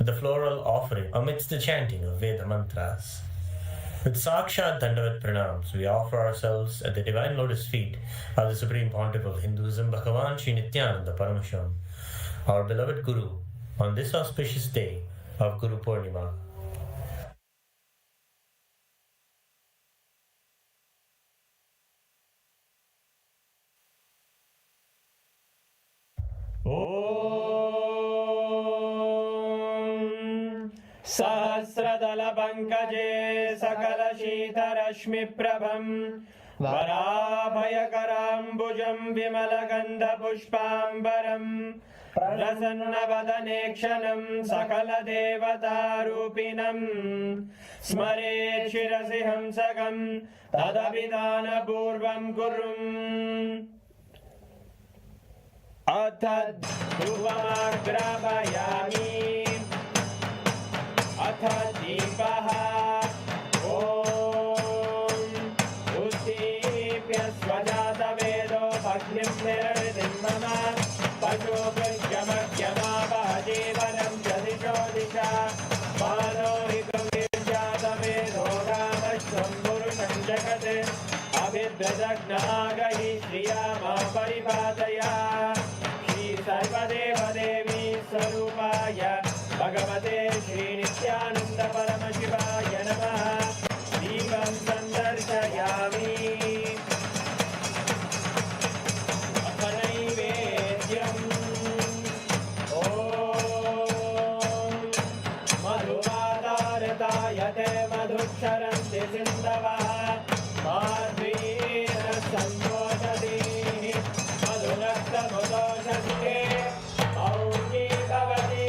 with a floral offering amidst the chanting of Veda mantras. With Sakshat Dandavat Pranams, we offer ourselves at the Divine Lotus feet of the Supreme Pontiff of Hinduism, Bhagavan Sri Nityananda Paramasham, our beloved Guru, on this auspicious day of Guru Purnima. सहस्रदलपङ्कजे सकलशीतरश्मिप्रभम् वराभयकराम्बुजं विमलगन्धपुष्पाम्बरम् प्रसन्नवदने क्षणं सकलदेवतारूपिणम् स्मरेत् शिरसि हंसकं तदभिधानपूर्वं कुर्वन् अथ ध्रुवमाग्रापयामि अथ दीपः ॐ उत्तीप्य स्वजातवेदो भग्निं निरृतिं मम पशुभृत्यमज्ञमावह जीवनं च दिशो दिशा मानो हि गम्भीर्जातवेदो रामश्वं पुरुषं जगत् अभिद्रजग्नागहि श्रिया मा परिपादया श्री सर्वदेवदेवी स्वरूपाय भगवते श्रीनित्यानन्द परमशिवाय नमः दीपं सन्दर्शयामि अथ नैवेद्यम् ॐ मधुवादारतायते मधुक्षरन्ति सिन्धवः माध्वीर सम्मोषति मधुनक्तमुदोषस्ते मौनी भवति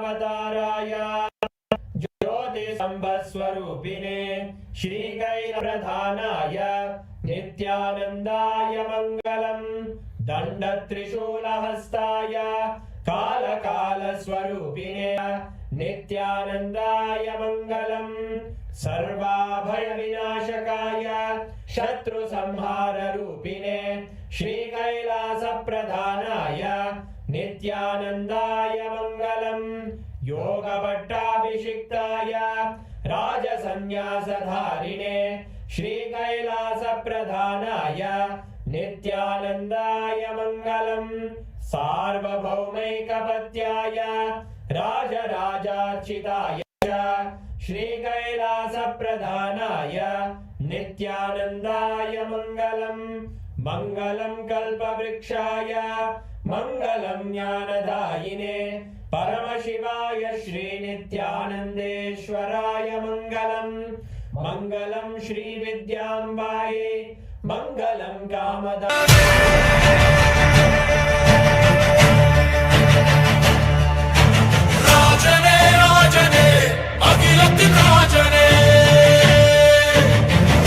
अवताराय ज्योतिसम्भस्वरूपिणे श्रीकैलप्रधानाय नित्यानन्दाय मङ्गलम् दण्डत्रिशूलहस्ताय कालकालस्वरूपिणे नित्यानन्दाय मङ्गलम् सर्वाभयविनाशकाय शत्रुसंहाररूपिणे श्रीकैलासप्रधानाय नित्यानन्दाय मङ्गलम् योगभट्टाभिषिक्ताय राजसन्न्यासधारिणे श्रीकैलासप्रधानाय नित्यानन्दाय मङ्गलम् सार्वभौमैकपत्याय राजराजार्चिताय श्रीकैलासप्रधानाय नित्यानन्दाय मङ्गलम् मङ्गलं कल्पवृक्षाय मङ्गलं ज्ञानदायिने परमशिवाय श्रीनित्यानन्देश्वराय मङ्गलम् मङ्गलं श्रीविद्याम्बायै मङ्गलं कामदायै राजने राजने अखिलति राजने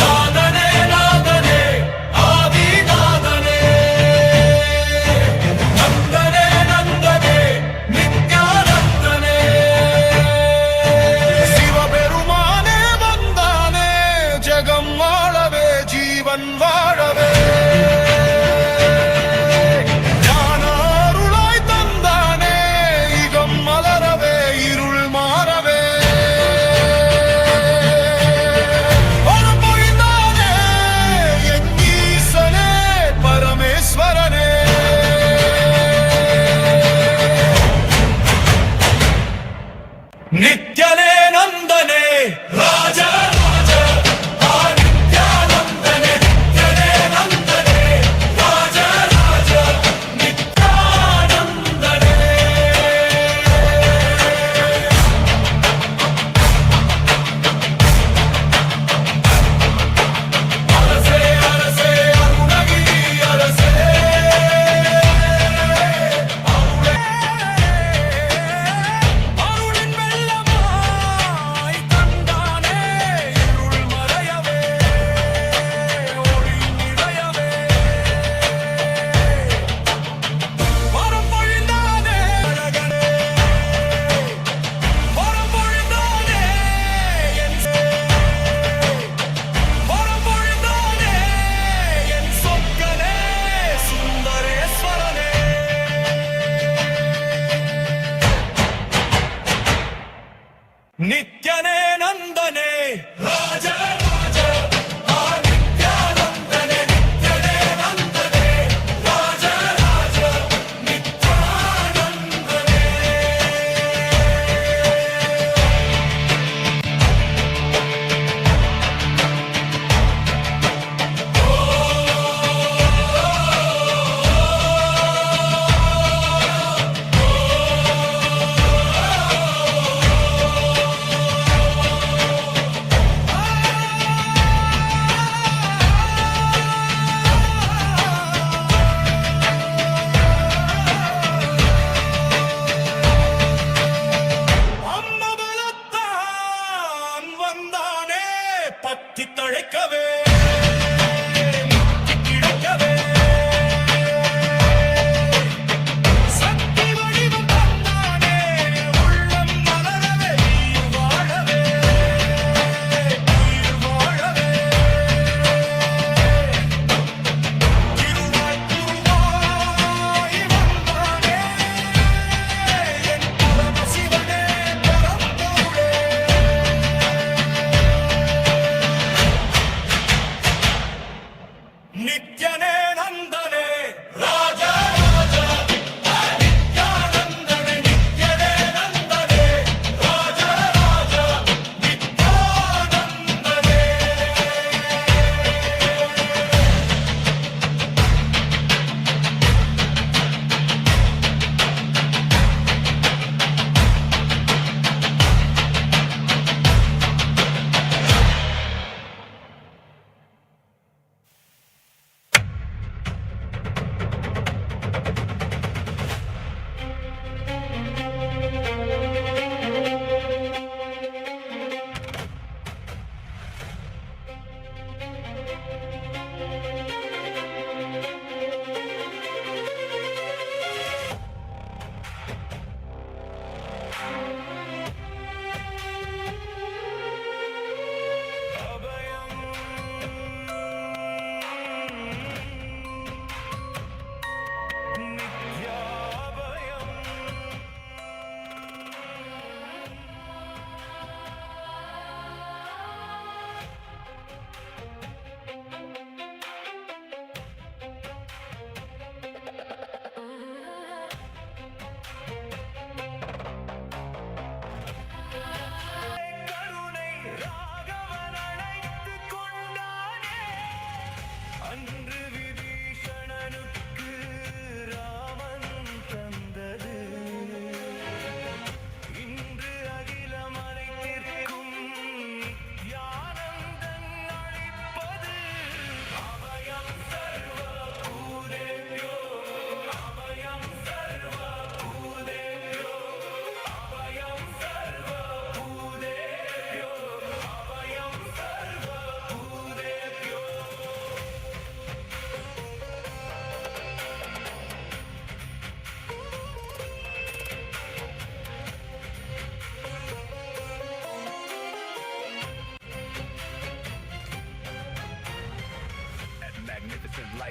नादने नादने आदि नादने नन्दने नन्दने नित्यानन्दने शिवबेरुमाने वन्दाने जगं वाळवे जीवन वाळवे नित्यने नंदने राजा राजा नित्यानंदने नित्यने नंदने राजा राजा नित्यानंदने अरसे अरसे अरुणगिरि अरसे नित्यने नंदने राजा राजा नित्यानंदने नित्यने नंदने राजा राजा नित्यानंदने பத்தி தழைக்கவே கிடைக்கவே சக்தி வடிவம் தந்தானே உள்ளம் மலரவே உயிர் வாழவே உயிர் வாழவே திருவாய் திருவாய் வந்தானே என் பரமசிவனே பரம்பொருளே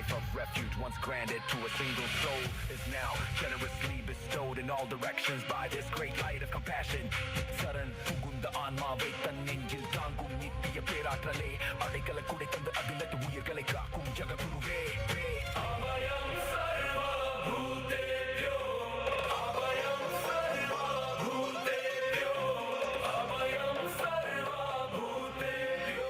life of refuge once granted to a single soul is now generously bestowed in all directions by this great light of compassion. சரண் புகுந்த ஆன்மாவை தன் நெஞ்சில் தாங்கும் நித்திய பேராற்றலே அடைக்கல குடை தந்து அகிலத்து உயிர்களை காக்கும் ஜககுருவே. அபயம் சர்வ பூதேப்யோ, அபயம் சர்வ பூதேப்யோ, அபயம் சர்வ பூதேப்யோ.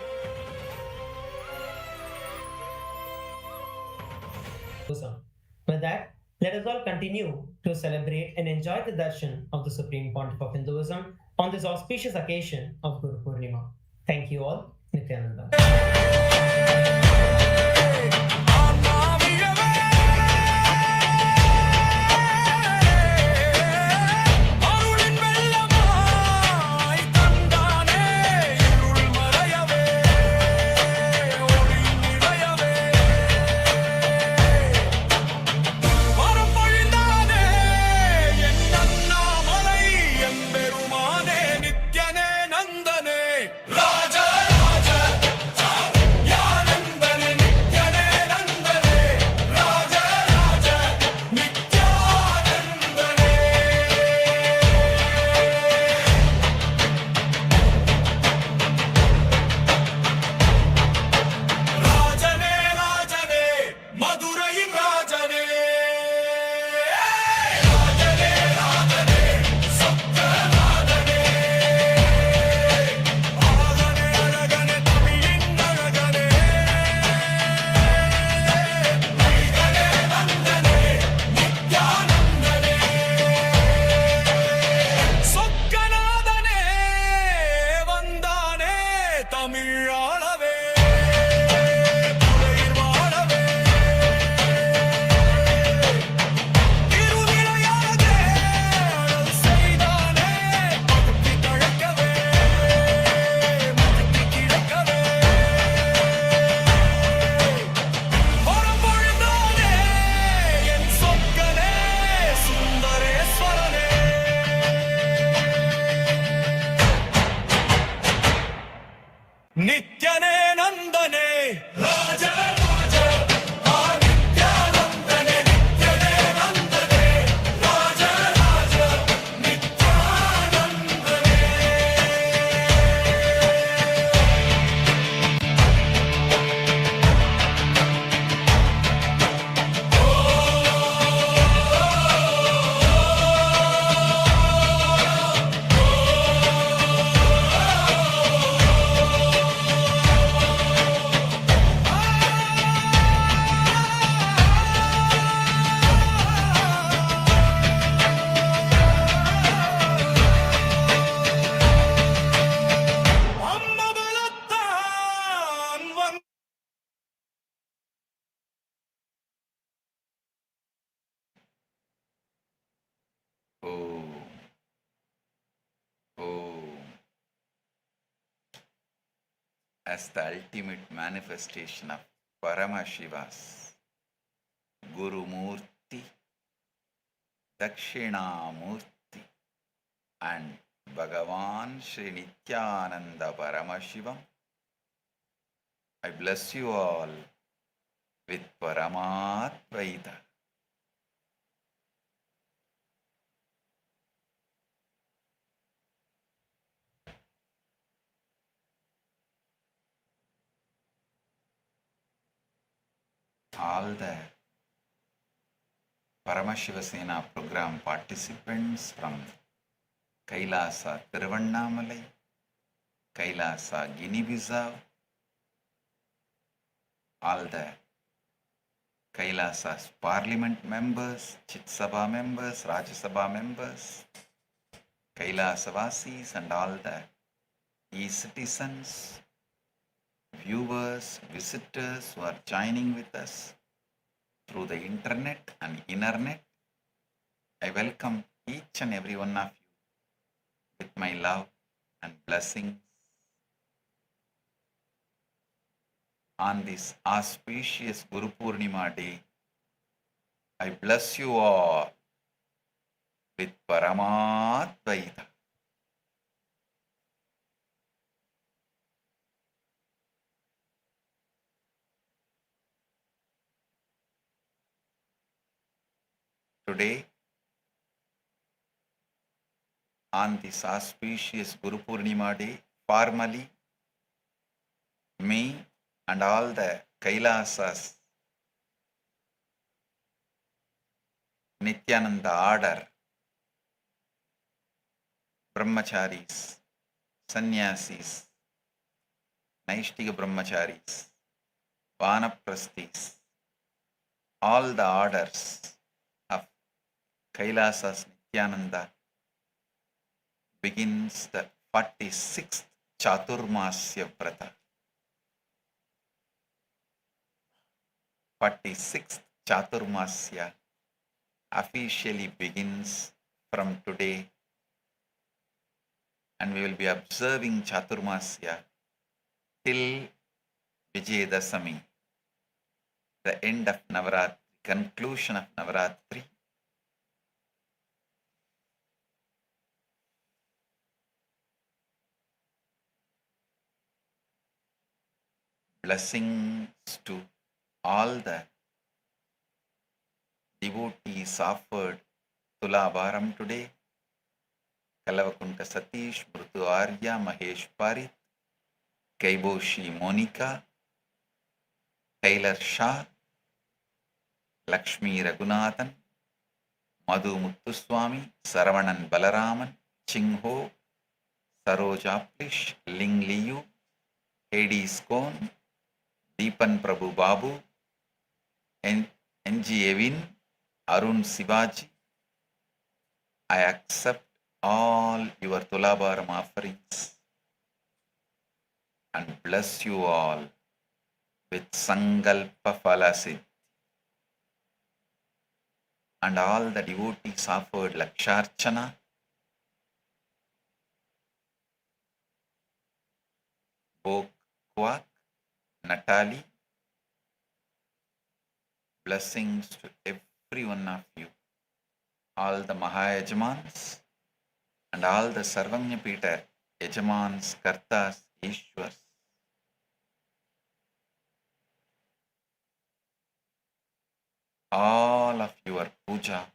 With that, let us all continue to celebrate and enjoy the darshan of the Supreme Pontiff of Hinduism on this auspicious occasion of Guru Purnima. Thank you all. Nityananda. ஆன்மாவியவே அருளின் வெள்ளமாய் தந்தானே இருள் மறையவே ஒளி நிறையவே வரம் பொழிந்தானே என் அண்ணாமலை எம்பெருமானே நித்யனே நந்தனே ராஜ ராஜ யானந்தனே நித்யனே நந்தனே ராஜ ராஜ நித்யானந்தனே ராஜனே ராஜனே மதுரையின் ராஜனே ராஜனே ராஜனே சப்தநாதனே அழகனே அழகனே தமிழின் அழகனே வைகனே நந்தனே நித்யானந்தனே சொக்கநாதனே வந்தானே தமிழாளவே புலையில் வாழவே திருவிளையாடே அருள் செய்தானே பக்தி தழைக்கவே முக்தி கிடைக்கவே வரம் பொழிந்தானே என் சொக்கனே சுந்தரேஸ்வரனே நித்யனே நந்தனே ராஜ ராஜ நித்யானந்தனே நித்யனே நந்தனே ராஜ ராஜ நித்யானந்தனே அம்மபலத்தான் வந்த Om. Om. As the ultimate manifestation of Paramashiva's Guru Murti, Dakshinamurti, and Bhagavan Sri Nityananda Paramashivam, I bless you all with Paramatvaita. All the Paramashiva Sena program participants from Kailasa Tiruvannamalai, Kailasa Guinea-Bissau, all the Kailasa's parliament members, Chit Sabha members, Rajya Sabha members, Kailasa-vasis and all the e-citizens, viewers, visitors who are joining with us through the internet and internet. I welcome each and every one of you with my love and blessings on this auspicious Guru Purnima day. I bless you all with Paramatvaita. Today, on this auspicious Guru Purnima day, formally, me and all the Kailasas, Nityananda order, Brahmacharis, Sannyasis, Naishtika Brahmacharis, Vanaprasthis, all the orders of Kailasas Nityananda begins the 46th Chaturmasya Vrata. 46th Chaturmasya officially begins from today, and we will be observing Chaturmasya till Vijayadasami, the end of Navaratri, conclusion of Navaratri. Blessings to all the devotees offered Tulabharam today. Kalavakunta Satish, Mrutu Arya, Mahesh Parit, Kaiboshi Monica, Taylor Shah, Lakshmi Raghunathan, Madhu Muttuswamy, Saravanan Balaraman, Chingho, Saroja Plish, Ling Liu, Hades Kone, Deepan Prabhu Babu, N.G. Evin, Arun Sivaji. I accept all your Tulabharam offerings and bless you all with Sankalpa Phalasiddhi. And all the devotees offered Laksharchana, Bhok Kwak, Natali. Blessings to every one of you, all the Mahayajamans and all the Sarvanya Pita Yajamans, Kartas, Ishwars. All of your puja,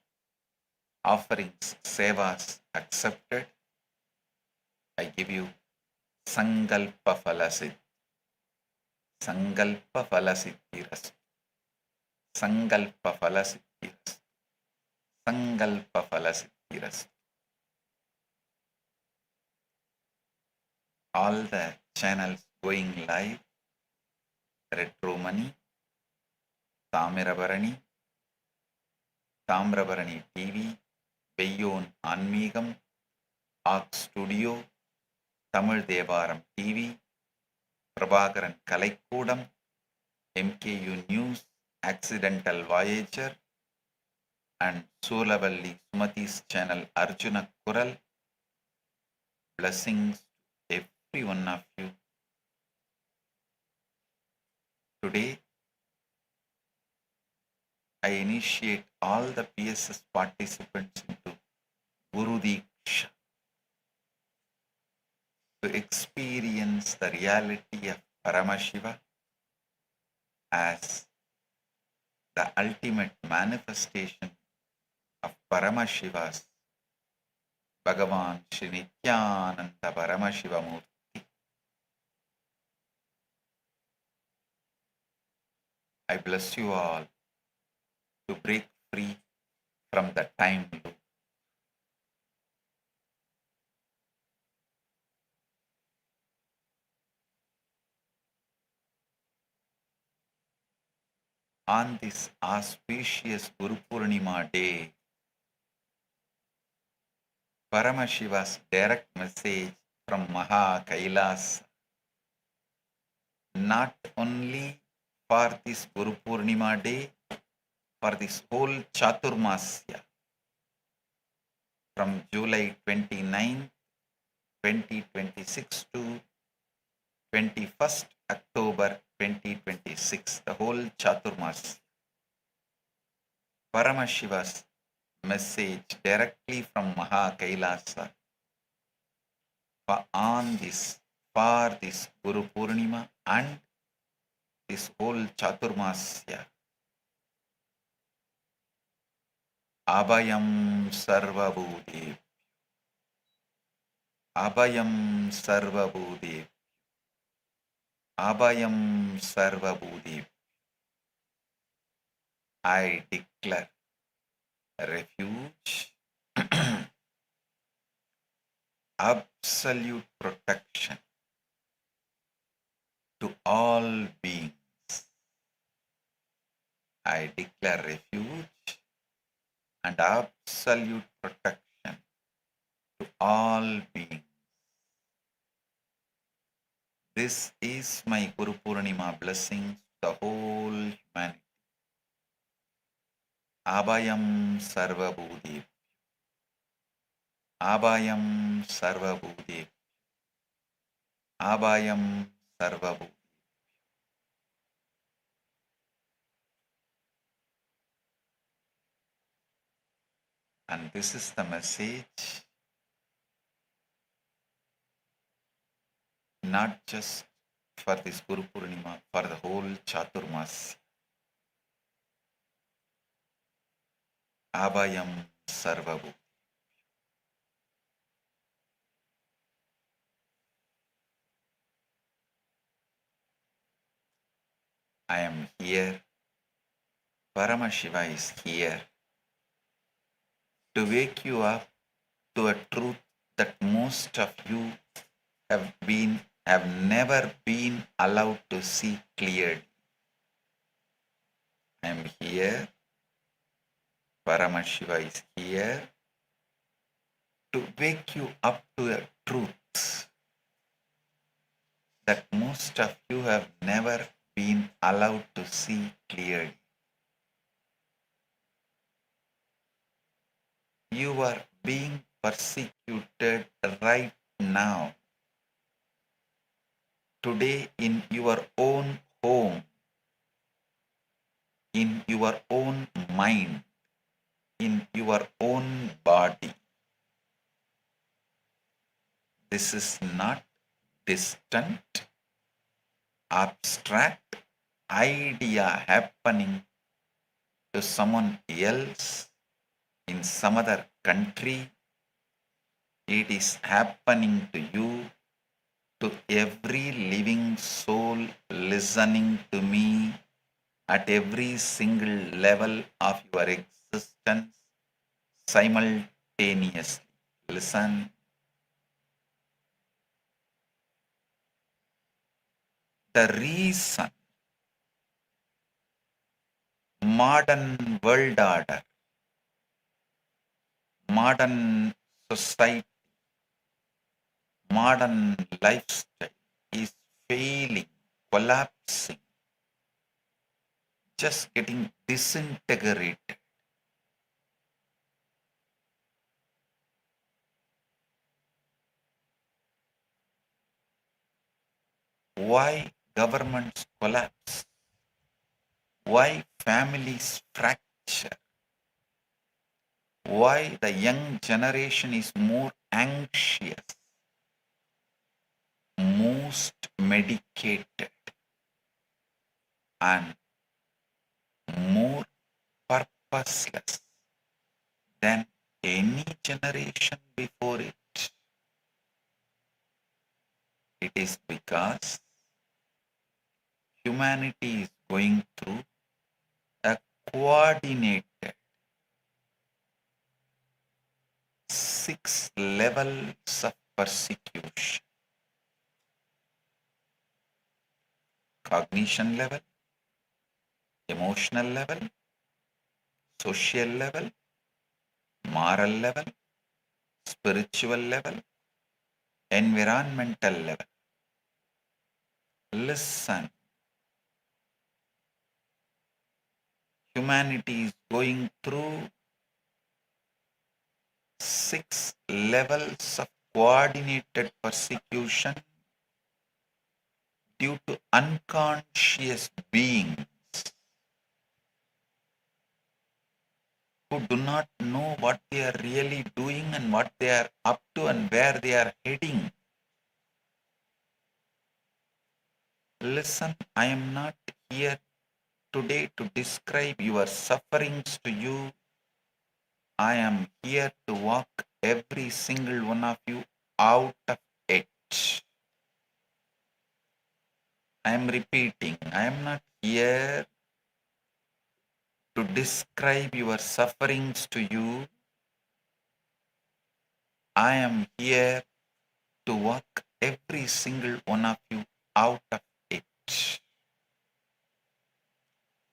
offerings, sevas accepted. I give you Sankalpa Phalasiddhi. Sankalpa Phalasiddhi Rastu. Sankalpa Phalasiddhi Rastu. Sankalpa Phalasiddhi Rastu. All the channels going live, Retro Money, Tamirabarani, Tamrabarani TV, Veyyon Anmigam, Arc Studio, Tamil Devaram TV, Prabhakaran Kalaikudam, MKU News, Accidental Voyager, and Sulavalli Sumati's channel Arjuna Kural. Blessings to every one of you. Today, I initiate all the PSS participants into Guru Diksha to experience the reality of Paramashiva as the ultimate manifestation of Paramashiva's Bhagavan Shri Nityananda Paramashiva Murti. I bless you all to break free from the time loop. On this auspicious Guru Purnima day, Paramashiva's direct message from Maha Kailas, not only for this Guru Purnima day, for this whole Chaturmasya, from July 29, 2026 to 21st October 2026, the whole Chaturmasya. Paramashiva's message directly from Maha Kailasa for this Guru Purnima and this whole Chaturmasya. Abhayam Sarvabhudev. Abhayam Sarvabhudev. Abhayam Sarvabhudev. I declare refuge, absolute protection to all beings. I declare refuge and absolute protection to all beings. This is my Guru Purnima blessings to the whole humanity. Abhayam Sarvabhudev. Abhayam Sarvabhudev. Abhayam Sarvabhudev. And this is the message not just for this Guru Purnima, for the whole Chaturmasya. Abhayam Sarvabhudev. I am here. Paramashiva is here to wake you up to a truth that most of you have never been allowed to see clearly. I am here. Paramashiva is here to wake you up to a truth that most of you have never been allowed to see clearly. You are being persecuted right now, today, in your own home, in your own mind, in your own body. This is not distant, abstract idea happening to someone else in some other country. It is happening to you, to every living soul listening to me at every single level of your existence simultaneously. Listen. The reason modern world order, modern society, modern lifestyle is failing, collapsing, just getting disintegrated. Why governments collapse? Why families fracture? Why the young generation is more anxious, most medicated, and more purposeless than any generation before it? It is because humanity is going through a coordinated 6 levels of persecution. Cognition level, emotional level, social level, moral level, spiritual level, environmental level. Listen. Humanity is going through 6 levels of coordinated persecution due to unconscious beings who do not know what they are really doing and what they are up to and where they are heading. Listen, I am not here today to describe your sufferings to you. I am here to walk every single one of you out of it. I am repeating, I am not here to describe your sufferings to you. I am here to walk every single one of you out of it.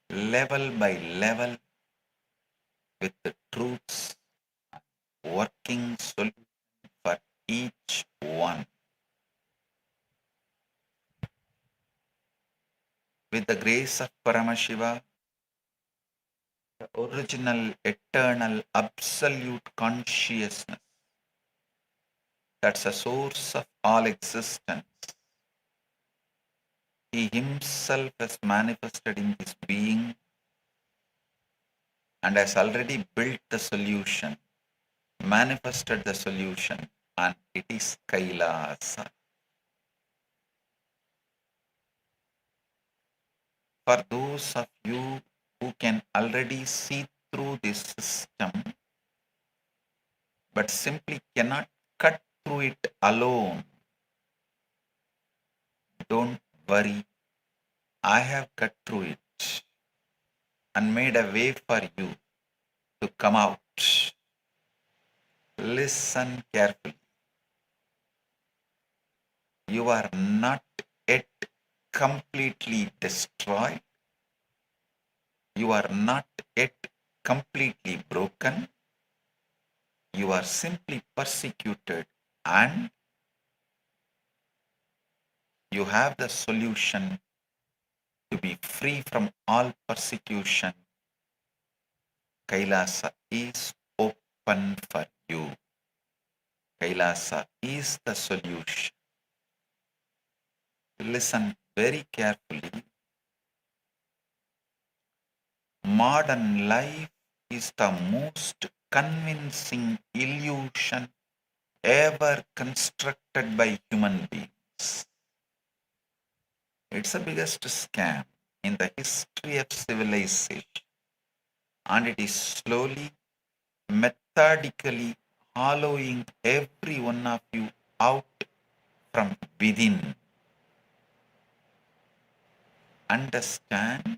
Level by level with the truths, working solution for each one. With the grace of Paramashiva, the original, eternal, absolute consciousness, that's the source of all existence. He himself has manifested in this being and has already built the solution, manifested the solution, and it is Kailasa. For those of you who can already see through this system, but simply cannot cut through it alone, don't worry. I have cut through it and made a way for you to come out. Listen carefully. You are not yet completely destroyed. You are not yet completely broken. You are simply persecuted, and you have the solution to be free from all persecution. Kailasa is open for you. Kailasa is the solution. Listen very carefully. Modern life is the most convincing illusion ever constructed by human beings. It's the biggest scam in the history of civilization, and it is slowly, methodically hollowing every one of you out from within. Understand?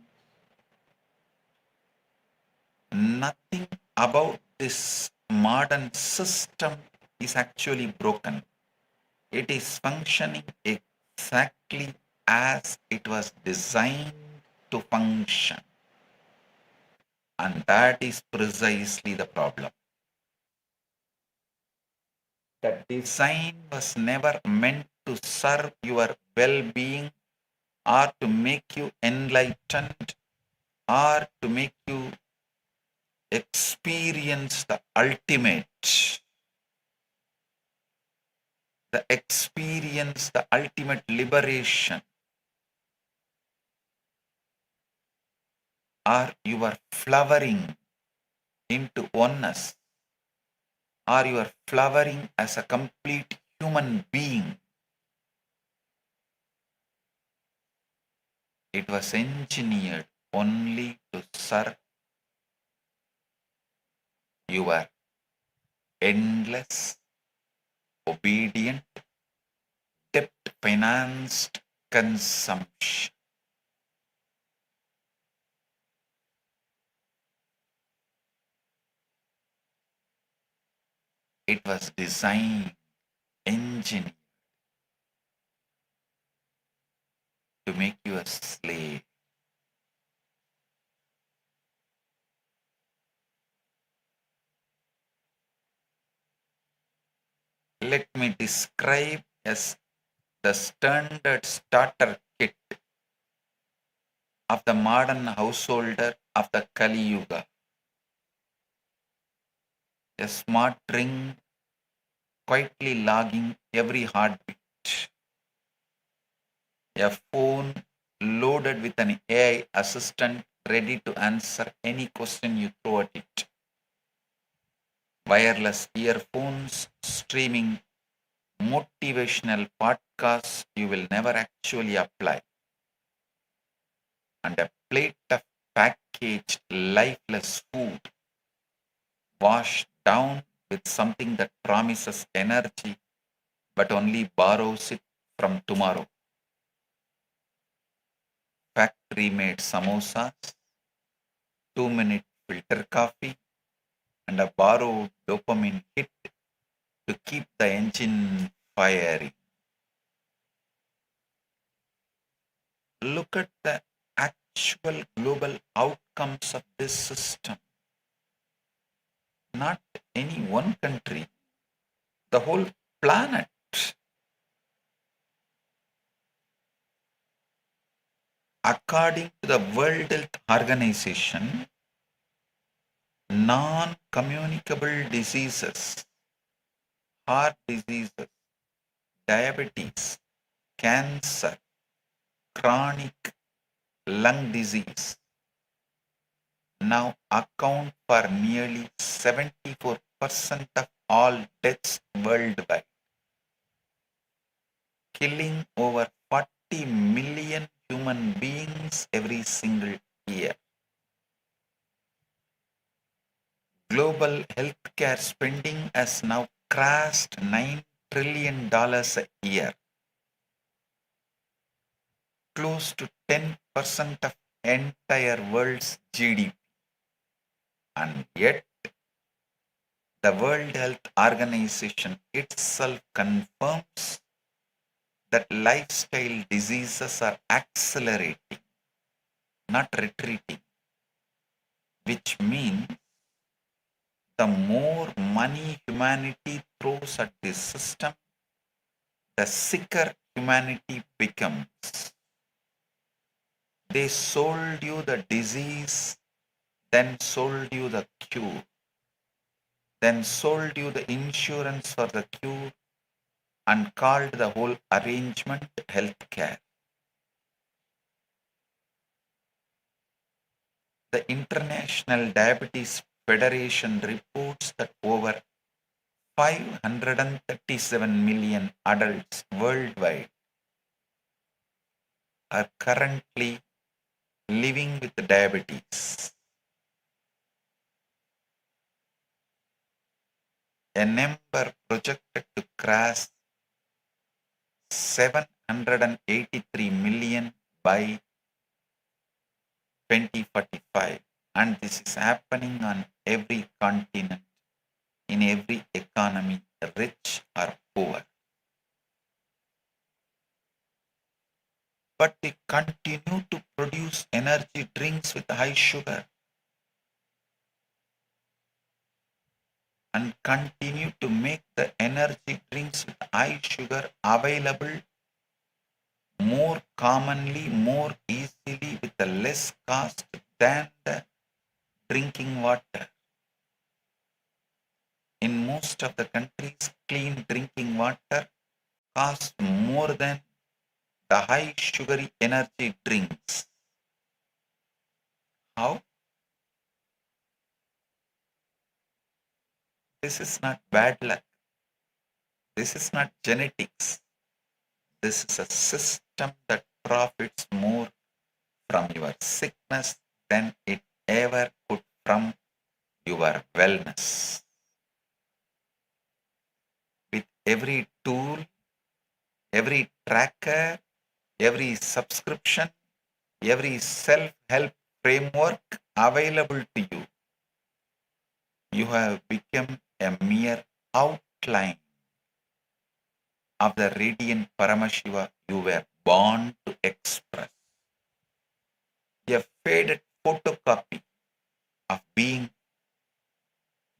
Nothing about this modern system is actually broken. It is functioning exactly as it was designed to function. And that is precisely the problem. The design was never meant to serve your well-being or to make you enlightened or to make you experience the ultimate, the ultimate liberation, or you are flowering into oneness, or you are flowering as a complete human being. It was engineered only to serve your endless, obedient, debt-financed consumption. It was designed, engineered to make you a slave. Let me describe as the standard starter kit of the modern householder of the Kali Yuga. A smart ring quietly logging every heartbeat. A phone loaded with an AI assistant ready to answer any question you throw at it. Wireless earphones streaming motivational podcasts you will never actually apply. And a plate of packaged lifeless food washed down with something that promises energy but only borrows it from tomorrow. Factory made samosas, 2-minute filter coffee, and a borrowed dopamine hit to keep the engine firing. Look at the actual global outcomes of this system. Not any one country, the whole planet. According to the World Health Organization, non-communicable diseases, heart diseases, diabetes, cancer, chronic lung disease now account for nearly 74% of all deaths worldwide, killing over 40 million human beings every single year. Global healthcare spending has now crossed $9 trillion a year, close to 10% of entire world's GDP. And yet, the World Health Organization itself confirms that lifestyle diseases are accelerating, not retreating, which means the more money humanity throws at this system, the sicker humanity becomes. They sold you the disease, then sold you the cure, then sold you the insurance for the cure, and called the whole arrangement healthcare. The International Diabetes Federation reports that over 537 million adults worldwide are currently living with diabetes. A number projected to cross 783 million by 2045, and this is happening on every continent, in every economy, rich or poor. But they continue to produce energy drinks with high sugar and continue to make the energy drinks with high sugar available more commonly, more easily, with a less cost than the drinking water. In most of the countries, clean drinking water costs more than the high sugary energy drinks. How? This is not bad luck. This is not genetics. This is a system that profits more from your sickness than it ever could from your wellness. With every tool, every tracker, every subscription, every self-help framework available to you, you have become a mere outline of the radiant Paramashiva you were born to express. A faded photocopy of being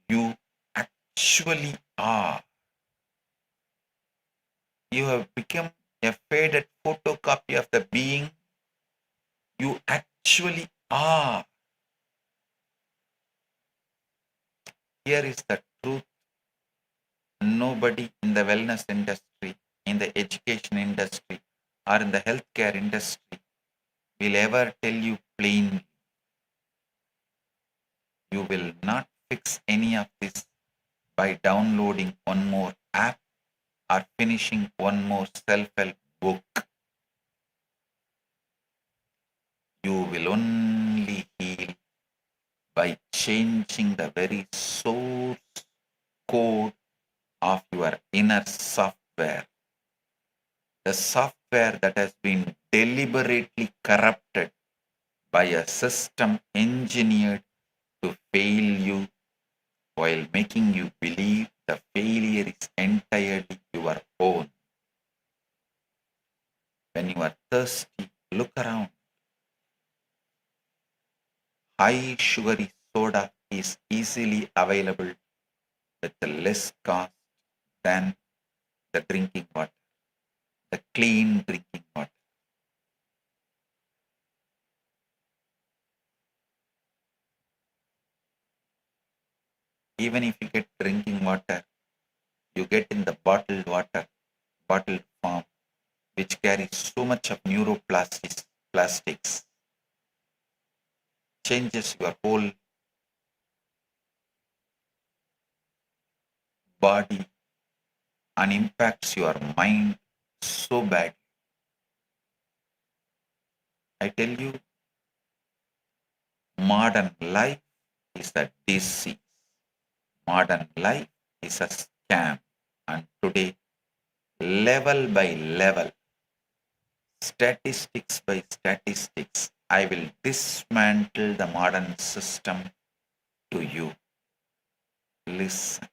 you actually are. You have become a faded photocopy of the being you actually are. Here is the truth. Nobody in the wellness industry, in the education industry, or in the healthcare industry will ever tell you plainly. You will not fix any of this by downloading one more app or finishing one more self-help book. You will only heal by changing the very source code of your inner software. The software that has been deliberately corrupted by a system engineered to fail you while making you believe the failure is entirely your own. When you are thirsty, look around. High sugary soda is easily available with less cost than the drinking water, the clean drinking water. Even if you get drinking water, you get in the bottled water, bottled form, which carries so much of plastics, changes your whole body and impacts your mind so bad. I tell you, modern life is a disease. Modern life is a scam. And today, level by level, statistics by statistics, I will dismantle the modern system to you. Listen.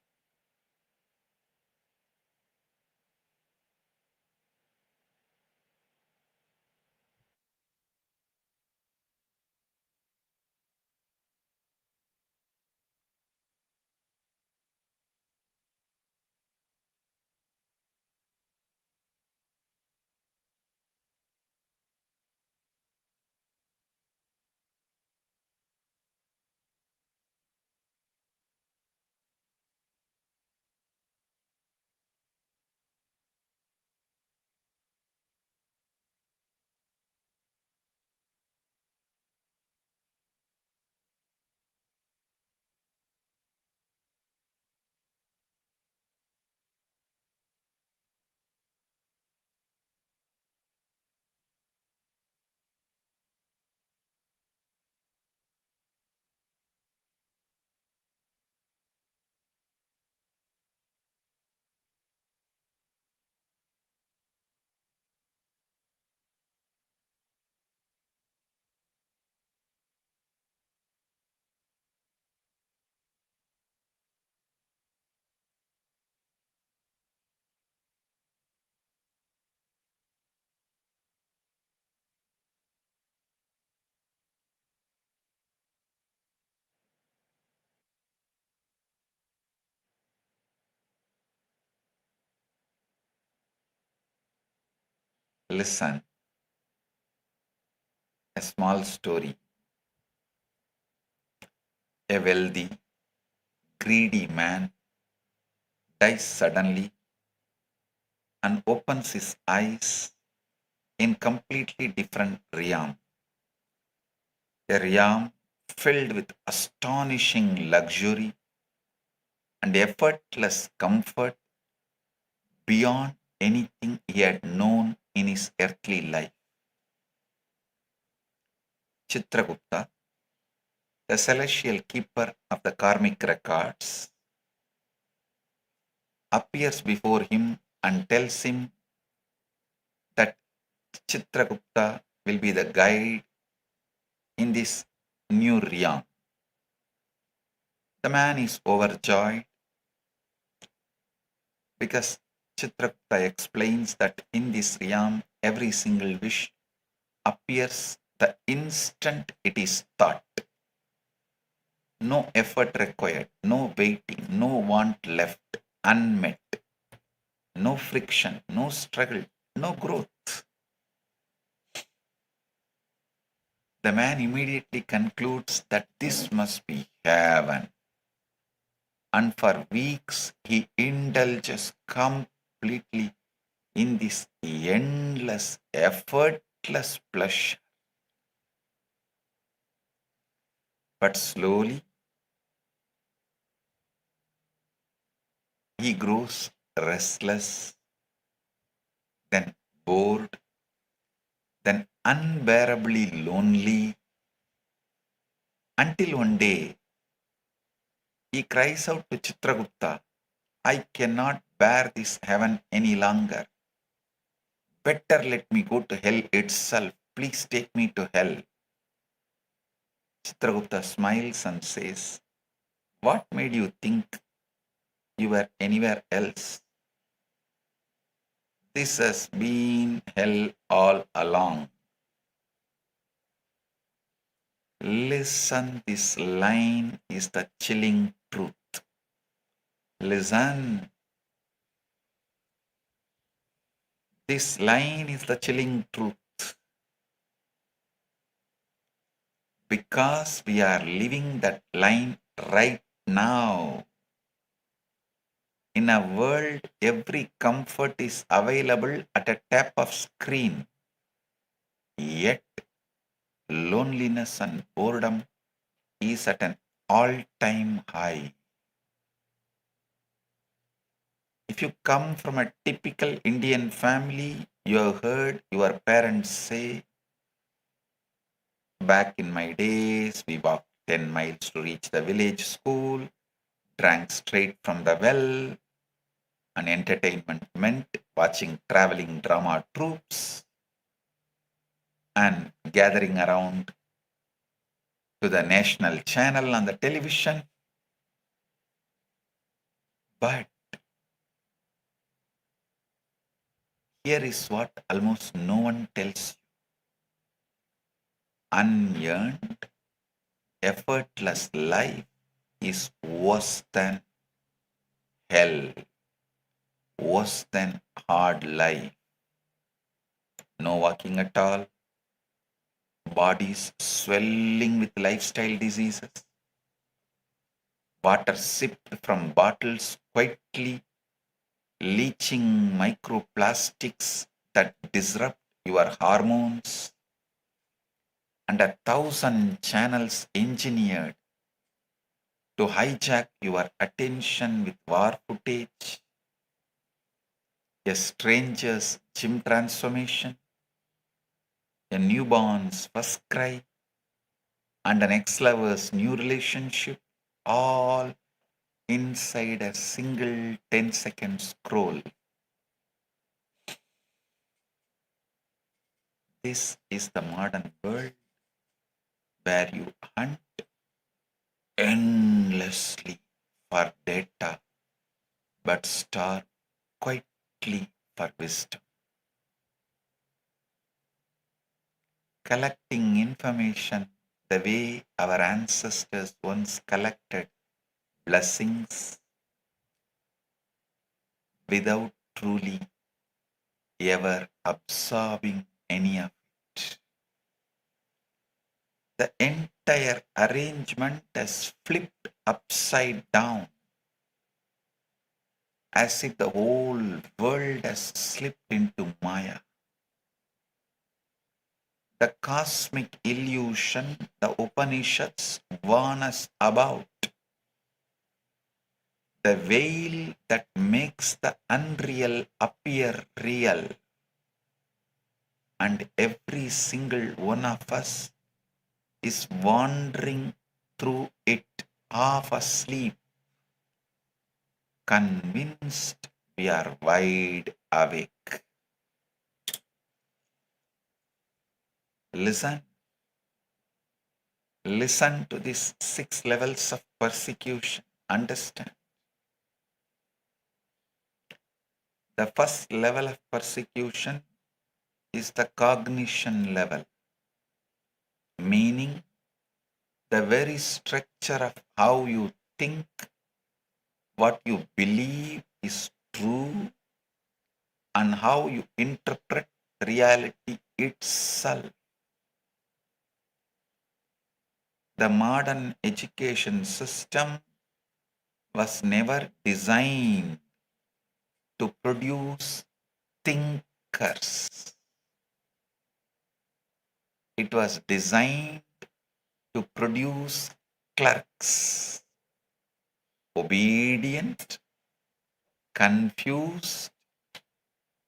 Listen. A small story. A wealthy, greedy man dies suddenly and opens his eyes in completely different realm. A realm filled with astonishing luxury and effortless comfort beyond anything he had known in his earthly life. Chitragupta, the celestial keeper of the karmic records, appears before him and tells him that Chitragupta will be the guide in this new realm. The man is overjoyed because Chitragupta explains that in this realm, every single wish appears the instant it is thought. No effort required, no waiting, no want left unmet, no friction, no struggle, no growth. The man immediately concludes that this must be heaven. And for weeks he indulges completely in this endless, effortless pleasure. But slowly he grows restless, then bored, then unbearably lonely, until one day He cries out to Chitragupta, I cannot bear this heaven any longer. Better let me go to hell itself. Please take me to hell. Chitragupta smiles and says, what made you think you were anywhere else? This has been hell all along. Listen, this line is the chilling truth. Listen. This line is the chilling truth. Because we are living that line right now. In a world, every comfort is available at a tap of screen. Yet, loneliness and boredom is at an all-time high. If you come from a typical Indian family, you have heard your parents say, back in my days, we walked 10 miles to reach the village school, drank straight from the well, and entertainment meant watching traveling drama troupes and gathering around to the national channel on the television. But here is what almost no one tells you. Unearned, effortless life is worse than hell, worse than hard life. No walking at all, bodies swelling with lifestyle diseases, water sipped from bottles quietly, leaching microplastics that disrupt your hormones, and 1,000 channels engineered to hijack your attention with war footage, a stranger's gym transformation, a newborn's first cry, and an ex-lover's new relationship, all inside a single 10-second scroll. This is the modern world where you hunt endlessly for data but starve quietly for wisdom. Collecting information the way our ancestors once collected blessings without truly ever absorbing any of it. The entire arrangement is flipped upside down, as if the whole world has slipped into Maya. The cosmic illusion the Upanishads warn us about, the veil that makes the unreal appear real, and every single one of us is wandering through it half asleep, convinced we are wide awake. Listen to these 6 levels of persecution. Understand. The first level of persecution is the cognition level, meaning the very structure of how you think, what you believe is true, and how you interpret reality itself. The modern education system was never designed to produce thinkers. It was designed to produce clerks, obedient, confused,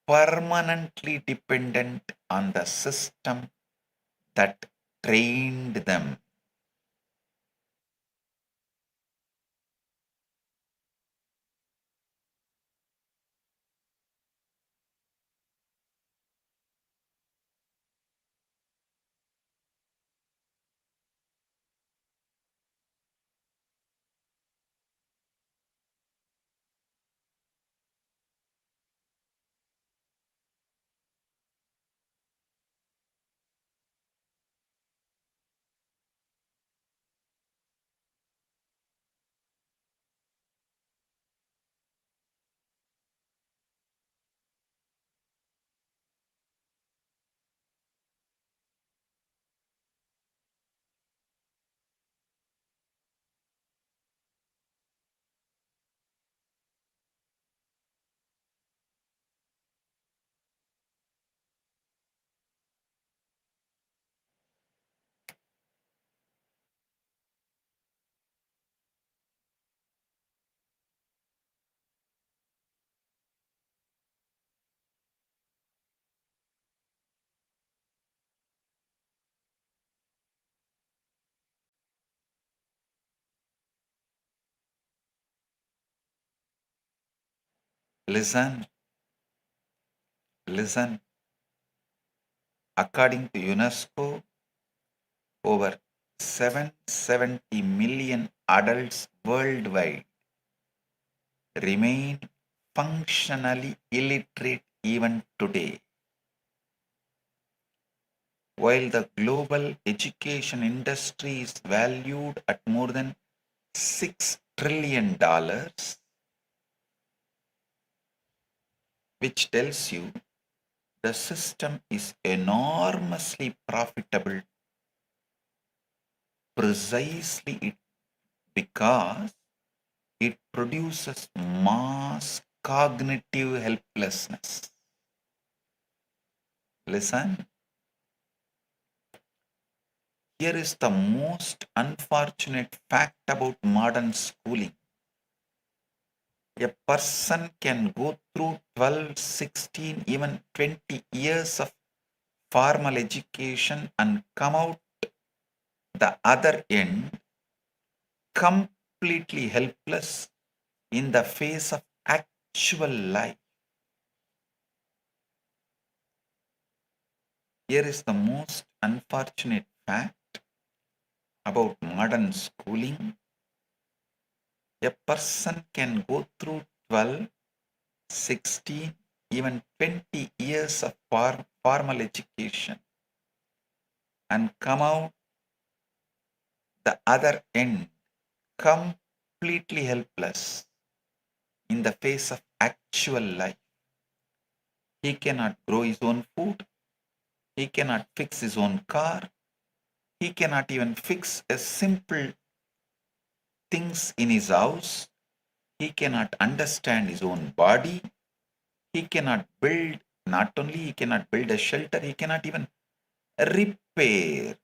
permanently dependent on the system that trained them. Listen, listen. According to UNESCO, over 770 million adults worldwide remain functionally illiterate even today. While the global education industry is valued at more than $6 trillion, which tells you the system is enormously profitable precisely because it produces mass cognitive helplessness. Listen, here is the most unfortunate fact about modern schooling. A person can go through 12, 16, even 20 years of formal education and come out the other end completely helpless in the face of actual life. Here is the most unfortunate fact about modern schooling. A person can go through 12, 16, even 20 years of formal education and come out the other end completely helpless in the face of actual life. He cannot grow his own food. He cannot fix his own car. He cannot even fix a simple things in his house. He cannot understand his own body. He cannot build, not only he cannot build a shelter, he cannot even repair,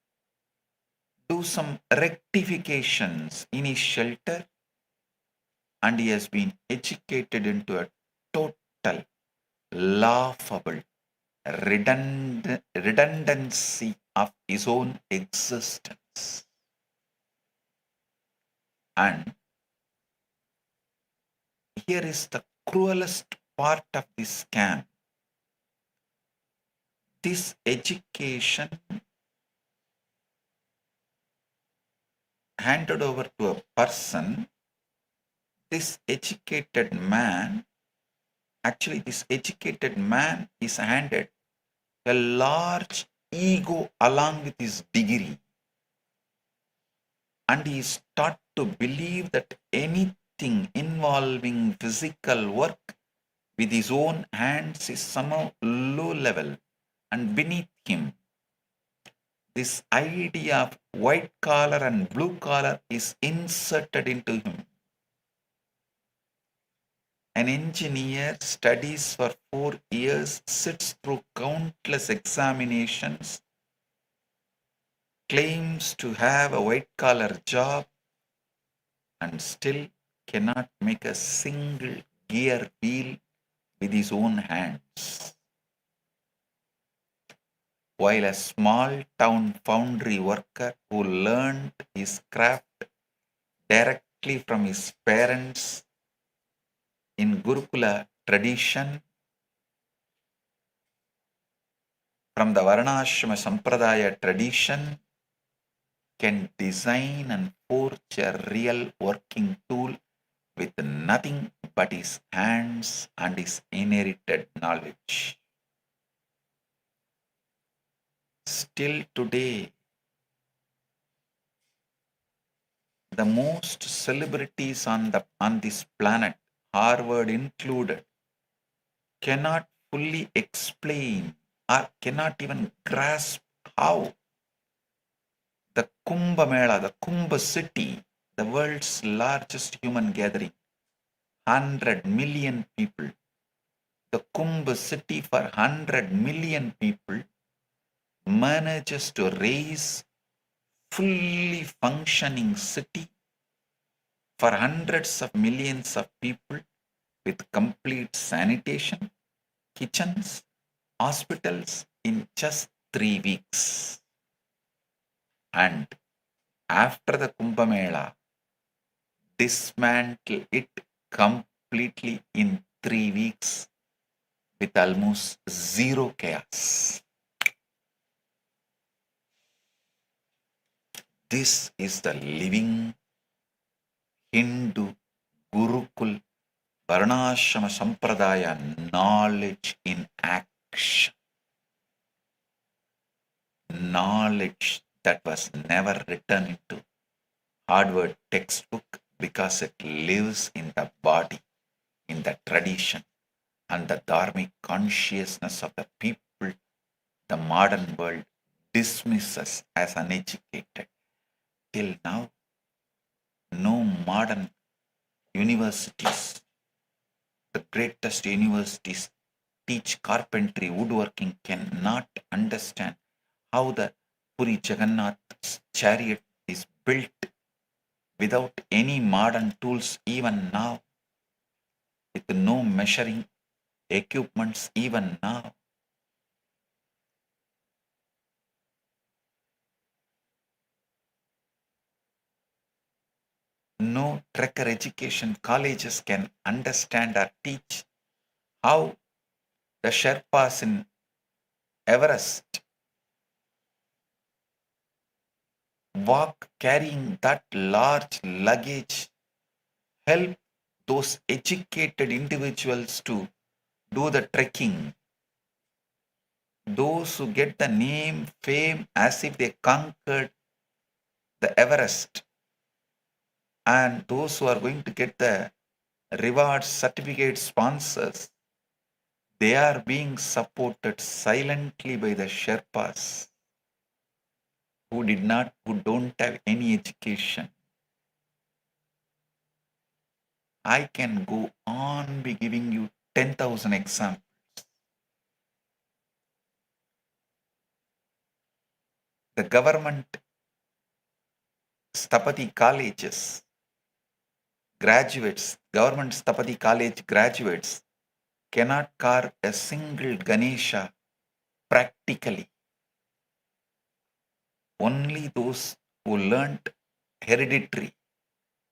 do some rectifications in his shelter, and he has been educated into a total, laughable redundancy of his own existence. And here is the cruelest part of this scam. This education handed over to a person, this educated man is handed a large ego along with his degree, and he is taught to believe that anything involving physical work with his own hands is somehow low level and beneath him. This idea of white collar and blue collar is inserted into him. An engineer studies for 4 years, sits through countless examinations, claims to have a white collar job, and still cannot make a single gear wheel with his own hands. While a small town foundry worker who learned his craft directly from his parents in Gurukula tradition, from the Varnashrama Sampradaya tradition, can design and forge a real working tool with nothing but his hands and his inherited knowledge. Still today, the most celebrities on this planet, Harvard included, cannot fully explain or cannot even grasp how the Kumbh Mela, the Kumbh city, the world's largest human gathering, 100 million people, the Kumbh city for 100 million people, manages to raise fully functioning city for hundreds of millions of people with complete sanitation, kitchens, hospitals in just 3 weeks. And after the Kumbh Mela, dismantle it completely in 3 weeks with almost zero chaos. This is the living Hindu Gurukul Varnashrama Sampradaya knowledge in action. Knowledge that was never written into hardware textbook because it lives in the body, in the tradition, and the dharmic consciousness of the people the modern world dismisses as uneducated. Till now, no modern universities, the greatest universities teach carpentry, woodworking, cannot understand how the Puri Jagannath's chariot is built without any modern tools even now, with no measuring equipments even now. No trekker education colleges can understand or teach how the Sherpas in Everest walk carrying that large luggage, help those educated individuals to do the trekking. Those who get the name, fame as if they conquered the Everest, and those who are going to get the reward certificate sponsors, they are being supported silently by the Sherpas who don't have any education. I can go on be giving you 10,000 examples. The government Sthapati colleges, graduates, government Sthapati college graduates cannot carve a single Ganesha practically. Only those who learnt hereditary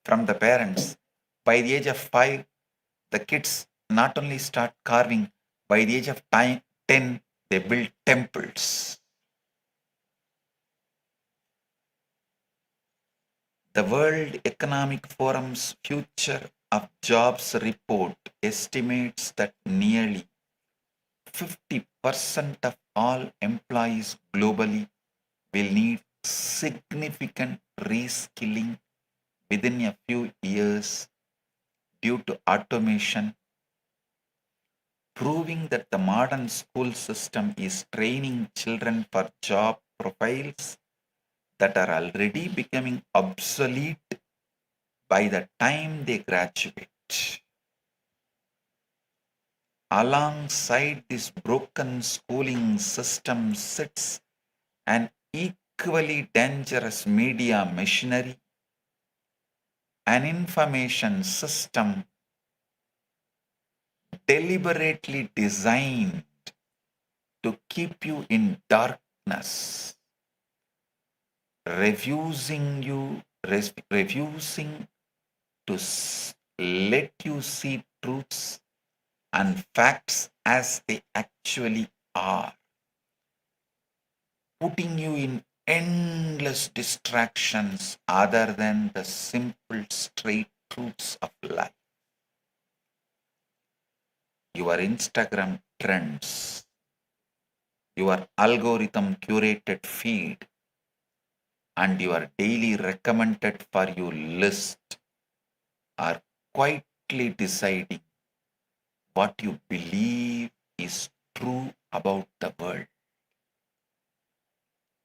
from the parents. By the age of 5, the kids not only start carving, by the age of 10, they build temples. The World Economic Forum's Future of Jobs report estimates that nearly 50% of all employees globally will need significant reskilling within a few years due to automation, proving that the modern school system is training children for job profiles that are already becoming obsolete by the time they graduate. Alongside this broken schooling system sits an equally dangerous media machinery, an information system deliberately designed to keep you in darkness, refusing to let you see truths and facts as they actually are, putting you in endless distractions other than the simple straight truths of life. Your Instagram trends, your algorithm curated feed, and your daily recommended for you list are quietly deciding what you believe is true about the world.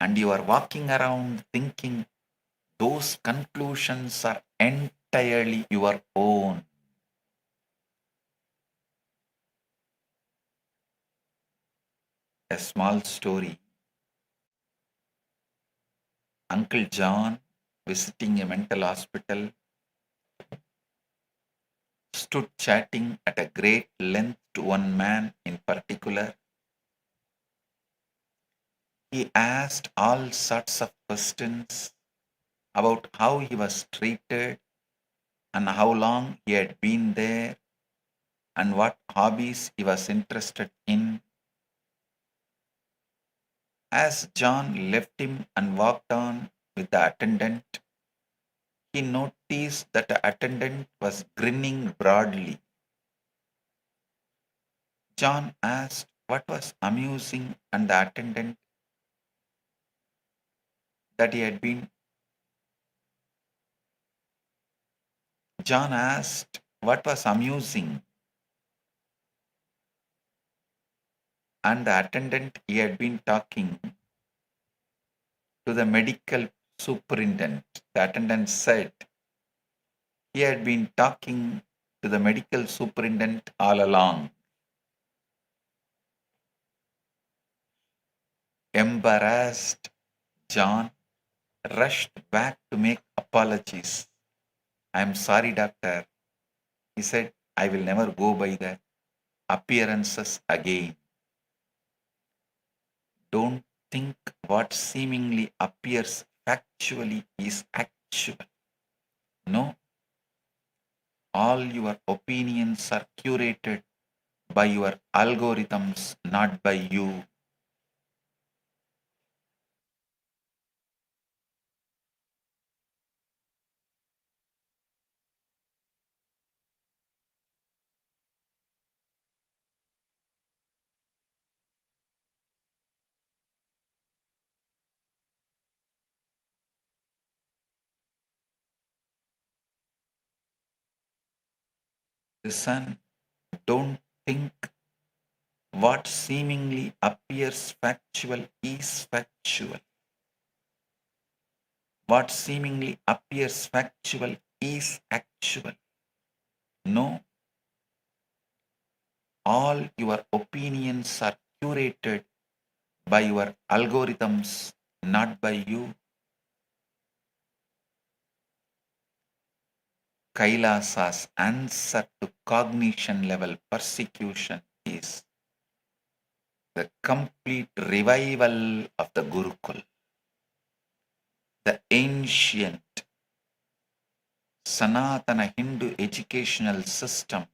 And you are walking around thinking those conclusions are entirely your own. A small story. Uncle John, visiting a mental hospital, stood chatting at a great length to one man in particular. He asked all sorts of questions about how he was treated and how long he had been there, and what hobbies he was interested in. As John left him and walked on with the attendant, he noticed that the attendant was grinning broadly. John asked what was amusing, and the attendant that he had been John asked what was amusing, and the attendant he had been talking to the medical superintendent. The attendant said he had been talking to the medical superintendent all along. Embarrassed, John rushed back to make apologies. I am sorry, doctor. He said, I will never go by the appearances again. Don't think what seemingly appears factually is actual. No, all your opinions are curated by your algorithms, not by you. Listen, don't think what seemingly appears factual is factual. What seemingly appears factual is actual. No, all your opinions are curated by your algorithms, not by you. Kailasa's answer to cognition level persecution is the complete revival of the Gurukul, the ancient Sanatana Hindu educational system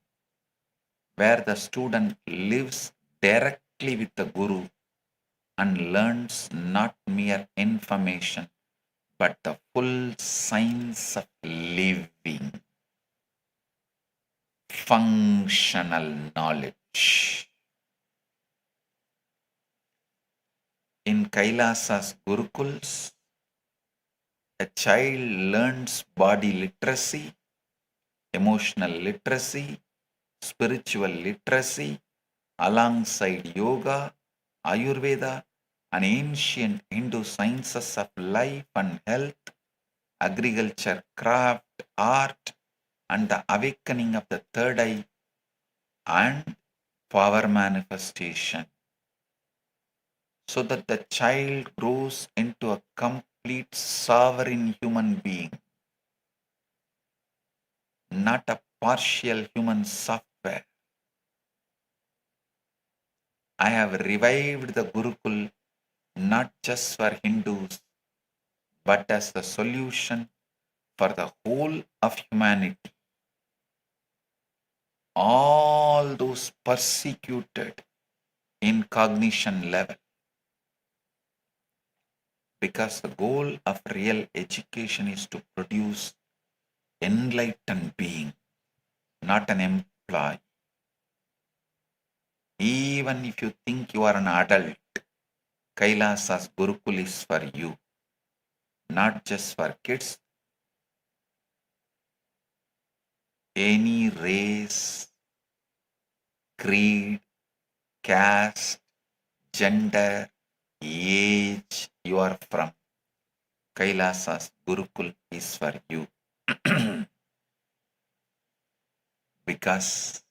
where the student lives directly with the Guru and learns not mere information but the full science of living, functional knowledge. In Kailasa's Gurukuls, a child learns body literacy, emotional literacy, spiritual literacy alongside yoga, Ayurveda, and ancient Hindu sciences of life and health, agriculture, craft, art, and the awakening of the third eye and power manifestation, so that the child grows into a complete sovereign human being, not a partial human software. I have revived the Gurukul not just for Hindus, but as the solution for the whole of humanity. All those persecuted in cognition level, because the goal of real education is to produce enlightened being, not an employee. Even if you think you are an adult, Kailasa's Gurukul is for you, not just for kids. Any race, creed, caste, gender, age you are from, Kailasa's Gurukul is for you. Because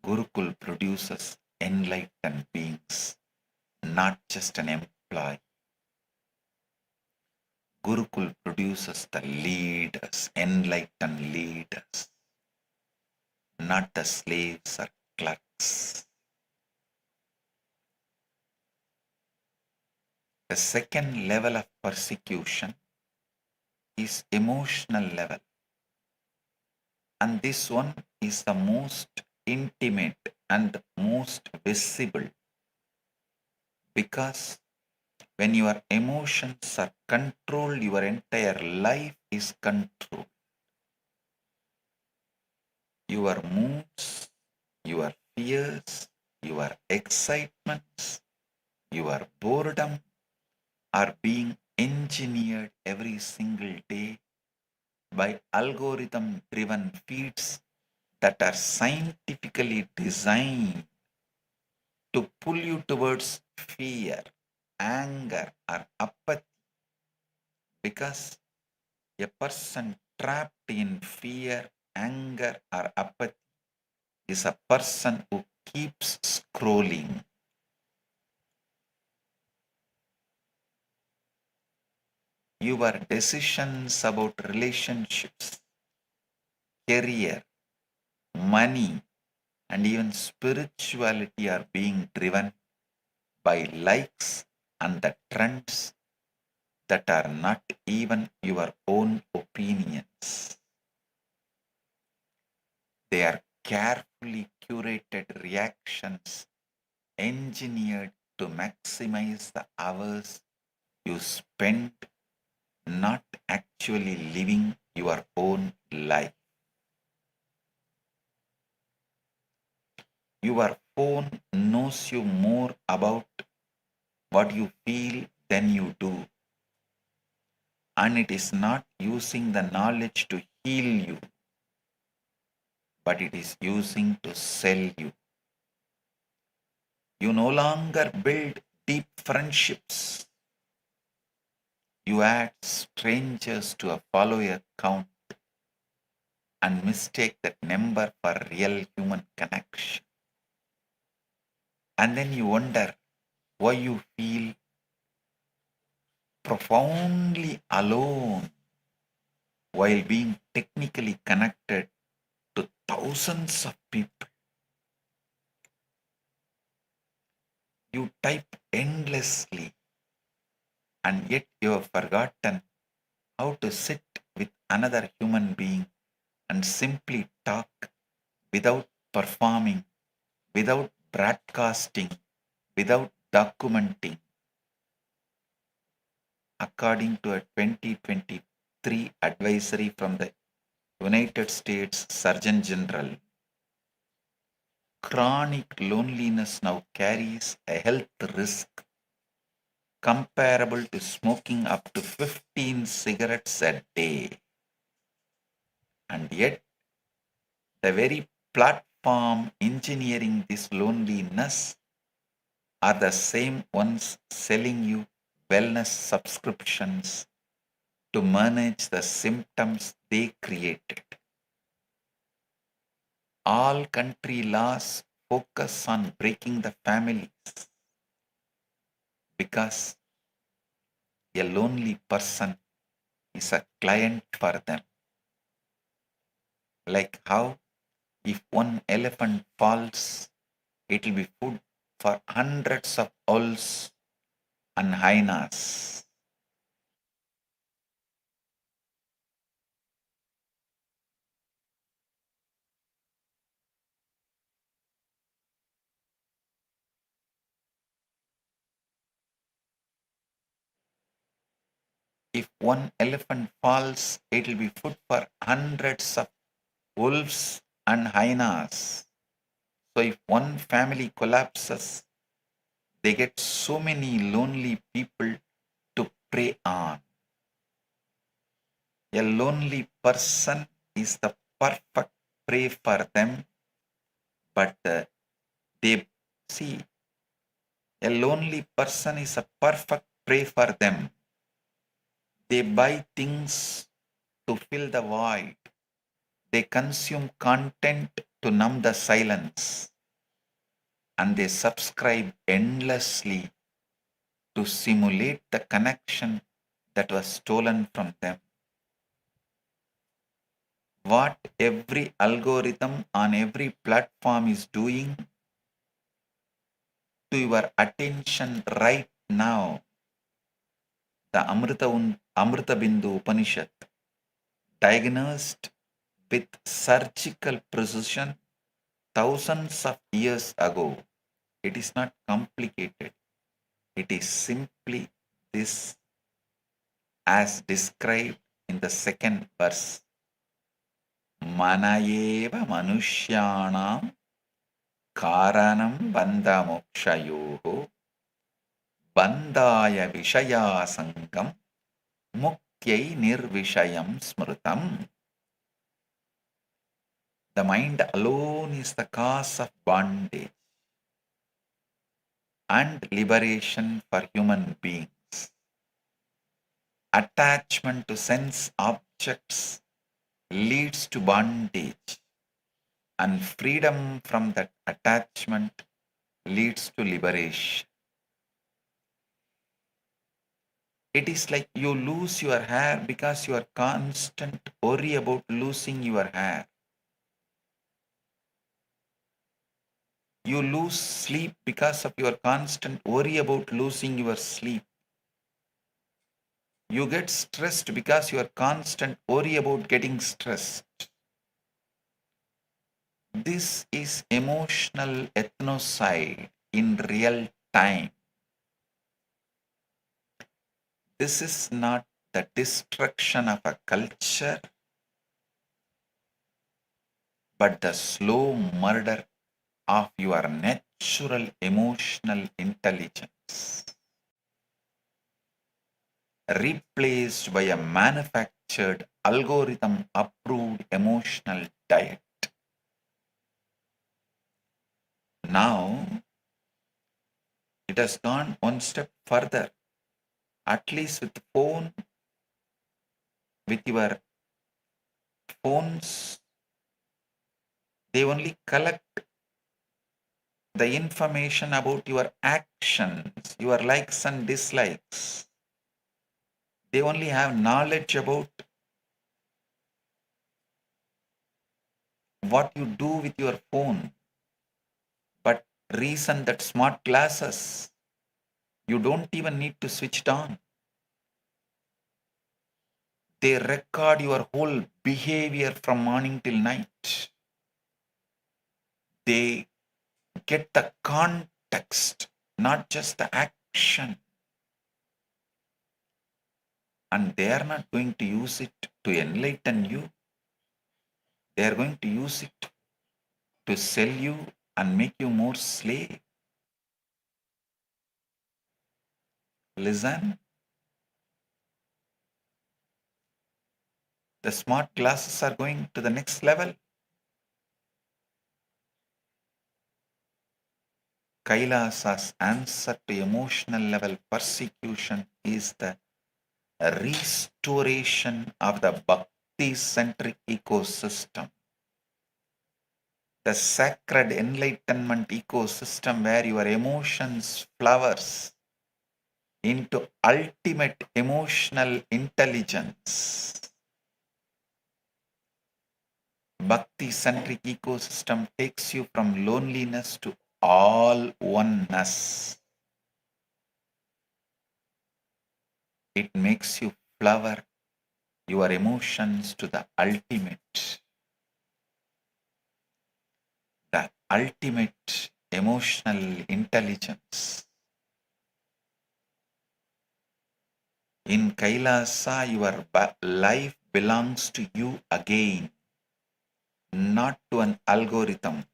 Gurukul produces enlightened beings, not just an employee. Gurukul produces the leaders, enlightened leaders, not the slaves or clerks. The second level of persecution is emotional level. And this one is the most intimate and the most visible, because when your emotions are controlled, your entire life is controlled. Your moods, your fears, your excitements, your boredom are being engineered every single day by algorithm driven feeds that are scientifically designed to pull you towards fear, anger, or apathy, because a person trapped in fear, anger, or apathy is a person who keeps scrolling. Your decisions about relationships, career, money, and even spirituality are being driven by likes and the trends that are not even your own opinions. They are carefully curated reactions engineered to maximize the hours you spend not actually living your own life. Your phone knows you more about what you feel than you do, and it is not using the knowledge to heal you, but it is using to sell you. You no longer build deep friendships. You add strangers to a follower count and mistake that number for real human connection. And then you wonder why you feel profoundly alone while being technically connected to thousands of people. You type endlessly, and yet you have forgotten how to sit with another human being and simply talk without performing, without broadcasting, without documenting. According to a 2023 advisory from the United States Surgeon General, chronic loneliness now carries a health risk comparable to smoking up to 15 cigarettes a day. And yet, the very platform engineering this loneliness are the same ones selling you wellness subscriptions to manage the symptoms they created. All country laws focus on breaking the families because a lonely person is a client for them. Like how if one elephant falls, it will be food for hundreds of owls and hyenas. If one elephant falls, it will be food for hundreds of wolves and hyenas. So if one family collapses, they get so many lonely people to prey on. A lonely person is the perfect prey for them, but they see a lonely person is a perfect prey for them. They buy things to fill the void. They consume content to numb the silence. And they subscribe endlessly to simulate the connection that was stolen from them. What every algorithm on every platform is doing to your attention right now, the Amrita Bindu Upanishad diagnosed with surgical precision thousands of years ago. It is not complicated. It is simply this as described in the second verse. Manayeva manushyanam karanam bandhamokshayoho bandhaya vishayasangam mukyai nirvishayam smrutam. The mind alone is the cause of bondage and liberation for human beings. Attachment to sense objects leads to bondage, and freedom from that attachment leads to liberation. It is like you lose your hair because you are constant worry about losing your hair. You lose sleep because of your constant worry about losing your sleep. You get stressed because you are constant worry about getting stressed. This is emotional ethnocide in real time. This is not the destruction of a culture, but the slow murder of your natural emotional intelligence, replaced by a manufactured algorithm approved emotional diet. Now, it has gone one step further. At least with your phones, they only collect the information about your actions, your likes and dislikes. They only have knowledge about what you do with your phone. But reason that smart glasses, you don't even need to switch it on. They record your whole behavior from morning till night. They get the context, not just the action. And they are not going to use it to enlighten you. They are going to use it to sell you and make you more slave. Listen. The smart glasses are going to the next level. Kailasa's answer to emotional level persecution is the restoration of the bhakti-centric ecosystem. The sacred enlightenment ecosystem where your emotions flowers into ultimate emotional intelligence. Bhakti-centric ecosystem takes you from loneliness to all oneness. It makes you flower your emotions to the ultimate. The ultimate emotional intelligence. In Kailasa, your life belongs to you again, not to an algorithm,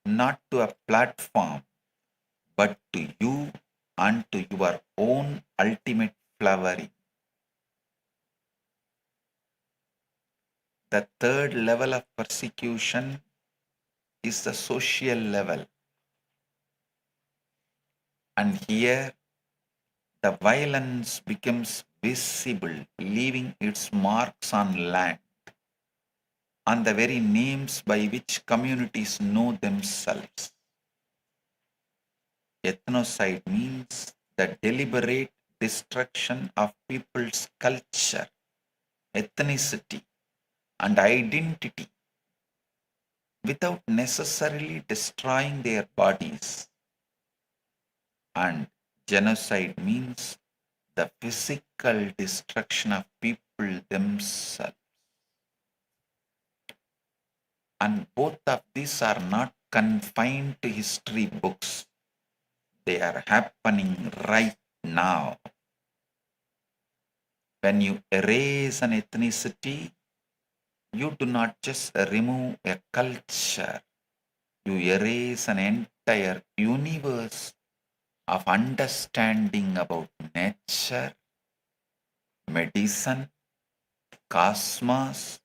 not to a platform, but to you and to your own ultimate flowering. The third level of persecution is the social level. And here, the violence becomes visible, leaving its marks on land, on the very names by which communities know themselves. Ethnocide means the deliberate destruction of people's culture, ethnicity, and identity without necessarily destroying their bodies. And genocide means the physical destruction of people themselves. And both of these are not confined to history books. They are happening right now. When you erase an ethnicity, you do not just remove a culture, you erase an entire universe of understanding about nature, medicine, cosmos,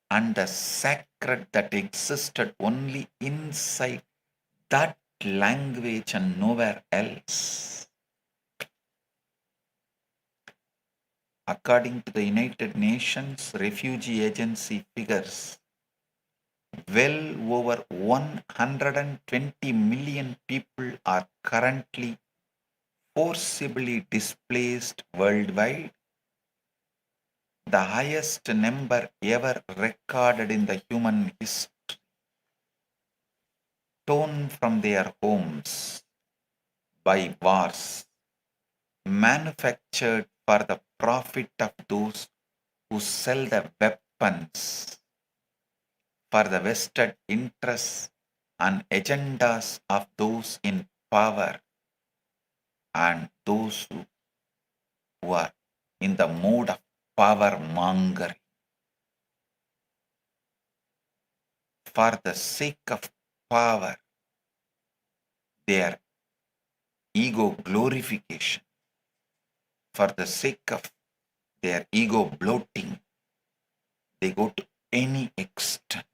and the sacred that existed only inside that language and nowhere else. According to the United Nations Refugee Agency figures, well over 120 million people are currently forcibly displaced worldwide, the highest number ever recorded in the human history, torn from their homes by wars, manufactured for the profit of those who sell the weapons, for the vested interests and agendas of those in power and those who are in the mode of power mongering. For the sake of power, their ego glorification, for the sake of their ego bloating, they go to any extent.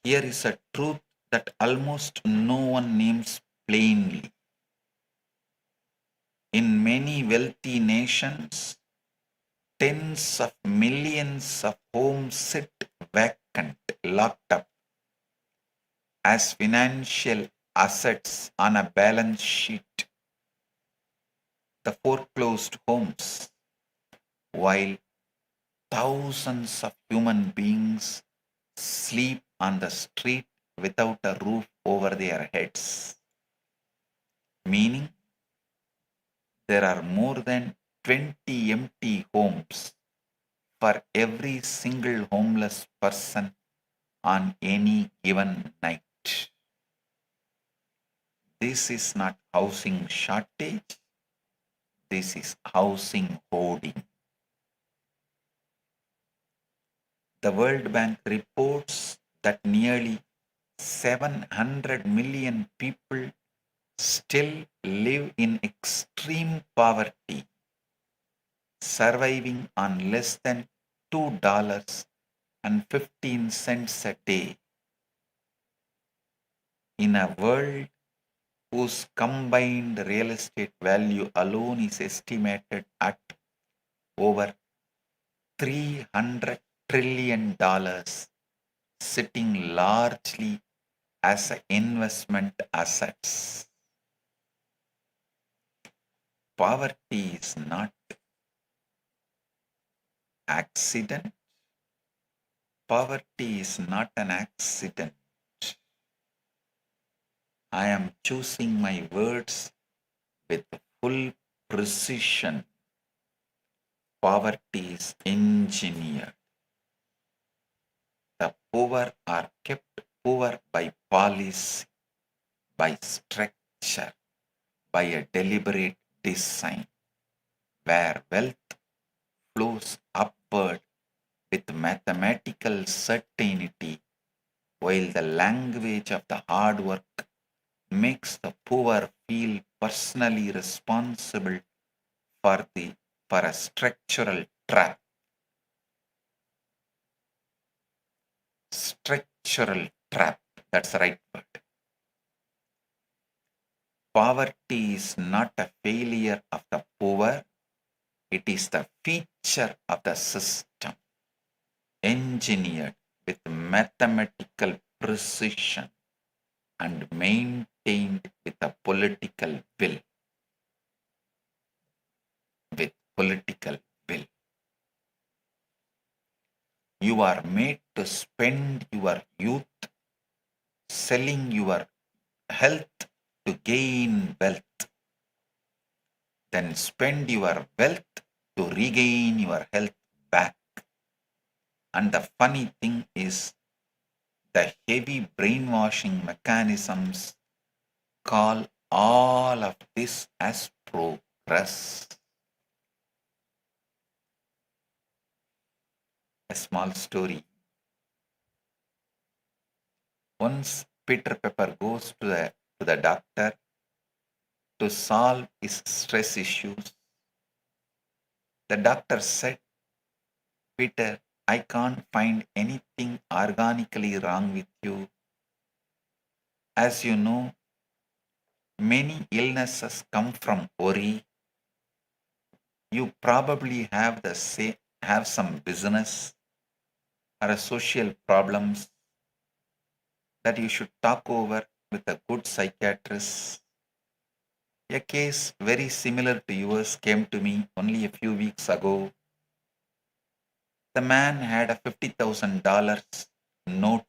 Here is a truth that almost no one names plainly. In many wealthy nations, tens of millions of homes sit vacant, locked up as financial assets on a balance sheet. The foreclosed homes, while thousands of human beings sleep on the street without a roof over their heads. Meaning, there are more than 20 empty homes for every single homeless person on any given night. This is not housing shortage, this is housing hoarding. The World Bank reports that nearly 700 million people still live in extreme poverty, surviving on less than $2.15 a day. In a world whose combined real estate value alone is estimated at over $300 trillion, sitting largely as investment assets. Poverty is not accident. Poverty is not an accident. I am choosing my words with full precision. Poverty is engineered. The poor are kept poor by policy, by structure, by a deliberate design, where wealth flows upward with mathematical certainty, while the language of the hard work makes the poor feel personally responsible for a structural trap. Structural trap, that's the right word. Poverty is not a failure of the poor, it is the feature of the system, engineered with mathematical precision and maintained with a political will. With political will. You are made to spend your youth selling your health to gain wealth. Then spend your wealth to regain your health back. And the funny thing is, the heavy brainwashing mechanisms call all of this as progress. A small story. Once Peter Pepper goes to the doctor to solve his stress issues. The doctor said, Peter, I can't find anything organically wrong with you. As you know, many illnesses come from worry. You probably have some business or a social problems that you should talk over with a good psychiatrist. A case very similar to yours came to me only a few weeks ago. The man had a $50,000 note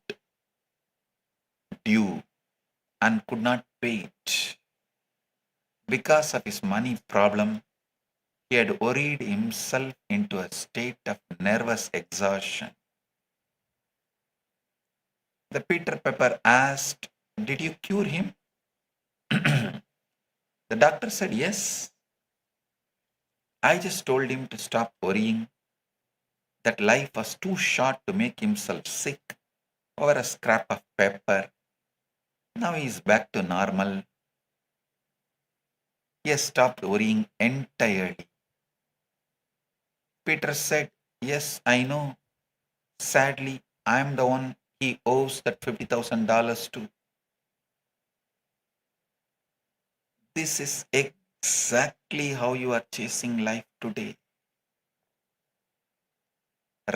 due and could not pay it. Because of his money problem, he had worried himself into a state of nervous exhaustion. The Peter Pepper asked, Did you cure him? The doctor said, Yes. I just told him to stop worrying, that life was too short to make himself sick over a scrap of paper. Now he is back to normal. He has stopped worrying entirely. Peter said, Yes, I know. Sadly, I am the one he owes that $50,000 to. This is exactly how you are chasing life today.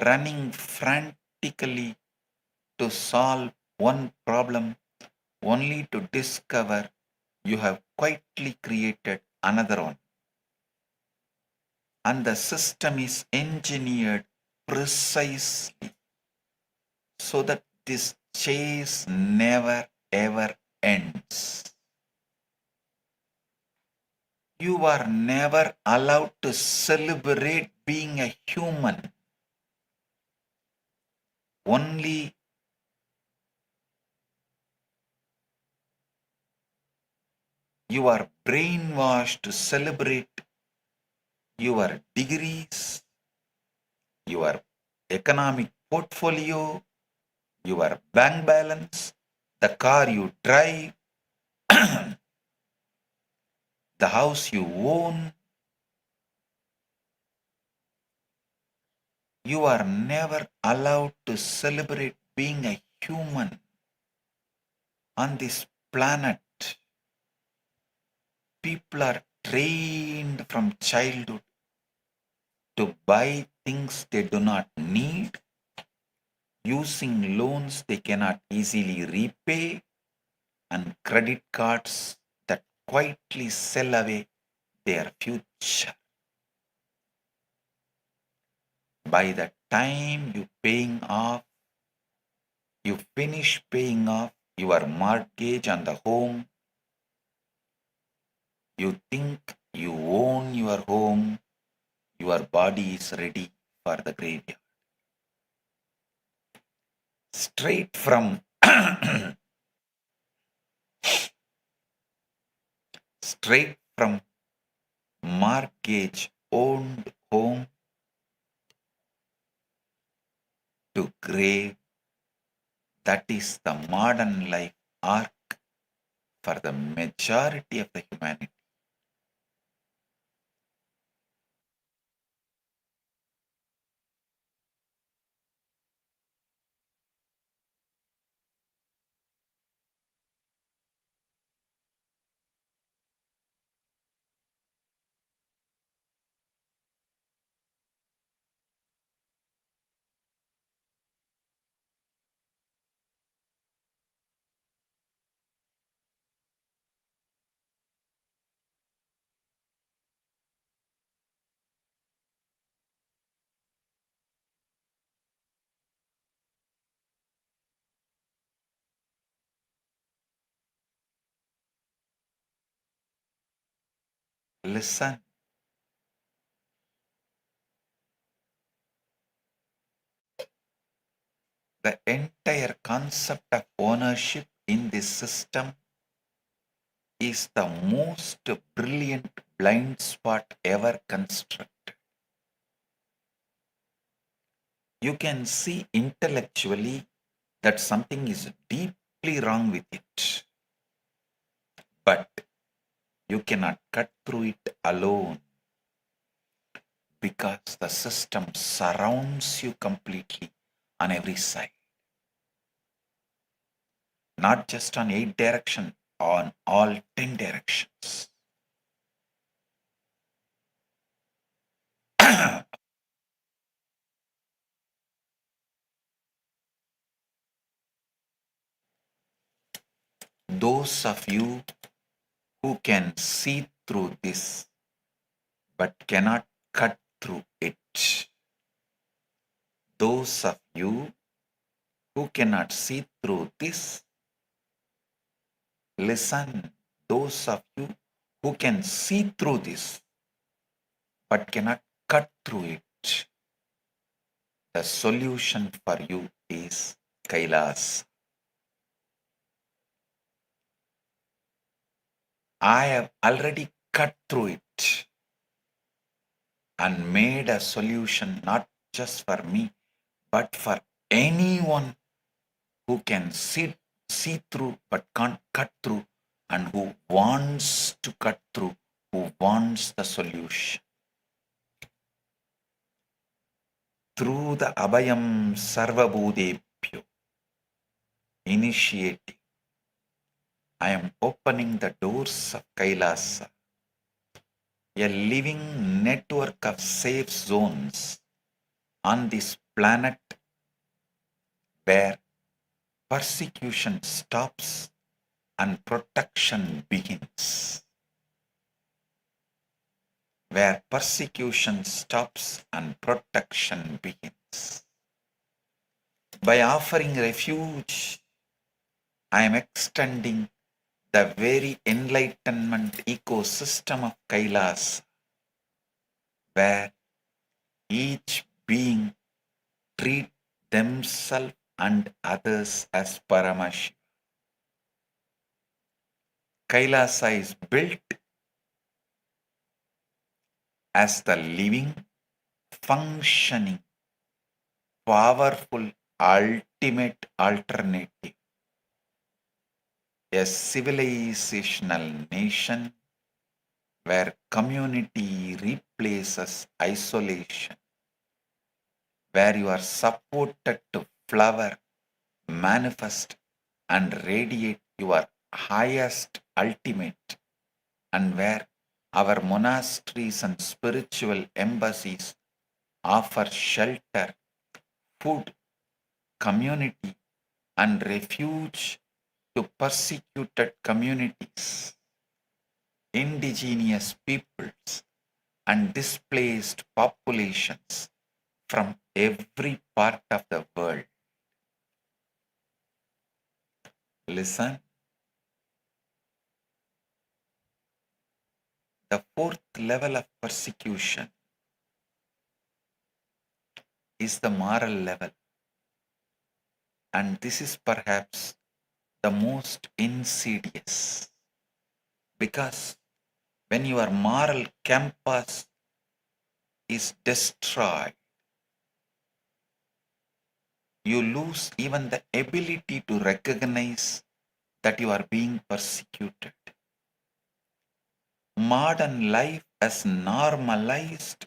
Running frantically to solve one problem only to discover you have quietly created another one. And the system is engineered precisely so that this chase never ever ends. You are never allowed to celebrate being a human. Only you are brainwashed to celebrate your degrees, your economic portfolio, your bank balance, the car you drive, the house you own. You are never allowed to celebrate being a human on this planet. People are trained from childhood to buy things they do not need, using loans they cannot easily repay, and credit cards that quietly sell away their future. By the time you finish paying off your mortgage on the home, you think you own your home, your body is ready for the graveyard. Straight from straight from mortgage owned home to grave. That is the modern life arc for the majority of the humanity. Listen, the entire concept of ownership in this system is the most brilliant blind spot ever constructed. You can see intellectually that something is deeply wrong with it, but you cannot cut through it alone because the system surrounds you completely on every side. Not just on 8 directions, on all 10 directions. Those of you who can see through this but cannot cut through it. Those of you who cannot see through this, listen. Those of you who can see through this but cannot cut through it, the solution for you is Kailas. I have already cut through it and made a solution not just for me, but for anyone who can see through but can't cut through, and who wants to cut through, who wants the solution. Through the Abhayam Sarvabhudebhyo initiative, I am opening the doors of Kailasa, a living network of safe zones on this planet where persecution stops and protection begins. Where persecution stops and protection begins. By offering refuge, I am extending the very enlightenment ecosystem of Kailas, where each being treat themselves and others as Paramashiva. Kailasa is built as the living, functioning, powerful, ultimate alternative. A civilizational nation where community replaces isolation, where you are supported to flower, manifest, and radiate your highest ultimate, and where our monasteries and spiritual embassies offer shelter, food, community, and refuge to persecuted communities, indigenous peoples, and displaced populations from every part of the world. Listen. The fourth level of persecution is the moral level, and this is perhaps the most insidious, because when your moral compass is destroyed, you lose even the ability to recognize that you are being persecuted. Modern life has normalized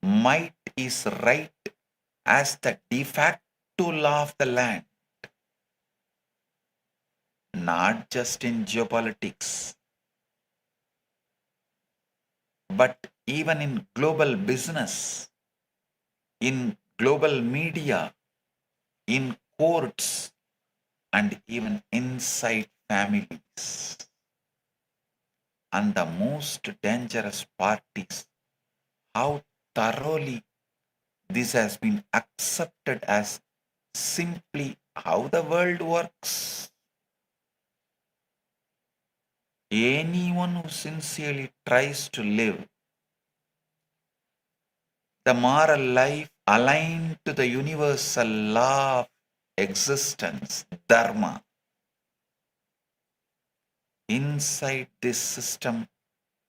might is right as the de facto law of the land, not just in geopolitics, but even in global business, in global media, in courts, and even inside families. And the most dangerous part is how thoroughly this has been accepted as simply how the world works. Anyone who sincerely tries to live the moral life aligned to the universal law of existence, dharma. Inside this system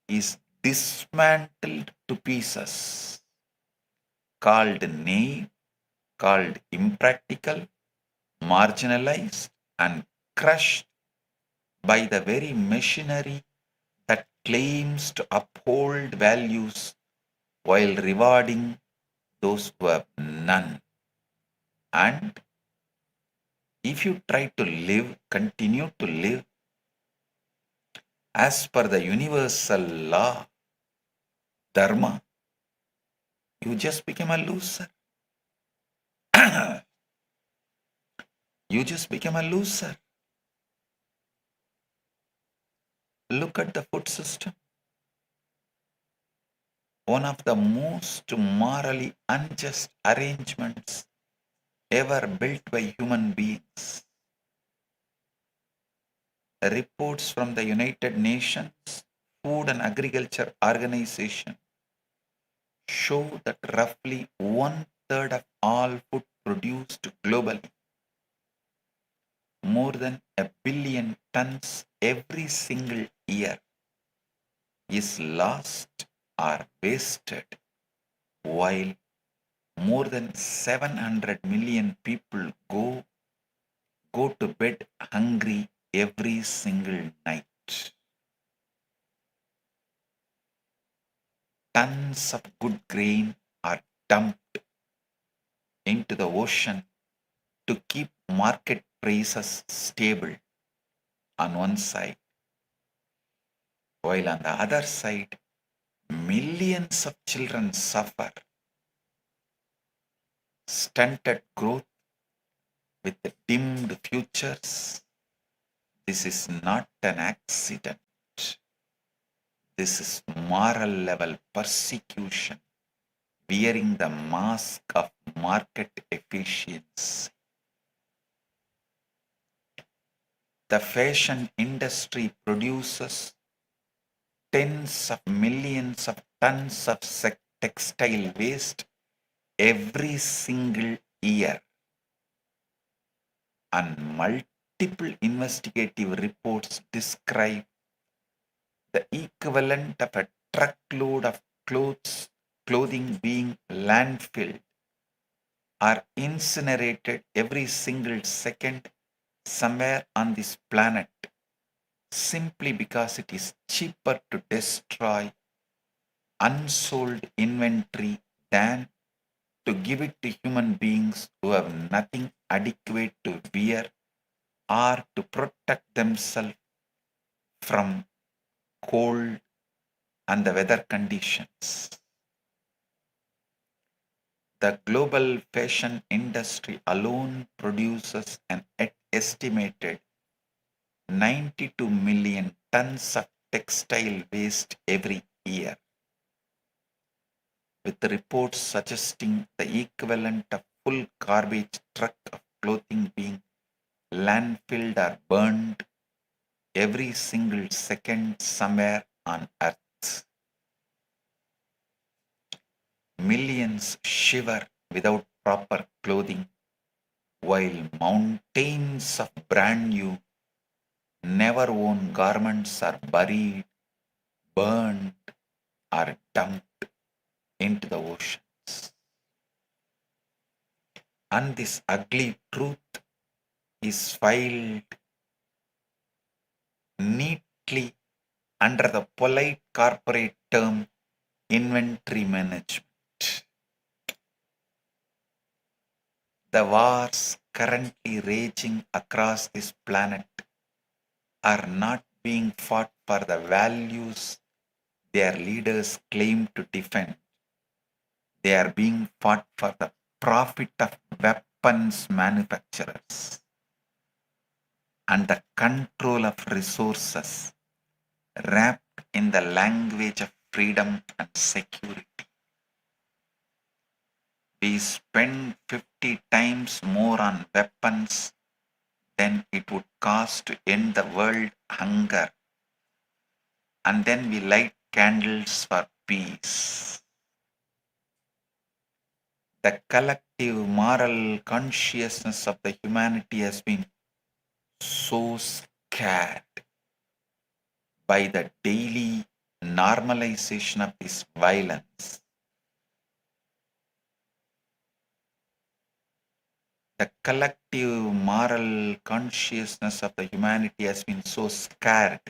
is dismantled to pieces, called naive, called impractical, marginalized, and crushed by the very machinery that claims to uphold values while rewarding those who have none. And if you try to live, continue to live as per the universal law, dharma, you just become a loser. You just become a loser. Look at the food system. One of the most morally unjust arrangements ever built by human beings. Reports from the United Nations Food and Agriculture Organization show that roughly 1/3 of all food produced globally, more than 1 billion tons every single year, is lost or wasted, while more than 700 million people go to bed hungry every single night. Tons of good grain are dumped into the ocean to keep market prices stable on one side, while on the other side, millions of children suffer stunted growth with dimmed futures. This is not an accident. This is moral level persecution wearing the mask of market efficiency. The fashion industry produces tens of millions of tons of textile waste every single year, and multiple investigative reports describe the equivalent of a truckload of clothing being landfilled or incinerated every single second somewhere on this planet, simply because it is cheaper to destroy unsold inventory than to give it to human beings who have nothing adequate to wear or to protect themselves from cold and the weather conditions. The global fashion industry alone produces an estimated 92 million tons of textile waste every year, with reports suggesting the equivalent of full garbage truck of clothing being landfilled or burned every single second somewhere on earth. Millions shiver without proper clothing, while mountains of brand new, never worn garments are buried, burned, or dumped into the oceans. And this ugly truth is filed neatly under the polite corporate term inventory management. The wars currently raging across this planet are not being fought for the values their leaders claim to defend. They are being fought for the profit of weapons manufacturers and the control of resources wrapped in the language of freedom and security. We spend 50 times more on weapons than it would cost to end the world hunger, and then we light candles for peace. The collective moral consciousness of the humanity has been so scared by the daily normalization of this violence. The collective moral consciousness of the humanity has been so scared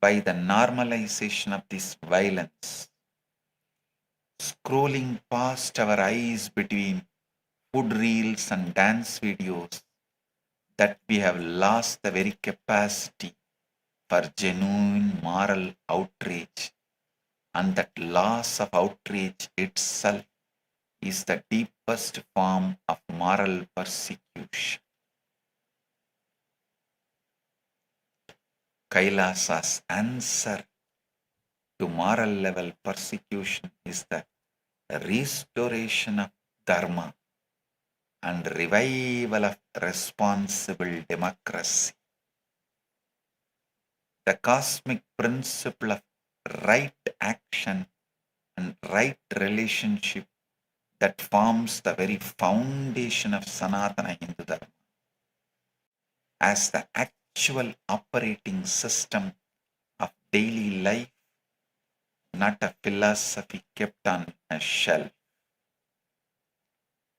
by the normalization of this violence, scrolling past our eyes between food reels and dance videos, that we have lost the very capacity for genuine moral outrage, and that loss of outrage itself is the deepest form of moral persecution. Kailasa's answer to moral level persecution is the restoration of dharma and revival of responsible democracy. The cosmic principle of right action and right relationship that forms the very foundation of Sanatana Hindu Dharma as the actual operating system of daily life, not a philosophy kept on a shelf.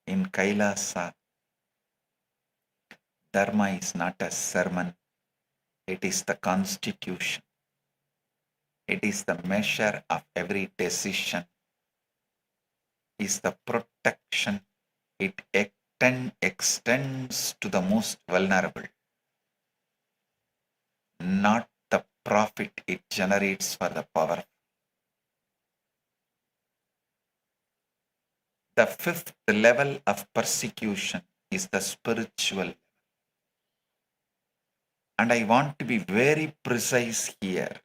In Kailasa, Dharma is not a sermon, it is the constitution. It is the measure of every decision, is the protection it extends to the most vulnerable, not the profit it generates for the powerful. The fifth level of persecution is the spiritual. And I want to be very precise here.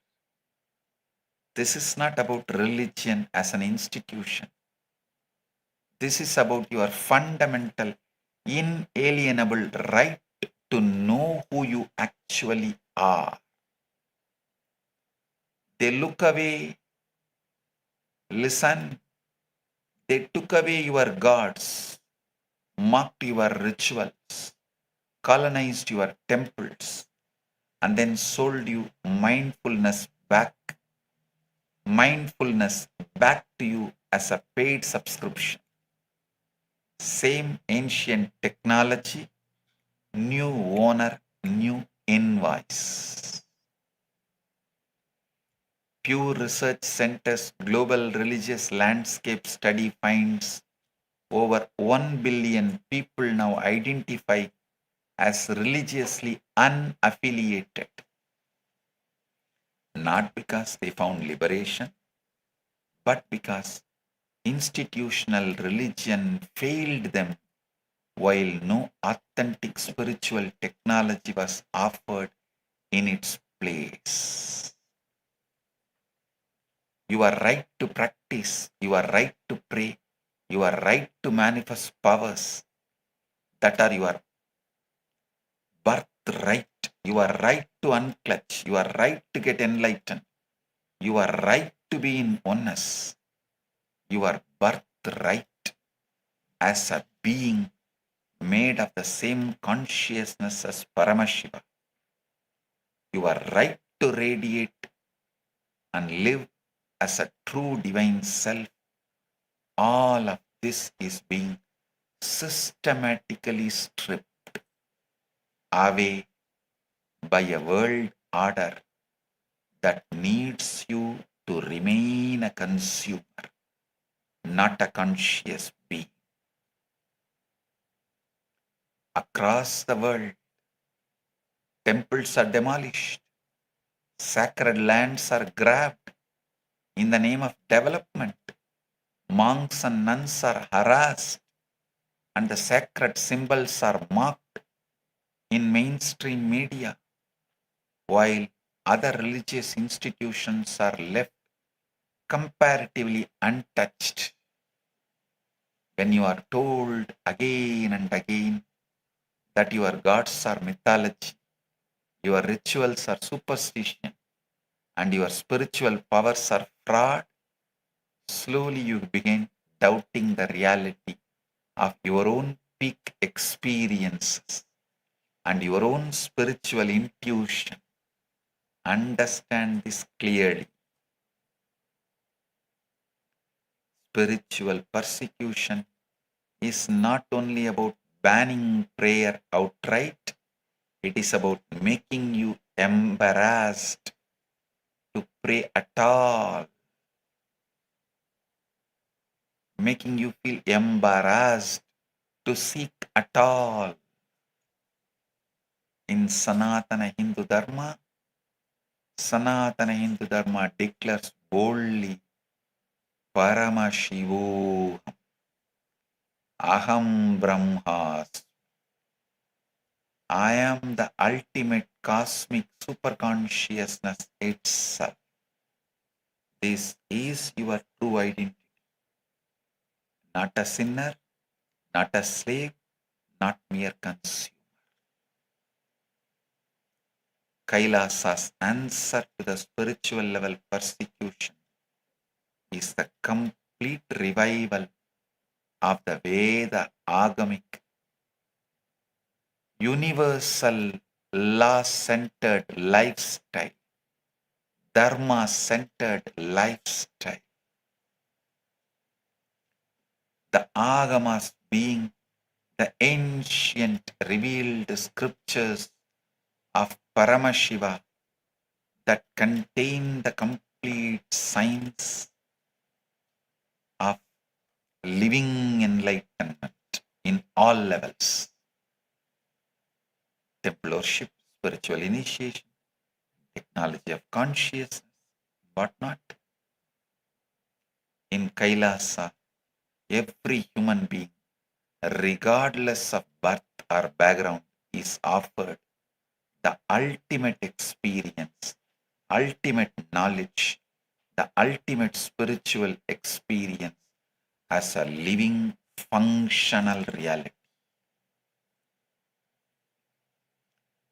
This is not about religion as an institution. This is about your fundamental, inalienable right to know who you actually are. They look away, listen, they took away your gods, mocked your rituals, colonized your temples, and then sold you mindfulness back to you as a paid subscription. Same ancient technology, new owner, new invoice. Pew Research Center's Global Religious Landscape Study finds over 1 billion people now identify as religiously unaffiliated. Not because they found liberation, but because institutional religion failed them while no authentic spiritual technology was offered in its place. Your right to practice, your right to pray, your right to manifest powers that are your birthright, your right to unclutch, your right to get enlightened, your right to be in oneness, your birthright as a being made of the same consciousness as Paramashiva, your right to radiate and live as a true divine self, all of this is being systematically stripped away by a world order that needs you to remain a consumer, not a conscious being. Across the world, temples are demolished, sacred lands are grabbed in the name of development. Monks and nuns are harassed, and the sacred symbols are mocked in mainstream media, while other religious institutions are left comparatively untouched. When you are told again and again that your gods are mythology, your rituals are superstition, and your spiritual powers are fraud, slowly you begin doubting the reality of your own peak experiences and your own spiritual intuition. Understand this clearly. Spiritual persecution is not only about banning prayer outright, it is about making you embarrassed to pray at all, making you feel embarrassed to seek at all. In Sanatana Hindu Dharma declares boldly, Paramashivo Aham Brahmas. I am the ultimate cosmic superconsciousness itself. This is your true identity. Not a sinner, not a slave, not mere consumer. Kailasa's answer to the spiritual level persecution is the complete revival of the Veda agamic, universal law-centered lifestyle, dharma-centered lifestyle. The agamas being the ancient revealed scriptures of Paramashiva that contain the complete science of living enlightenment in all levels. Temple worship, spiritual initiation, technology of consciousness, whatnot. In Kailasa, every human being, regardless of birth or background, is offered the ultimate experience, ultimate knowledge, the ultimate spiritual experience as a living, functional reality.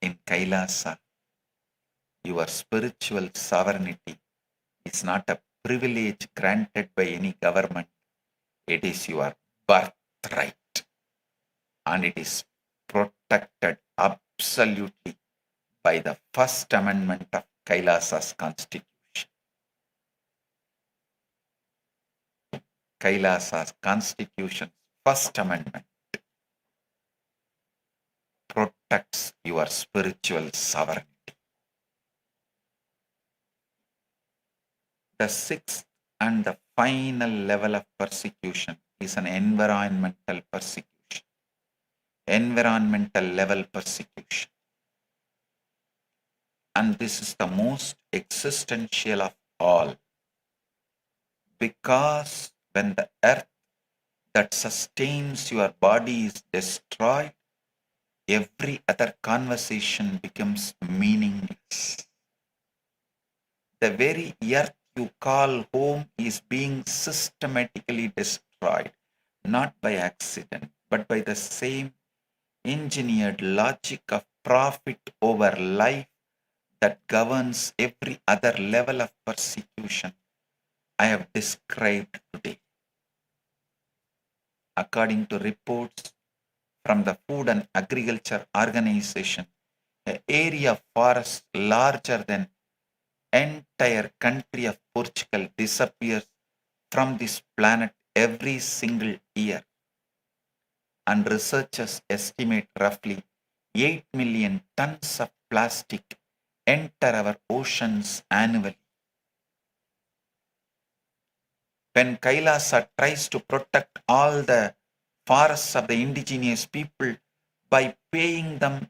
In Kailasa, your spiritual sovereignty is not a privilege granted by any government. It is your birthright, and it is protected absolutely by the First Amendment of Kailasa's Constitution. Kailasa's Constitution's First Amendment protects your spiritual sovereignty. The sixth and the final level of persecution is an environmental persecution. Environmental level persecution. And this is the most existential of all. Because when the earth that sustains your body is destroyed, every other conversation becomes meaningless. The very earth you call home is being systematically destroyed, not by accident, but by the same engineered logic of profit over life that governs every other level of persecution I have described today. According to reports from the Food and Agriculture Organization, an area of forest larger than entire country of Portugal disappears from this planet every single year. And researchers estimate roughly 8 million tons of plastic enter our oceans annually. When Kailasa tries to protect all the forests of the indigenous people by paying them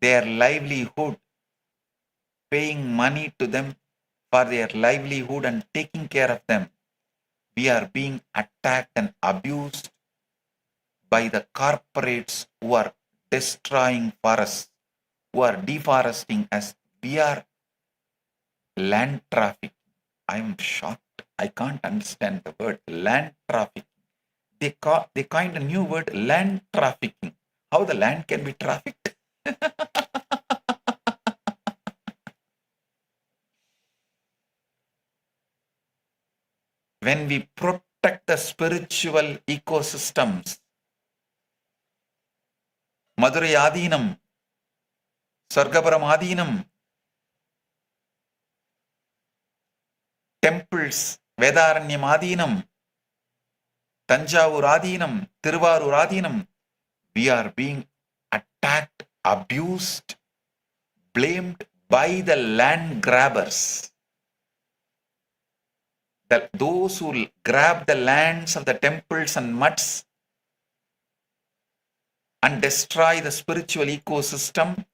their livelihood, paying money to them for their livelihood and taking care of them, we are being attacked and abused by the corporates who are destroying forests, who are deforesting us. We are land trafficking. I am shocked. I can't understand the word land trafficking. They coined a new word, land trafficking. How the land can be trafficked? When we protect protect the spiritual ecosystems. Madurai Adinam, Sargapuram Adinam, temples, Vedaranyam Adinam, Tanjavur Adinam, Tiruvarur Adinam, we are being attacked, abused, blamed by the land grabbers. Those who grab the lands of the temples and mutts and destroy the spiritual ecosystem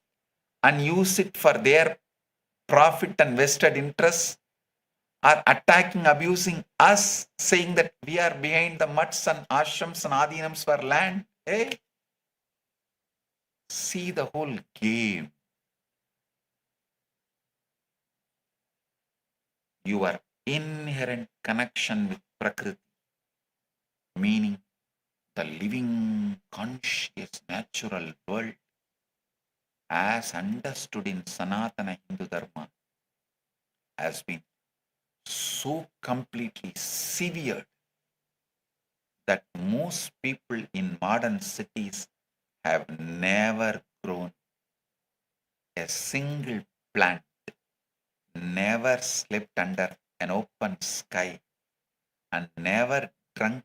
and use it for their profit and vested interests are attacking, abusing us, saying that we are behind the mutts and ashrams and adinams for land. Hey, see the whole game. Your inherent connection with Prakriti, meaning the living, conscious, natural world, as understood in Sanatana Hindu Dharma, has been so completely severed that most people in modern cities have never grown a single plant, never slept under an open sky, and never drunk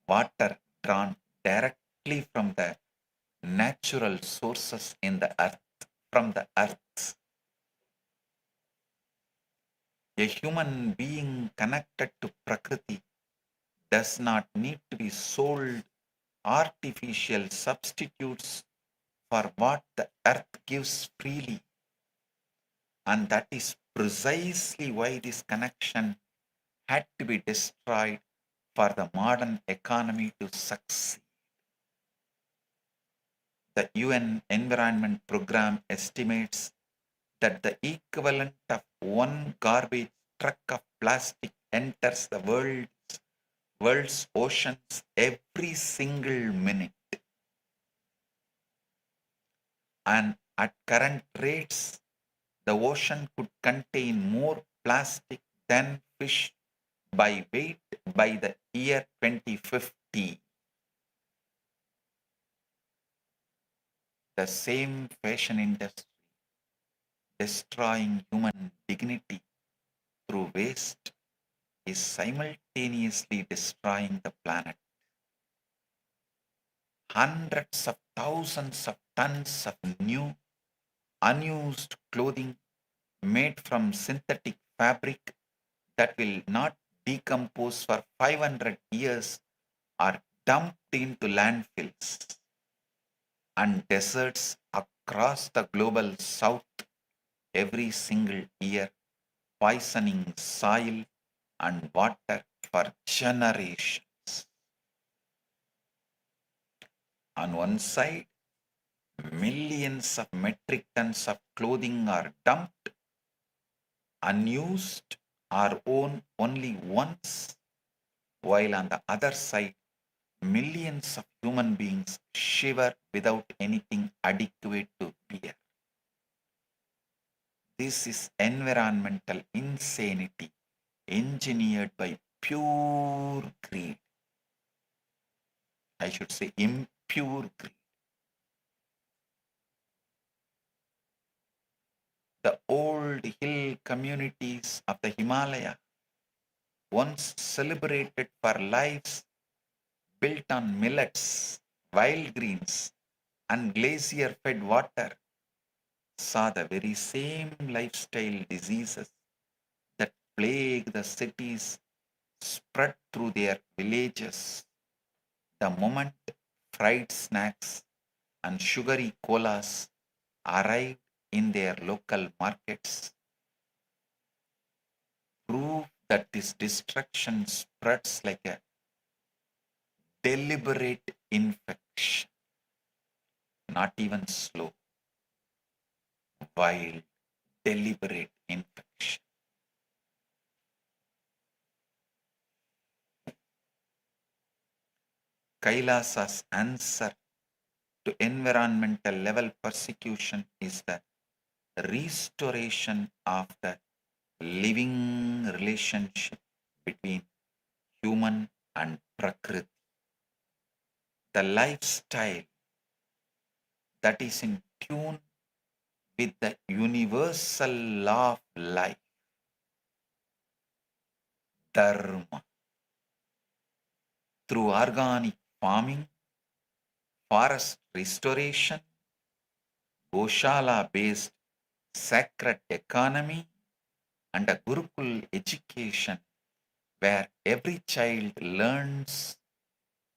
water drawn directly from the natural sources in the earth, from the earth. A human being connected to Prakriti does not need to be sold artificial substitutes for what the earth gives freely. And that is precisely why this connection had to be destroyed for the modern economy to succeed. The UN Environment Program estimates that the equivalent of one garbage truck of plastic enters the world's oceans every single minute. And at current rates, the ocean could contain more plastic than fish by weight by the year 2050. The same fashion industry destroying human dignity through waste is simultaneously destroying the planet. Hundreds of thousands of tons of new, unused clothing made from synthetic fabric that will not decompose for 500 years are dumped into landfills and deserts across the global south every single year, poisoning soil and water for generations. On one side, millions of metric tons of clothing are dumped, unused, or worn only once, while on the other side, millions of human beings shiver without anything adequate to wear. This is environmental insanity engineered by pure greed. I should say impure greed. The old hill communities of the Himalaya, once celebrated for lives built on millets, wild greens, and glacier-fed water, saw the very same lifestyle diseases that plague the cities spread through their villages the moment fried snacks and sugary colas arrived in their local markets. Proof that this destruction spreads like a deliberate infection, not even slow, wild, deliberate infection. Kailasa's answer to environmental level persecution is the restoration of the living relationship between human and Prakriti, the lifestyle that is in tune with the universal law of life, Dharma, through organic farming, forest restoration, Goshala based sacred economy, and a Gurukul education where every child learns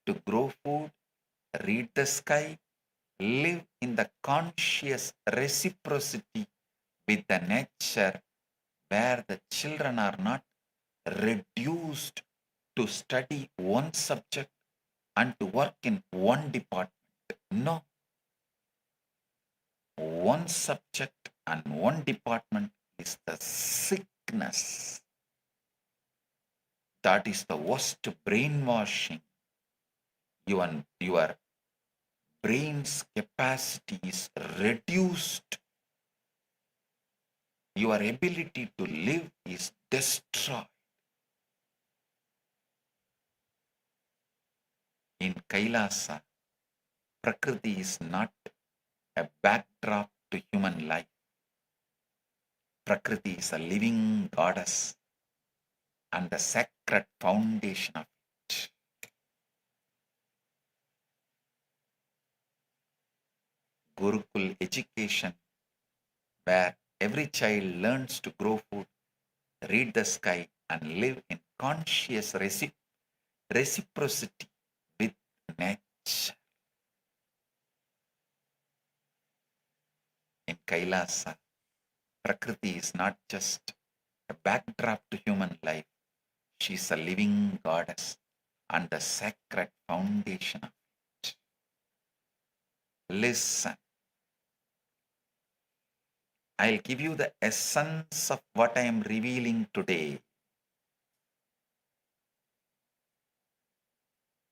to grow food, read the sky, live in the conscious reciprocity with the nature, where the children are not reduced to study one subject and to work in one department. No, one subject and one department is the sickness. That is the worst brainwashing. Your brain's capacity is reduced. Your ability to live is destroyed. In Kailasa, Prakriti is not a backdrop to human life. Prakriti is a living goddess and the sacred foundation of it. Gurukul education, where every child learns to grow food, read the sky, and live in conscious reciprocity with nature. In Kailasa, Prakriti is not just a backdrop to human life. She is a living goddess and the sacred foundation of it. Listen. I'll give you the essence of what I am revealing today.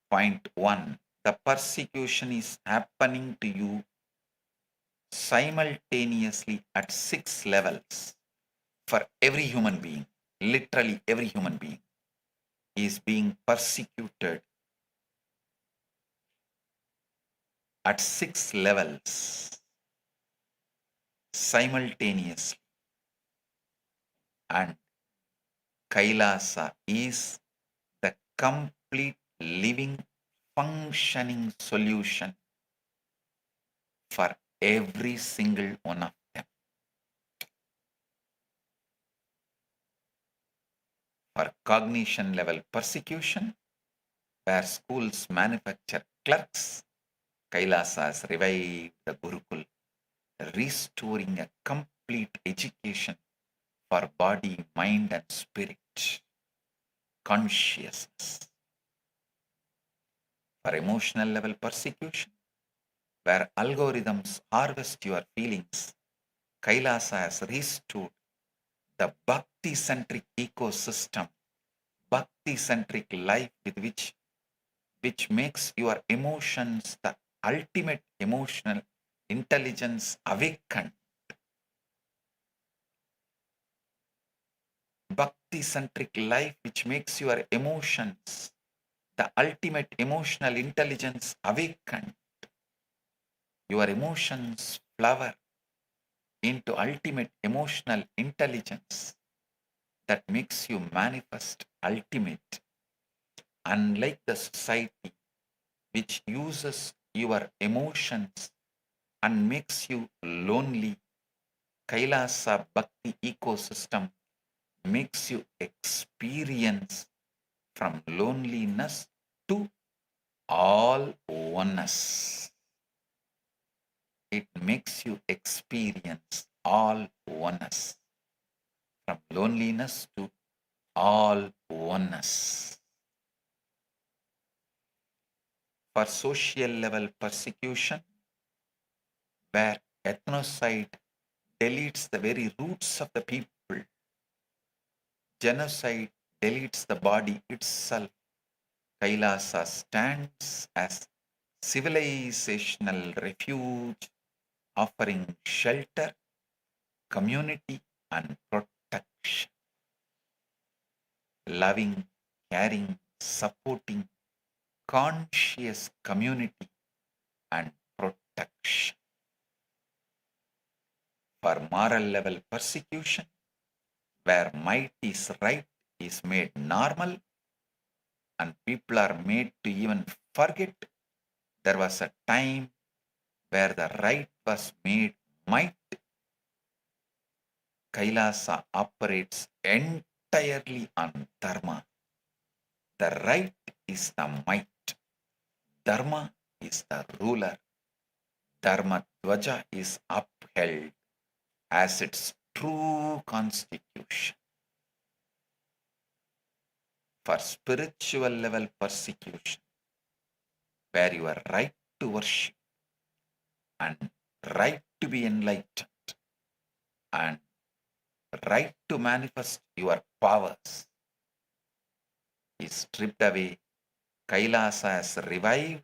Point 1. The persecution is happening to you simultaneously at 6 levels for every human being. Literally every human being is being persecuted at 6 levels simultaneously. And Kailasa is the complete living functioning solution for every single one of them. For cognition level persecution, where schools manufacture clerks, Kailasa has revived the Gurukul, restoring a complete education for body, mind, and spirit, consciousness. For emotional level persecution, where algorithms harvest your feelings, Kailasa has restored the bhakti-centric ecosystem, bhakti-centric life with which makes your emotions the ultimate emotional intelligence awakened. Bhakti-centric life which makes your emotions the ultimate emotional intelligence awakened. Your emotions flower into ultimate emotional intelligence that makes you manifest ultimate. Unlike the society which uses your emotions and makes you lonely, Kailasa Bhakti ecosystem makes you experience from loneliness to all oneness. It makes you experience all oneness, from loneliness to all oneness. For social level persecution, where ethnocide deletes the very roots of the people, genocide deletes the body itself, Kailasa stands as civilizational refuge, offering shelter, community, and protection. Loving, caring, supporting conscious community and protection. For moral level persecution, where might is right is made normal and people are made to even forget there was a time where the right was made might. Kailasa operates entirely on dharma. The right is the might. Dharma is the ruler. Dharma Dvaja is upheld as its true constitution. For spiritual level persecution, where you are right to worship and right to be enlightened and right to manifest your powers is stripped away. Kailasa has revived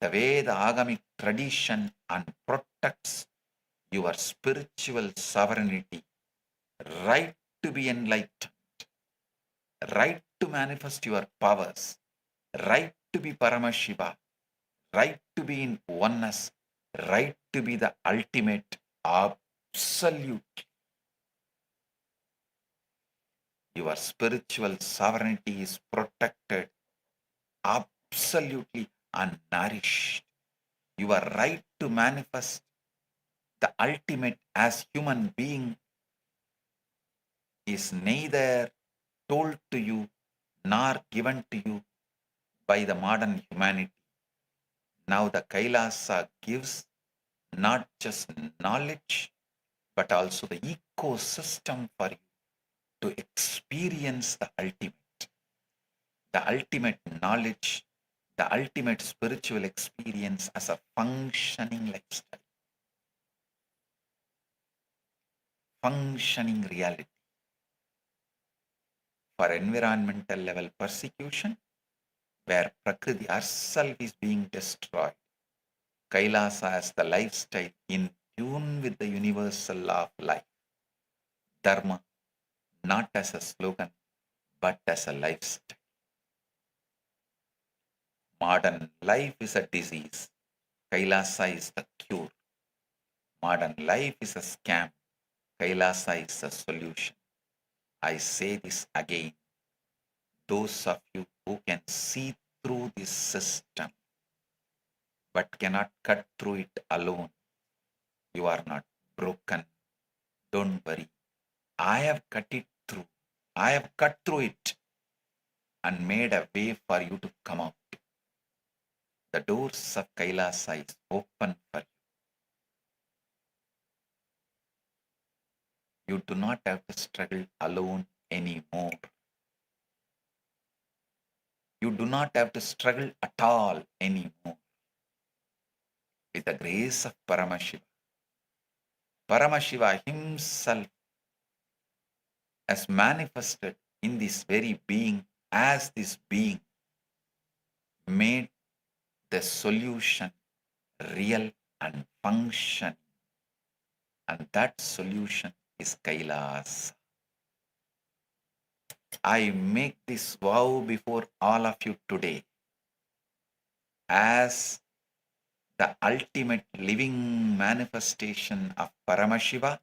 the way the agamic tradition and protects your spiritual sovereignty, right to be enlightened, right to manifest your powers, right to be Paramashiva, right to be in oneness, right to be the ultimate absolute. Your spiritual sovereignty is protected absolutely unnourished. Your right to manifest the ultimate as human being is neither told to you nor given to you by the modern humanity. Now the Kailasa gives not just knowledge but also the ecosystem for you to experience the ultimate knowledge, the ultimate spiritual experience as a functioning lifestyle, functioning reality. For environmental level persecution, where Prakriti herself is being destroyed, Kailasa as the lifestyle in tune with the universal law of life. Dharma, not as a slogan, but as a lifestyle. Modern life is a disease. Kailasa is the cure. Modern life is a scam. Kailasa is the solution. I say this again. Those of you who can see through this system but cannot cut through it alone, you are not broken. Don't worry. I have cut it through. I have cut through it and made a way for you to come out. The doors of Kailasa is open for you. You do not have to struggle alone anymore. You do not have to struggle at all anymore. With the grace of Paramashiva, Paramashiva himself has manifested in this very being as this being made the solution real and function. And that solution is Kailas. I make this vow before all of you today as the ultimate living manifestation of Paramashiva.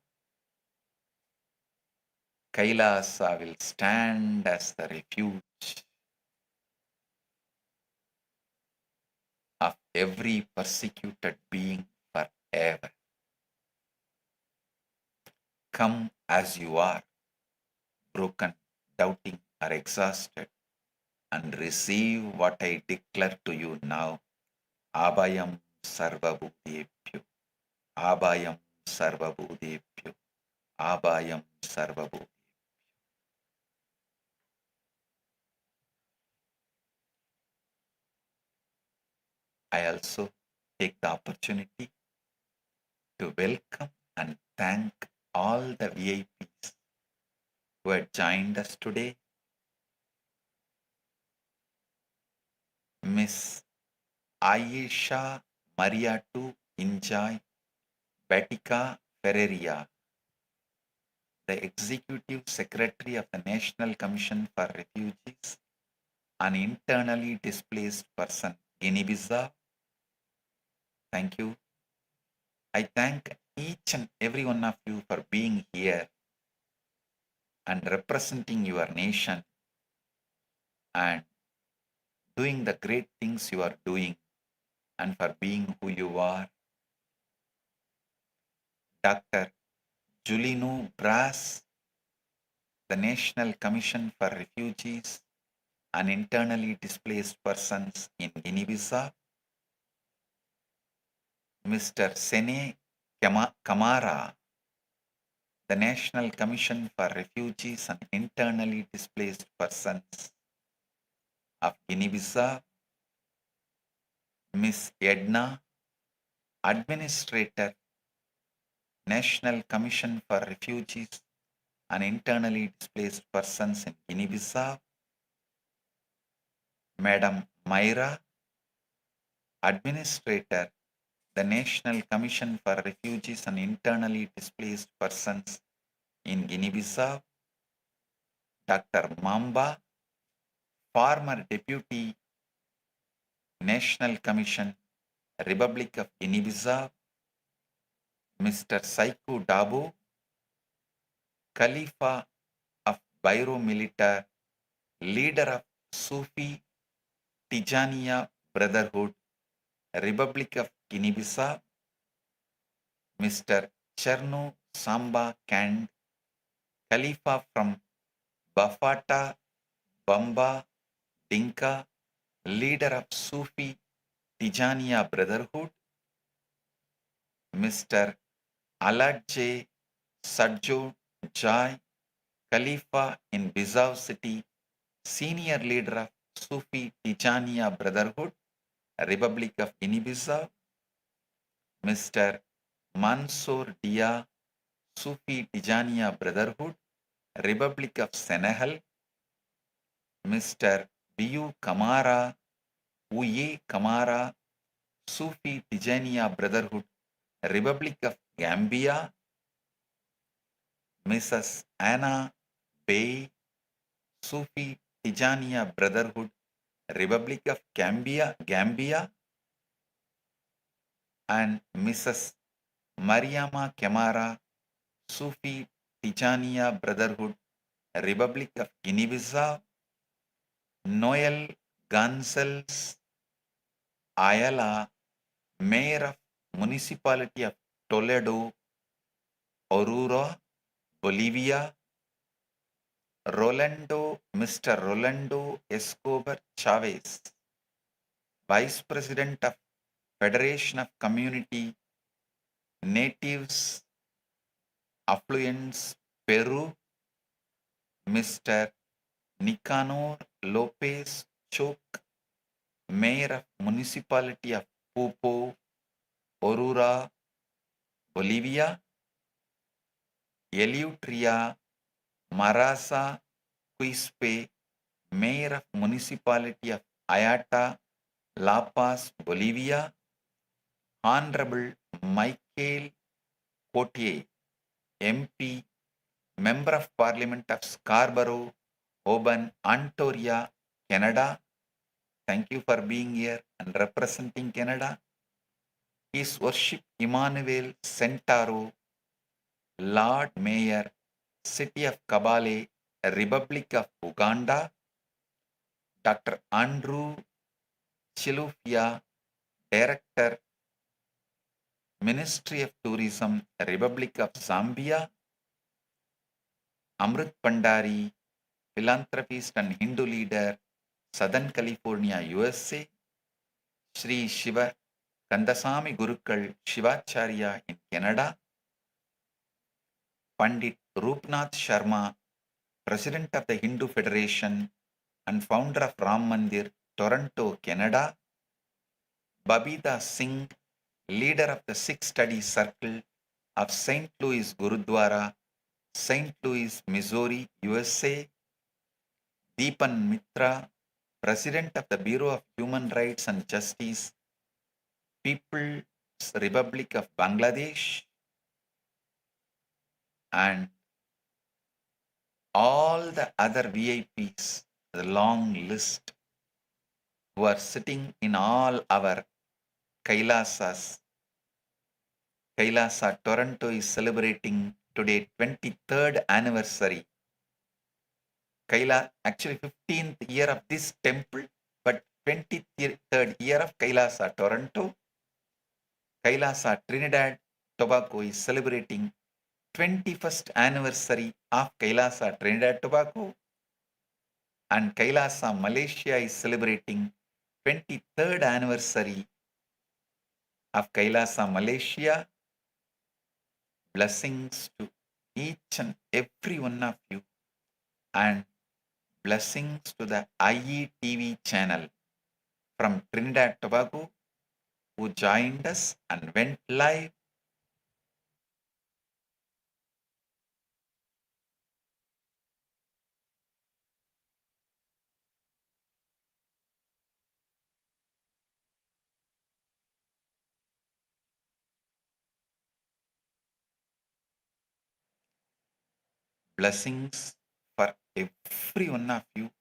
Kailasa will stand as the refuge of every persecuted being forever. Come as you are, broken, doubting, or exhausted, and receive what I declare to you now. Abhayam sarvabhutebhyo. Abhayam sarvabhutebhyo. Abhayam sarvabhutebhyo. I also take the opportunity to welcome and thank all the VIPs who had joined us today. Miss Aisha Mariatu Injai Batica Ferreria, the Executive Secretary of the National Commission for Refugees, an internally displaced person, Guinea-Bissau. Thank you. I thank each and every one of you for being here and representing your nation and doing the great things you are doing and for being who you are. Dr. Julino Brass, the National Commission for Refugees and Internally Displaced Persons in Guinea-Bissau. Mr. Sene Kamara, the National Commission for Refugees and Internally Displaced Persons of Guinea-Bissau. Miss Edna, Administrator, National Commission for Refugees and Internally Displaced Persons in Guinea-Bissau. Madam Myra, Administrator, the National Commission for Refugees and Internally Displaced Persons in Guinea-Bissau. Dr. Mamba, former Deputy, National Commission, Republic of Guinea-Bissau. Mr. Saiku Dabo, Khalifa of Bairo Militar, leader of Sufi Tijaniya Brotherhood, Republic of Guinea-Bissau. Mr. Cherno Samba Kand, Khalifa from Bafata Bamba Dinka, leader of Sufi Tijaniya Brotherhood. Mr. Aladje Sadjo Jai, Khalifa in Bissau City, senior leader of Sufi Tijaniya Brotherhood, Republic of Guinea-Bissau. Mr. Mansour Dia, Sufi Tijaniya Brotherhood, Republic of Senegal. Mr. Biu Kamara, Uye Kamara, Sufi Tijaniya Brotherhood, Republic of Gambia. Mrs. Anna Bey, Sufi Tijaniya Brotherhood, Republic of Gambia, and Mrs. Mariama Kemara, Sufi Tijaniya Brotherhood, Republic of Guinea-Bissau. Noel Gonzalez Ayala, Mayor of Municipality of Toledo, Oruro, Bolivia. Mr. Rolando Escobar Chavez, Vice President of Federation of Community Natives Affluents, Peru. Mr. Nicanor Lopez Chok, Mayor of Municipality of Pupo, Oruro, Bolivia. Eleutria Marasa Quispe, Mayor of Municipality of Ayata, La Paz, Bolivia. Honorable Michael Cotier, MP, Member of Parliament of Scarborough, Oban, Ontario, Canada. Thank you for being here and representing Canada. His Worship Emmanuel Centaro, Lord Mayor, City of Kabale, Republic of Uganda. Dr. Andrew Chilufya, Director, Ministry of Tourism, Republic of Zambia. Amrit Pandari, philanthropist and Hindu leader, Southern California, USA. Sri Shiva Kandasamy Gurukul Shivacharya in Canada. Pandit Roopnath Sharma, President of the Hindu Federation and founder of Ram Mandir, Toronto, Canada. Babita Singh, leader of the Sikh Study Circle of St. Louis Gurudwara, St. Louis, Missouri, USA. Deepan Mitra, President of the Bureau of Human Rights and Justice, People's Republic of Bangladesh. And all the other VIPs, the long list. who are sitting in all our Kailasas. Kailasa Toronto is celebrating today 23rd anniversary. Actually 15th year of this temple, but 23rd year of Kailasa Toronto. Kailasa Trinidad Tobago is celebrating 21st anniversary of Kailasa Trinidad Tobago, and Kailasa Malaysia is celebrating 23rd anniversary of Kailasa Malaysia. Blessings to each and every one of you, and blessings to the IETV channel from Trinidad Tobago who joined us and went live. Blessings for every one of you,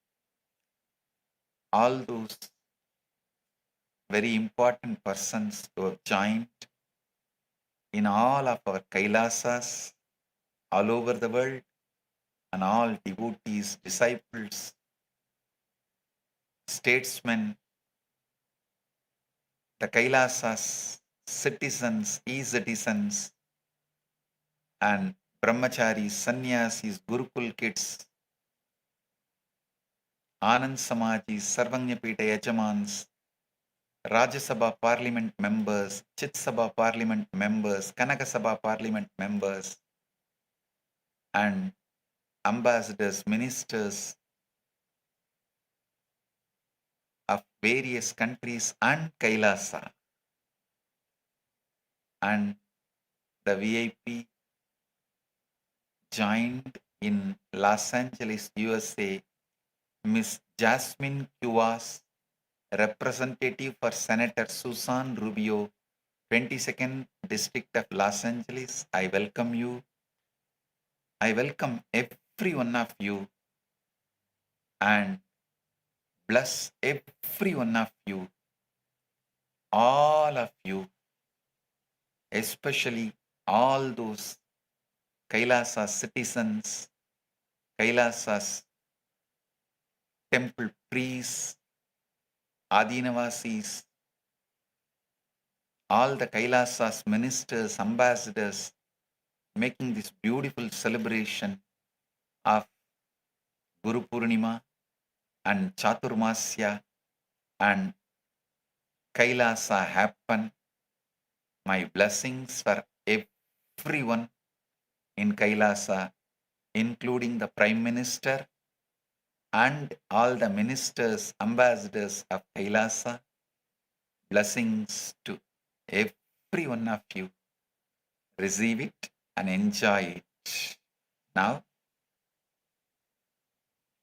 all those very important persons who have joined in all of our Kailasas all over the world, and all devotees, disciples, statesmen, the Kailasas, citizens, e-citizens, and brahmacharis, sannyasis, Gurukul kids, Anand Samajis, Sarvanyapita Yajamans, Rajya Sabha Parliament members, Chit Sabha Parliament members, Kanaka Sabha Parliament members, and ambassadors, ministers of various countries and Kailasa, and the VIP joined in Los Angeles, USA, Miss Jasmine Cuevas, representative for Senator Susan Rubio, 22nd District of Los Angeles. I welcome you. I welcome every one of you and bless every one of you, all of you, especially all those Kailasa citizens, Kailasa's temple priests, Adinavasis, all the Kailasa's ministers, ambassadors, making this beautiful celebration of Guru Purnima and Chaturmasya and Kailasa happen. My blessings for everyone in Kailasa, including the Prime Minister and all the ministers, ambassadors of Kailasa. Blessings to every one of you. Receive it and enjoy it. Now,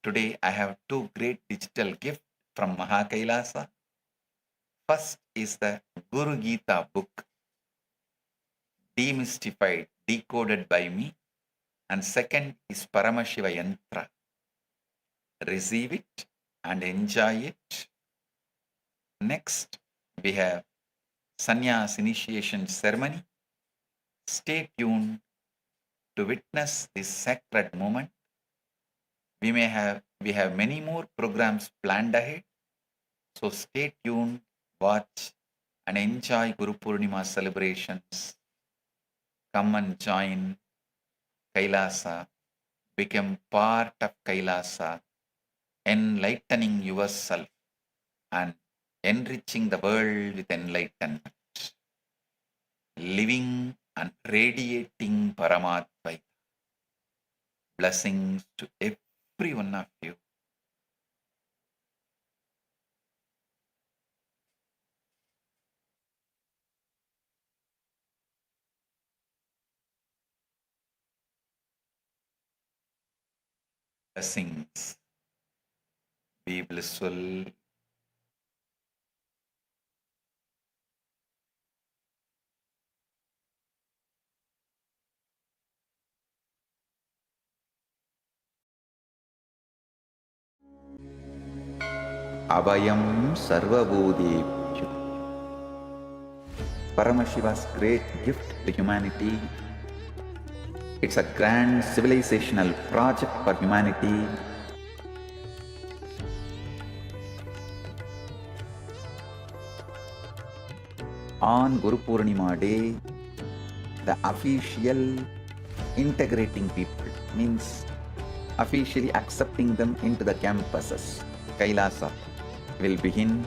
today I have two great digital gifts from Mahakailasa. First is the Guru Gita book, demystified, decoded by me, and second is Paramashiva Yantra. Receive it and enjoy it. Next, we have Sannyas initiation ceremony. Stay tuned to witness this sacred moment. We have many more programs planned ahead. So stay tuned, watch, and enjoy Guru Purnima celebrations. Come and join Kailasa. Become part of Kailasa, enlightening yourself and enriching the world with enlightenment. Living and radiating Paramatma. Blessings to every one of you. Blessings. Be blissful. Abhayam Sarvabhudebhyo. Paramashiva's great gift to humanity. It's a grand civilizational project for humanity. On Guru Purnima Day, the official integrating people means officially accepting them into the campuses, Kailasa, will begin.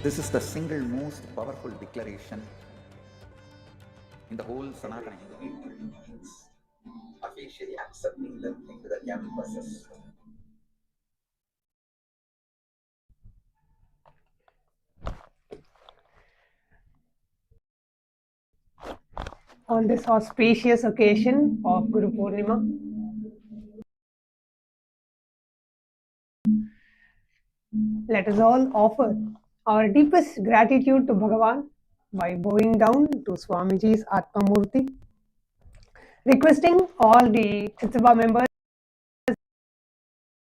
This is the single most powerful declaration in the whole Sanatana Hindu means officially accepting them into the campuses. On this auspicious occasion of Guru Purnima, let us all offer our deepest gratitude to Bhagavan by bowing down to Swamiji's Atmamurti, requesting all the Chitsabha members,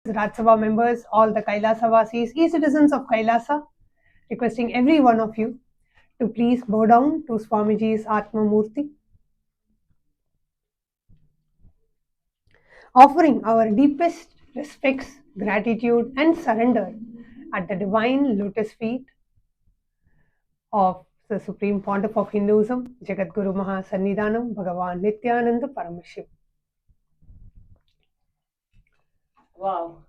Raj Sabha members, all the Kailasa Vasis, e-citizens of Kailasa, requesting every one of you to please bow down to Swamiji's Atmamurti, offering our deepest respects, gratitude, and surrender at the divine lotus feet of the Supreme Pontiff of Hinduism, Jagat Guru Mahasannidhanam, Bhagavan Nityananda Paramashiv. Wow,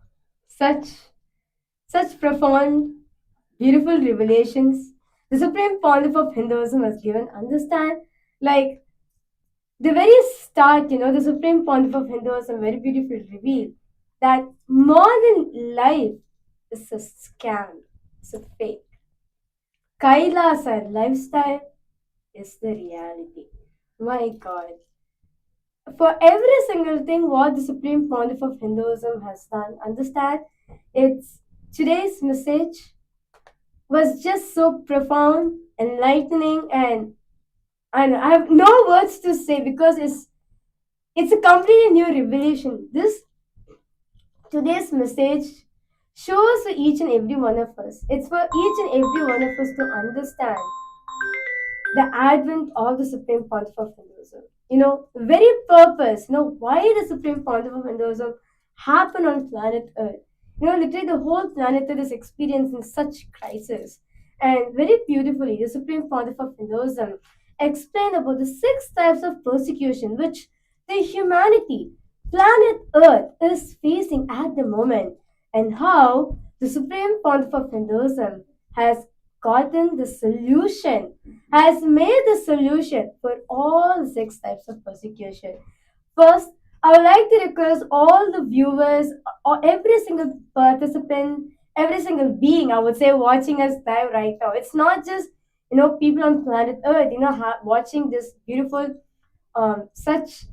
such profound, beautiful revelations the Supreme Pontiff of Hinduism has given. Understand, like the very start, the Supreme Pontiff of Hinduism very beautifully revealed that modern life is a scam, it's a fake. Kailasa lifestyle is the reality. My God. For every single thing what the Supreme Pontiff of Hinduism has done, understand, it's today's message was just so profound, enlightening, and I have no words to say because it's a completely new revelation. This today's message shows for each and every one of us. It's for each and every one of us to understand the advent of the Supreme Pontiff of Hinduism. The very purpose, why the Supreme Pontiff of Hinduism happened on planet Earth. Literally the whole planet Earth is experiencing such crisis. And very beautifully, the Supreme Pontiff of Hinduism explained about the 6 types of persecution which the humanity, planet Earth, is facing at the moment, and how the Supreme Pontiff of Hinduism has gotten the solution, has made the solution for all 6 types of persecution. First, I would like to request all the viewers, or every single participant, every single being, I would say, watching us live right now. It's not just people on planet Earth, watching this beautiful, such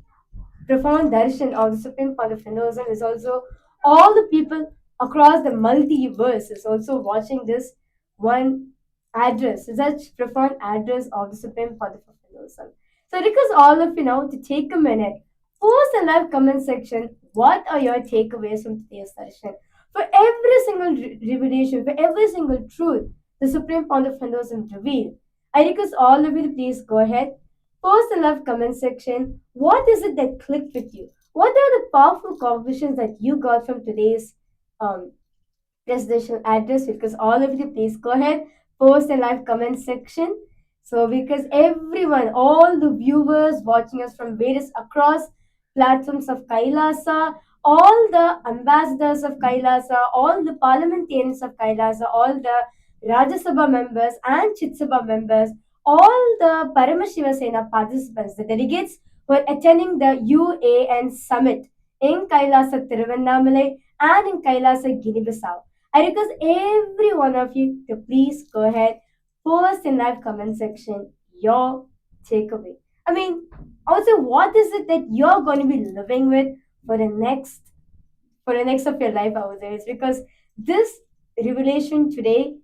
profound darshan of the Supreme Pontiff of Hinduism is also all the people across the multiverse is also watching this one address, such profound address of the Supreme Pontiff of Hinduism. So I request all of you now to take a minute, post in live comment section, what are your takeaways from today's session? For every single revelation, for every single truth the Supreme Pontiff of Hinduism revealed, I request all of you to please go ahead, post in live comment section, what is it that clicked with you? What are the powerful conclusions that you got from today's presidential address? Because all of you, please go ahead, post a live comment section. So because everyone, all the viewers watching us from various across platforms of Kailasa, all the ambassadors of Kailasa, all the parliamentarians of Kailasa, all the Rajya Sabha members and Chitsabha members, all the Paramashiva Sena participants, the delegates who are attending the UAN summit in Kailasa Tiruvannamalai and in Kailasa Guinea-Bissau. I request every one of you to please go ahead, post in live comment section your takeaway. Also, what is it that you're going to be living with for the next of your life out there? It's because this revelation today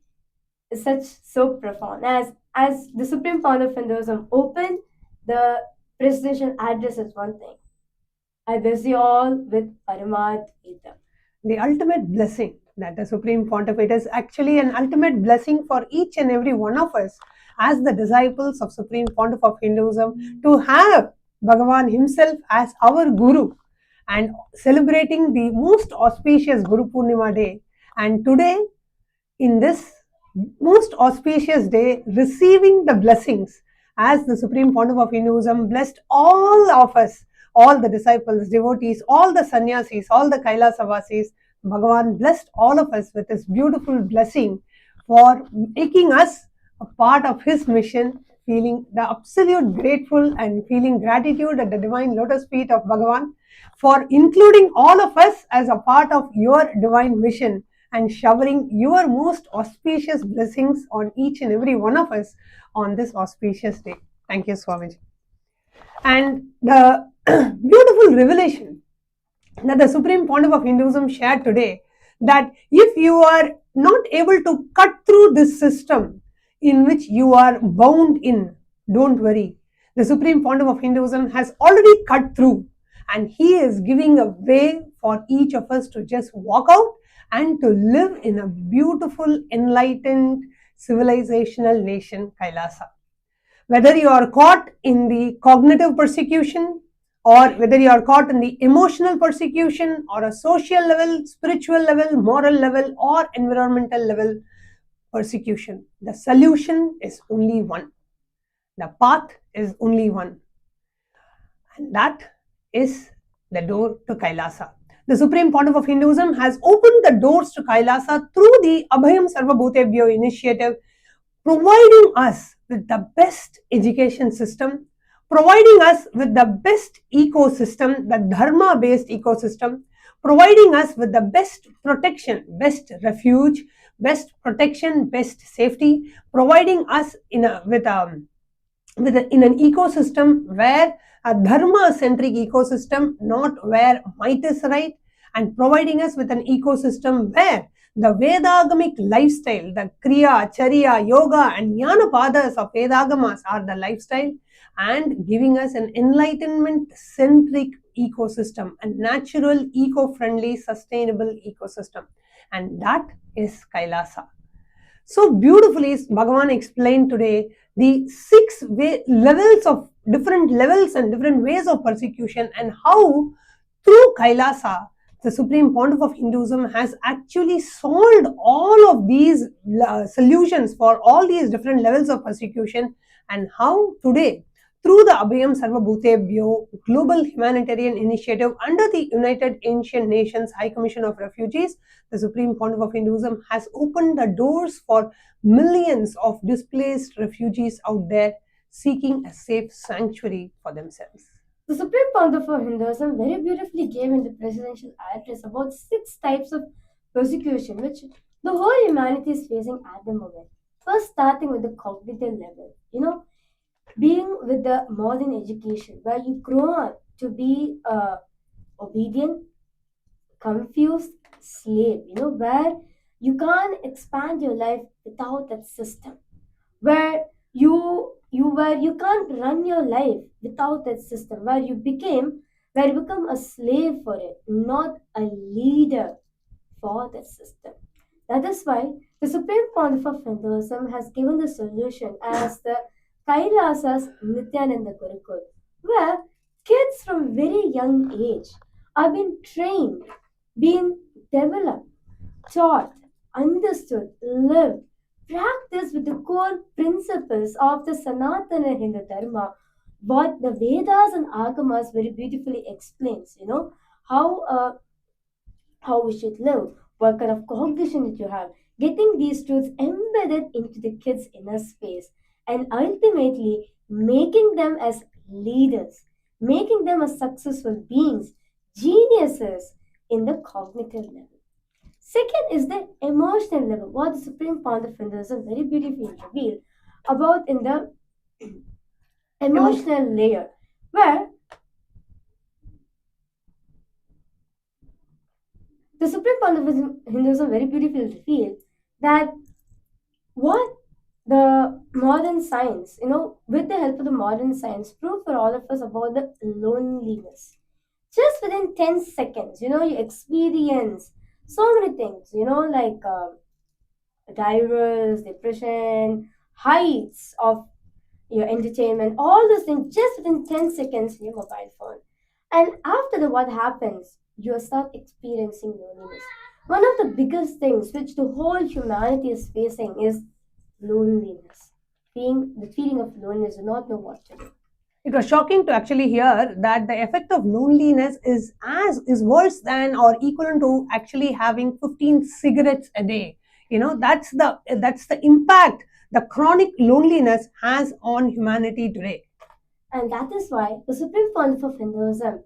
is so profound. As the Supreme Pontiff of Hinduism opened the presidential address is one thing. I bless you all with Paramat Gita. The ultimate blessing that the Supreme Pontificate is actually an ultimate blessing for each and every one of us as the disciples of Supreme Pontiff of Hinduism to have Bhagavan himself as our Guru and celebrating the most auspicious Guru Purnima day. And today, in this most auspicious day, receiving the blessings as the Supreme Pontiff of Hinduism blessed all of us, all the disciples, devotees, all the sannyasis, all the Kailasa-vasis. Bhagavan blessed all of us with his beautiful blessing for making us a part of his mission, feeling the absolute grateful and feeling gratitude at the divine lotus feet of Bhagavan for including all of us as a part of your divine mission and showering your most auspicious blessings on each and every one of us on this auspicious day. Thank you, Swamiji. And the beautiful revelation that the Supreme Pontiff of Hinduism shared today, that if you are not able to cut through this system in which you are bound in, don't worry. The Supreme Pontiff of Hinduism has already cut through, and he is giving a way for each of us to just walk out and to live in a beautiful, enlightened, civilizational nation, Kailasa. Whether you are caught in the cognitive persecution, or whether you are caught in the emotional persecution, or a social level, spiritual level, moral level, or environmental level persecution, the solution is only one. The path is only one. And that is the door to Kailasa. The Supreme Pontiff of Hinduism has opened the doors to Kailasa through the Abhayam Sarvabhutebhyo initiative, providing us with the best education system, providing us with the best ecosystem, the dharma-based ecosystem, providing us with the best protection, best refuge, best protection, best safety, providing us in an ecosystem where a dharma-centric ecosystem, not where might is right, and providing us with an ecosystem where the Vedagamic lifestyle, the Kriya, Charya, Yoga and Jnana Padas of Vedagamas are the lifestyle, and giving us an enlightenment-centric ecosystem, a natural, eco-friendly, sustainable ecosystem. And that is Kailasa. So beautifully, Bhagavan explained today the different levels and different ways of persecution, and how through Kailasa, the Supreme Pontiff of Hinduism has actually solved all of these solutions for all these different levels of persecution, and how today, through the Abhayam Sarvabhutebhyo global humanitarian initiative under the United Ancient Nations High Commission of Refugees, the Supreme Pontiff of Hinduism has opened the doors for millions of displaced refugees out there seeking a safe sanctuary for themselves. The Supreme Pontiff of Hinduism very beautifully gave in the presidential address about 6 types of persecution which the whole humanity is facing at the moment. First, starting with the cognitive level, being with the modern education where you grow up to be obedient, confused slave, where you can't expand your life without that system, where you can't run your life without that system, where you become a slave for it, not a leader for that system. That is why the Supreme Pontiff of Hinduism has given the solution as the Kailasa's Nityananda Gurukul, where kids from very young age are being trained, being developed, taught, understood, lived, practiced with the core principles of the Sanatana Hindu Dharma, what the Vedas and Agamas very beautifully explains, how we should live, what kind of cognition that you have, getting these truths embedded into the kids' inner space, and ultimately making them as leaders, making them as successful beings, geniuses in the cognitive level. Second is the emotional level, what the Supreme Pontiff Hinduism very beautifully revealed about in the emotional layer, where the Supreme Pontiff Hinduism very beautifully revealed that what the modern science, with the help of the modern science, proved for all of us about the loneliness. Just within 10 seconds, you experience so many things, like divorce, depression, heights of your entertainment, all those things just within 10 seconds in your mobile phone. And after the what happens, you start experiencing loneliness. One of the biggest things which the whole humanity is facing is loneliness. Being the feeling of loneliness, do not know what to do. It was shocking to actually hear that the effect of loneliness is worse than or equivalent to actually having 15 cigarettes a day. That's the impact the chronic loneliness has on humanity today. And that is why the Supreme Court of Hinduism,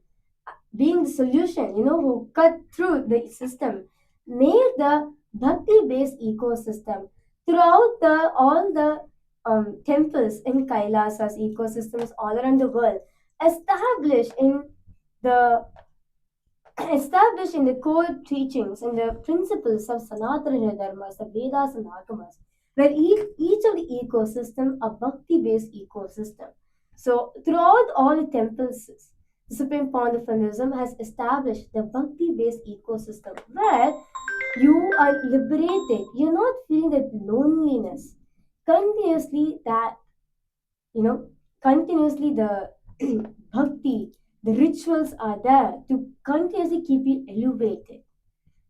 being the solution, who cut through the system, made the bhakti-based ecosystem throughout all the temples in Kailasas ecosystems all around the world, established in the established in the core teachings and the principles of Sanatana Dharmas, the Vedas and Agamas, where each of the ecosystem a bhakti-based ecosystem. So throughout all the temples, the Supreme Fount of Hinduism has established the bhakti-based ecosystem where you are liberated. You're not feeling that loneliness. Continuously that, continuously the bhakti, the rituals are there to continuously keep you elevated.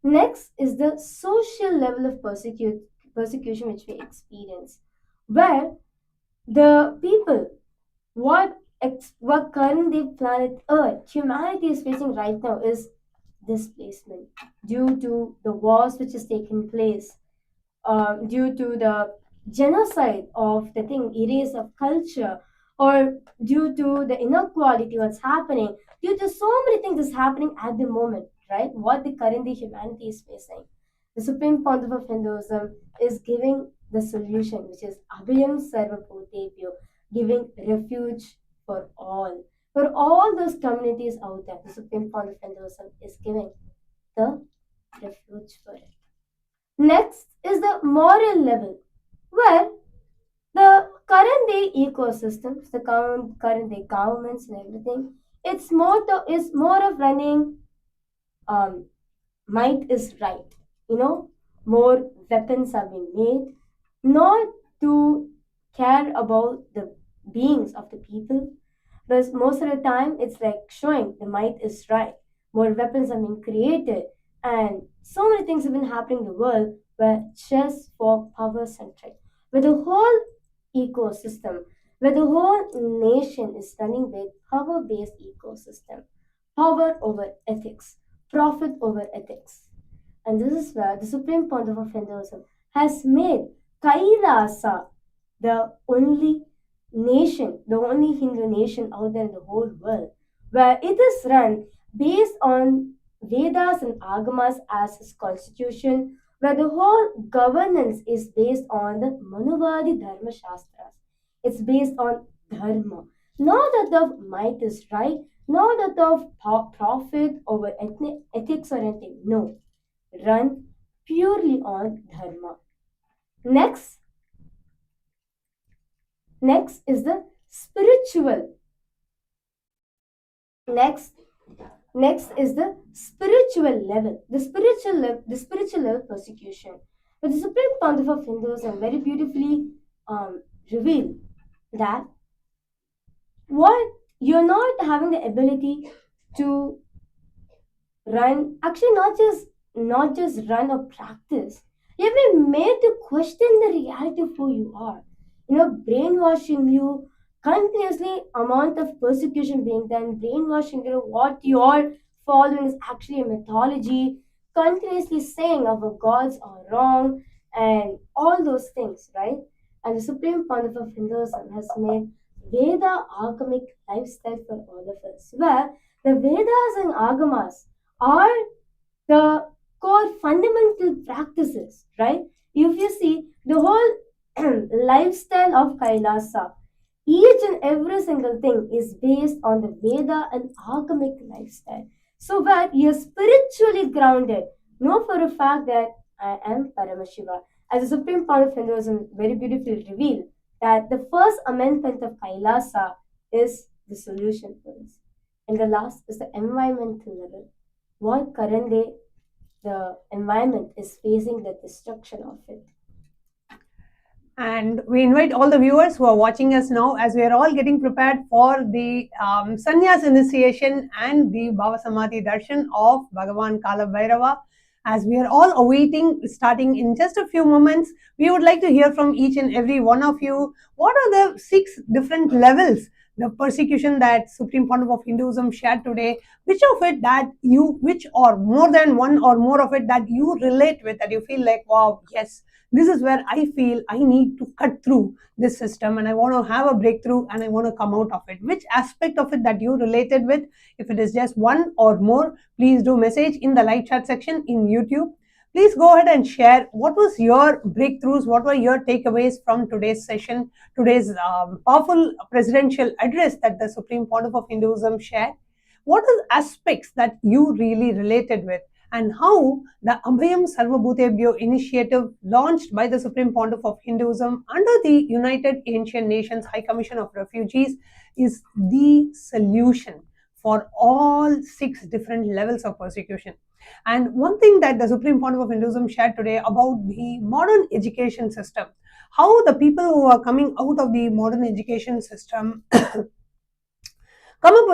Next is the social level of persecution which we experience, where the people, what currently planet Earth, humanity is facing right now is displacement due to the wars which is taking place, due to the genocide of the thing, erase of culture, or due to the inequality what's happening, due to so many things is happening at the moment, right? What the currently humanity is facing. The Supreme Council of Hinduism is giving the solution, which is Abhayam Sarva Bhutebhyo, giving refuge for all. For all those communities out there, the Supreme Council of Hinduism is giving the refuge for it. Next is the moral level, where the current day ecosystems, the current day governments and everything, its motto is more of running um, might is right. More weapons have been made, not to care about the beings of the people, but most of the time it's like showing the might is right. More weapons have been created, and so many things have been happening in the world where just for power centric, where the whole ecosystem, where the whole nation is running with power based ecosystem, power over ethics, profit over ethics. And this is where the Supreme Court of Hinduism has made Kailasa the only nation, the only Hindu nation out there in the whole world, where it is run based on Vedas and Agamas as its constitution, where the whole governance is based on the Manuvadi Dharma Shastras. It's based on Dharma. Not that of might is right, not that of profit over ethics or anything. No, run purely on Dharma. Next, next is the spiritual. Next, next is the spiritual level. The spiritual level persecution. But the Supreme Council of Hinduism very beautifully reveal that what you're not having the ability to run, actually not just run or practice, you've been made to question the reality of who you are, brainwashing you continuously, amount of persecution being done, brainwashing what you're following is actually a mythology, continuously saying our gods are wrong and all those things, right? And the Supreme Council of Hinduism has made Veda agamic lifestyle for all of us, where the Vedas and Agamas are the core fundamental practices, right? If you see the whole lifestyle of Kailasa, each and every single thing is based on the Veda and Agamic lifestyle. So where you're spiritually grounded, know for a fact that I am Paramashiva. As the Supreme Court of Hinduism very beautifully revealed that the first amendment of Kailasa is the solution for this. And the last is the environmental level. What current day the environment is facing the destruction of it. And we invite all the viewers who are watching us now, as we are all getting prepared for the sannyas initiation and the Bhava Samadhi darshan of Bhagavan Kala Bhairava. As we are all awaiting, starting in just a few moments, we would like to hear from each and every one of you. What are the 6 different levels, the persecution that Supreme Pontiff of Hinduism shared today? Which of it that you, which or more than one or more of it that you relate with, that you feel like, wow, yes, this is where I feel I need to cut through this system and I want to have a breakthrough and I want to come out of it. Which aspect of it that you related with? If it is just one or more, please do message in the live chat section in YouTube. Please go ahead and share what was your breakthroughs, what were your takeaways from today's session, today's powerful presidential address that the Supreme Pontiff of Hinduism shared. What are aspects that you really related with? And how the Abhayam Sarvabhutebhyo initiative launched by the Supreme Pontiff of Hinduism under the United Ancient Nations High Commission of Refugees is the solution for all 6 different levels of persecution. And one thing that the Supreme Pontiff of Hinduism shared today about the modern education system, how the people who are coming out of the modern education system come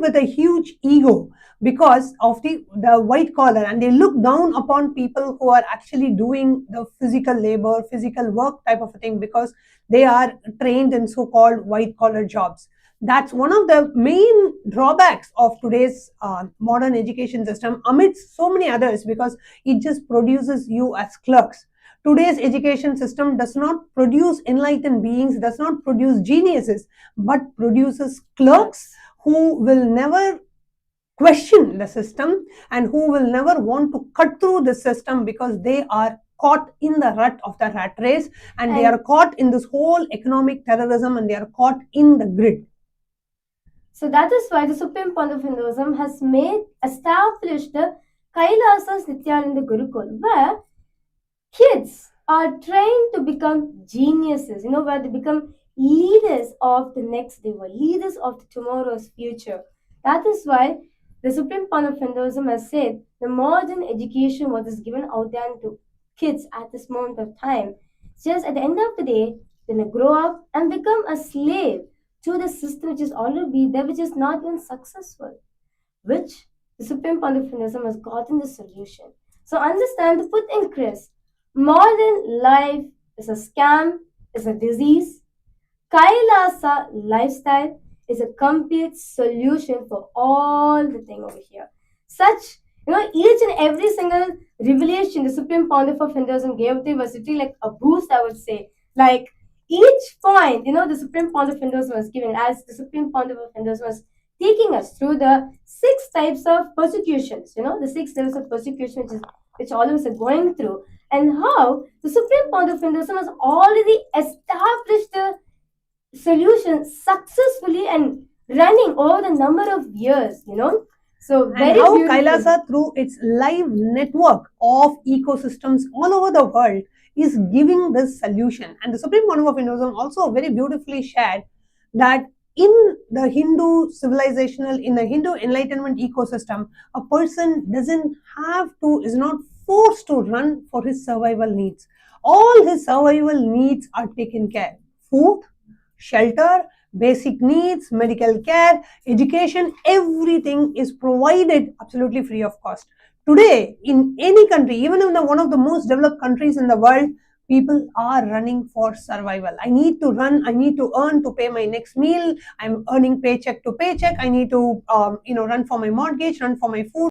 with a huge ego because of the white collar, and they look down upon people who are actually doing the physical labor, physical work type of a thing, because they are trained in so-called white collar jobs. That's one of the main drawbacks of today's modern education system amidst so many others, because it just produces you as clerks. Today's education system does not produce enlightened beings, does not produce geniuses, but produces clerks who will never question the system and who will never want to cut through the system, because they are caught in the rut of the rat race, and they are caught in this whole economic terrorism, and they are caught in the grid. So that is why the Supreme Pontiff of Hinduism has established the Kailasas Nityananda Gurukul, where kids are trained to become geniuses, where they become leaders of the next day, leaders of the tomorrow's future. That is why the Supreme Pontiff of Hinduism has said the modern education, what is given out there to kids at this moment of time, just at the end of the day, then they grow up and become a slave to the system which is already there, which is not even successful, which the Supreme Pontiff of Hinduism has gotten the solution. So understand, to put in Chris, modern life is a scam, is a disease. Kailasa lifestyle is a complete solution for all the thing over here. Such, each and every single revelation the Supreme Pontiff of Hinduism gave to was literally like a boost, I would say. Like each point, the Supreme Pontiff of Hinduism was given, as the Supreme Pontiff of Hinduism was taking us through the 6 types of persecutions, the 6 levels of persecution which all of us are going through, and how the Supreme Pontiff of Hinduism has already established the solution successfully and running over the number of years, So very and how beautiful. Kailasa, through its live network of ecosystems all over the world, is giving this solution. And the Supreme Pontiff of Hinduism also very beautifully shared that in the Hindu civilizational, in the Hindu enlightenment ecosystem, a person is not forced to run for his survival needs. All his survival needs are taken care. Food, shelter, basic needs, medical care, education, everything is provided absolutely free of cost. Today, in any country, even in one of the most developed countries in the world, people are running for survival. I need to run, I need to earn to pay my next meal, I'm earning paycheck to paycheck, I need to run for my mortgage, run for my food.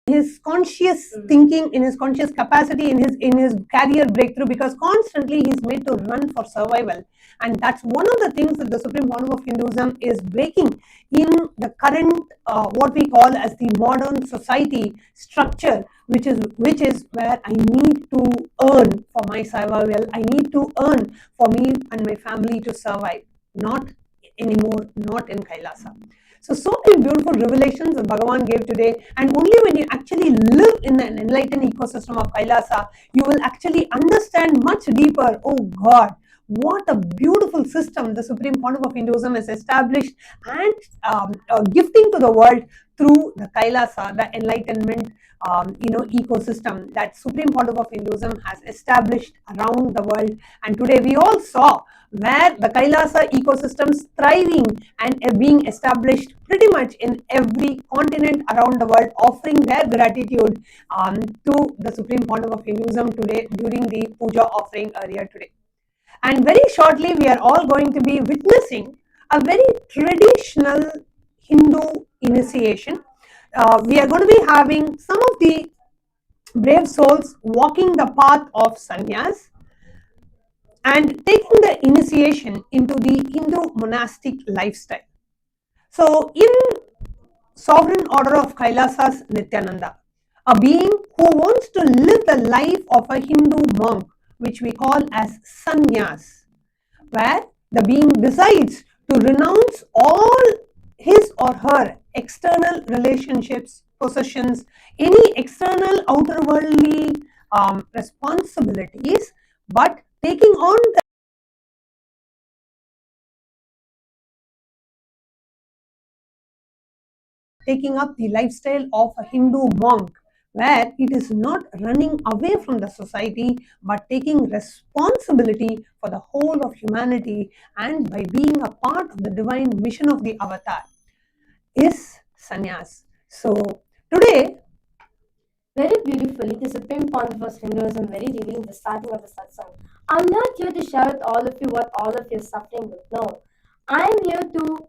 His conscious thinking, in his conscious capacity, in his career breakthrough, because constantly he's made to run for survival. And that's one of the things that the Supreme Pontiff of Hinduism is breaking in the current what we call as the modern society structure, which is where I need to earn for my survival, I need to earn for me and my family to survive. Not anymore, not in Kailasa. So many beautiful revelations that Bhagavan gave today, and only when you actually live in an enlightened ecosystem of Kailasa, you will actually understand much deeper, oh God, what a beautiful system the Supreme Pontiff of Hinduism has established and gifting to the world through the Kailasa, the enlightenment ecosystem that Supreme Pontiff of Hinduism has established around the world. And today we all saw where the Kailasa ecosystems thriving and being established pretty much in every continent around the world, offering their gratitude to the Supreme Pontiff of Hinduism today during the puja offering earlier today. And very shortly, we are all going to be witnessing a very traditional Hindu initiation. We are going to be having some of the brave souls walking the path of sannyas and taking the initiation into the Hindu monastic lifestyle. So, in Sovereign Order of Kailasas Nityananda, a being who wants to live the life of a Hindu monk, which we call as sannyas, where the being decides to renounce all his or her external relationships, possessions, any external outerworldly responsibilities, but taking on the taking up the lifestyle of a Hindu monk, where it is not running away from the society but taking responsibility for the whole of humanity, and by being a part of the divine mission of the avatar is sannyas. So today, Very beautifully, the Supreme Pontiff of Hinduism very revealing the starting of the satsang. I'm not here to share with all of you what all of you are suffering with. No, I'm here to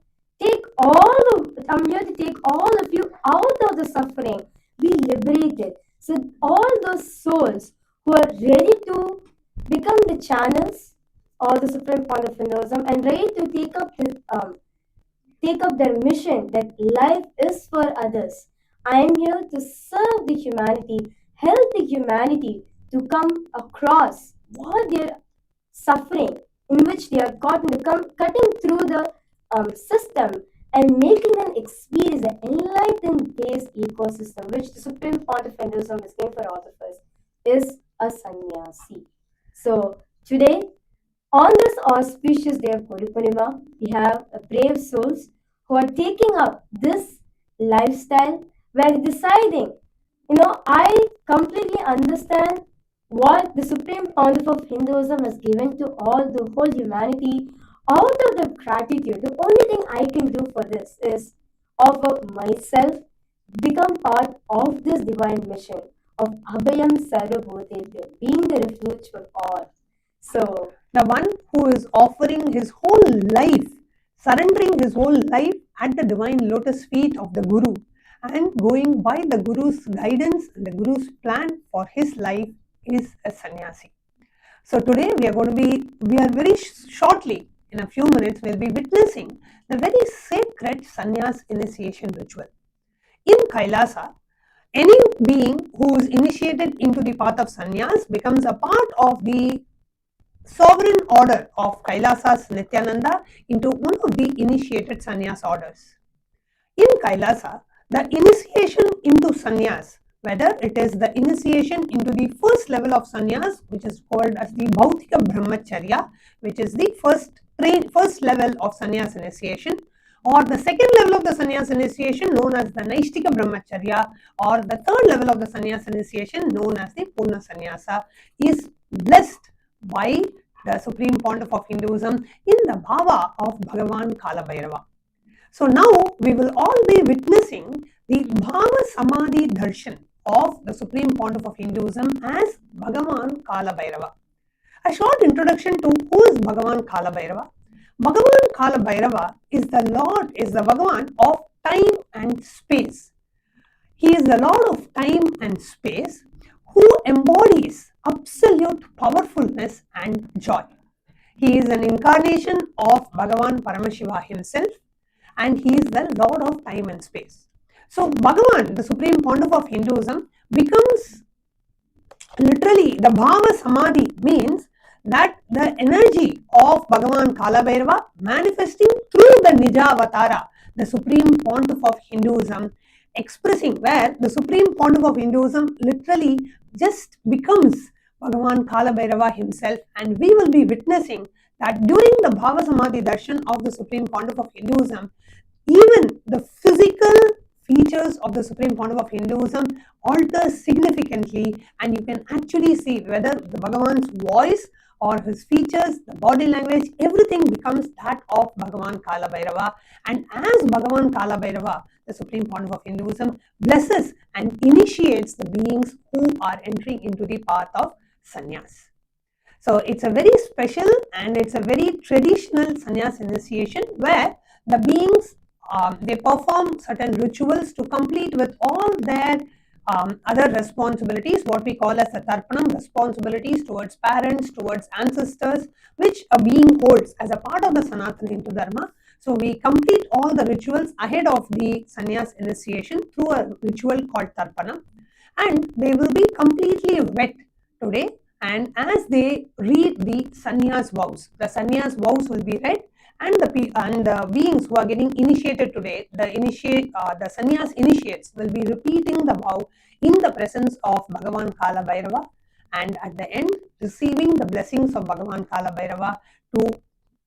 I'm here to take all of you out of the suffering, be liberated. So all those souls who are ready to become the channels of the Supreme Pontiff of Hinduism and ready to take up their mission that life is for others. I am here to serve the humanity, help the humanity to come across what they're suffering, in which they are cutting through the system and making them experience the enlightened based ecosystem, which the Supreme Pontiff of Hinduism is given for all of us, is a sannyasi. So today, on this auspicious day of Guru Purnima, we have brave souls who are taking up this lifestyle where they're deciding, I completely understand what the Supreme Pontiff of Hinduism has given to all the whole humanity. Out of the gratitude, the only thing I can do for this is offer myself, become part of this divine mission of Abhayam Sarvabhutebhyo, being the refuge for all. So, the one who is offering his whole life, surrendering his whole life at the divine lotus feet of the Guru, and going by the Guru's guidance and the Guru's plan for his life is a sannyasi. So today we are very shortly, in a few minutes, we'll be witnessing the very sacred sannyas initiation ritual. In Kailasa, any being who is initiated into the path of sannyas becomes a part of the sovereign order of Kailasa's Nityananda into one of the initiated sannyas orders. In Kailasa, the initiation into sannyas, whether it is the initiation into the first level of sannyas, which is called as the Bhautika Brahmacharya, which is the first level of sannyas initiation, or the second level of the sannyas initiation known as the Naishtika Brahmacharya, or the third level of the sannyas initiation known as the Purna Sannyasa, is blessed by the Supreme Pontiff of Hinduism in the bhava of Bhagavan Kala Bhairava. So now we will all be witnessing the Bhava Samadhi Darshan of the Supreme Pontiff of Hinduism as Bhagavan Kala Bhairava. A short introduction to who is Bhagavan Kala Bhairava. Bhagavan Kala Bhairava is the Bhagavan of time and space. He is the Lord of time and space who embodies absolute powerfulness and joy. He is an incarnation of Bhagavan Paramashiva himself, and he is the Lord of time and space. So Bhagavan, the Supreme Pontiff of Hinduism, becomes literally the Bhava Samadhi, means that the energy of Bhagavan Kala Bhairava manifesting through the Nijavatara, the Supreme Pontiff of Hinduism, expressing where the Supreme Pontiff of Hinduism literally just becomes Bhagavan Kala Bhairava himself, and we will be witnessing that during the Bhava Samadhi Darshan of the Supreme Pontiff of Hinduism, even the physical features of the Supreme Pontiff of Hinduism alter significantly, and you can actually see whether the Bhagavan's voice or his features, the body language, everything becomes that of Bhagavan Kala Bhairava. And as Bhagavan Kala Bhairava, the Supreme Pontiff of Hinduism, blesses and initiates the beings who are entering into the path of sannyas. So it's a very special and it's a very traditional sannyas initiation where the beings they perform certain rituals to complete with all their other responsibilities, what we call as the tarpanam, responsibilities towards parents, towards ancestors, which a being holds as a part of the Sanatana Hindu Dharma. So we complete all the rituals ahead of the sannyas initiation through a ritual called tarpanam, and they will be completely wet today. And as they read the sannyas vows, the sannyas vows will be read, and the beings who are getting initiated today, the sannyas initiates will be repeating the vow in the presence of Bhagavan Kala Bhairava, and at the end receiving the blessings of Bhagavan Kala Bhairava to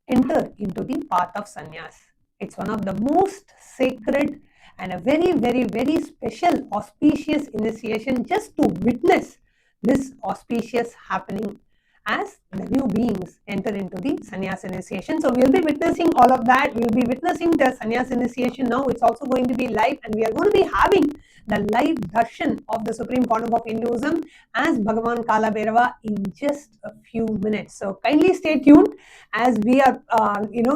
enter into the path of sannyas. It's one of the most sacred and a very, very, very special auspicious initiation just to witness this auspicious happening as the new beings enter into the sannyas initiation. So we'll be witnessing all of that. We'll be witnessing the sannyas initiation now. It's also going to be live, and we are going to be having the live darshan of the Supreme Pontiff of Hinduism as Bhagavan Kala Bhairava in just a few minutes. So kindly stay tuned as we are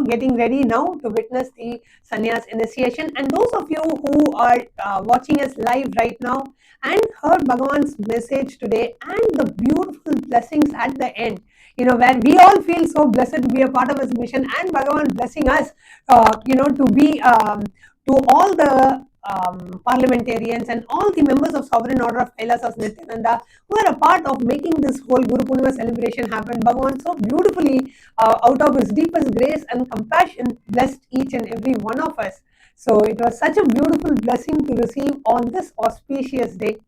getting ready now to witness the sannyas initiation. And those of you who are watching us live right now and heard Bhagavan's message today and the beautiful blessings at the end, where we all feel so blessed to be a part of his mission, and Bhagavan blessing us, to be to all the parliamentarians and all the members of Sovereign Order of Kailasas Nityananda who are a part of making this whole Guru Purnima celebration happen. Bhagavan so beautifully, out of his deepest grace and compassion, blessed each and every one of us. So it was such a beautiful blessing to receive on this auspicious day.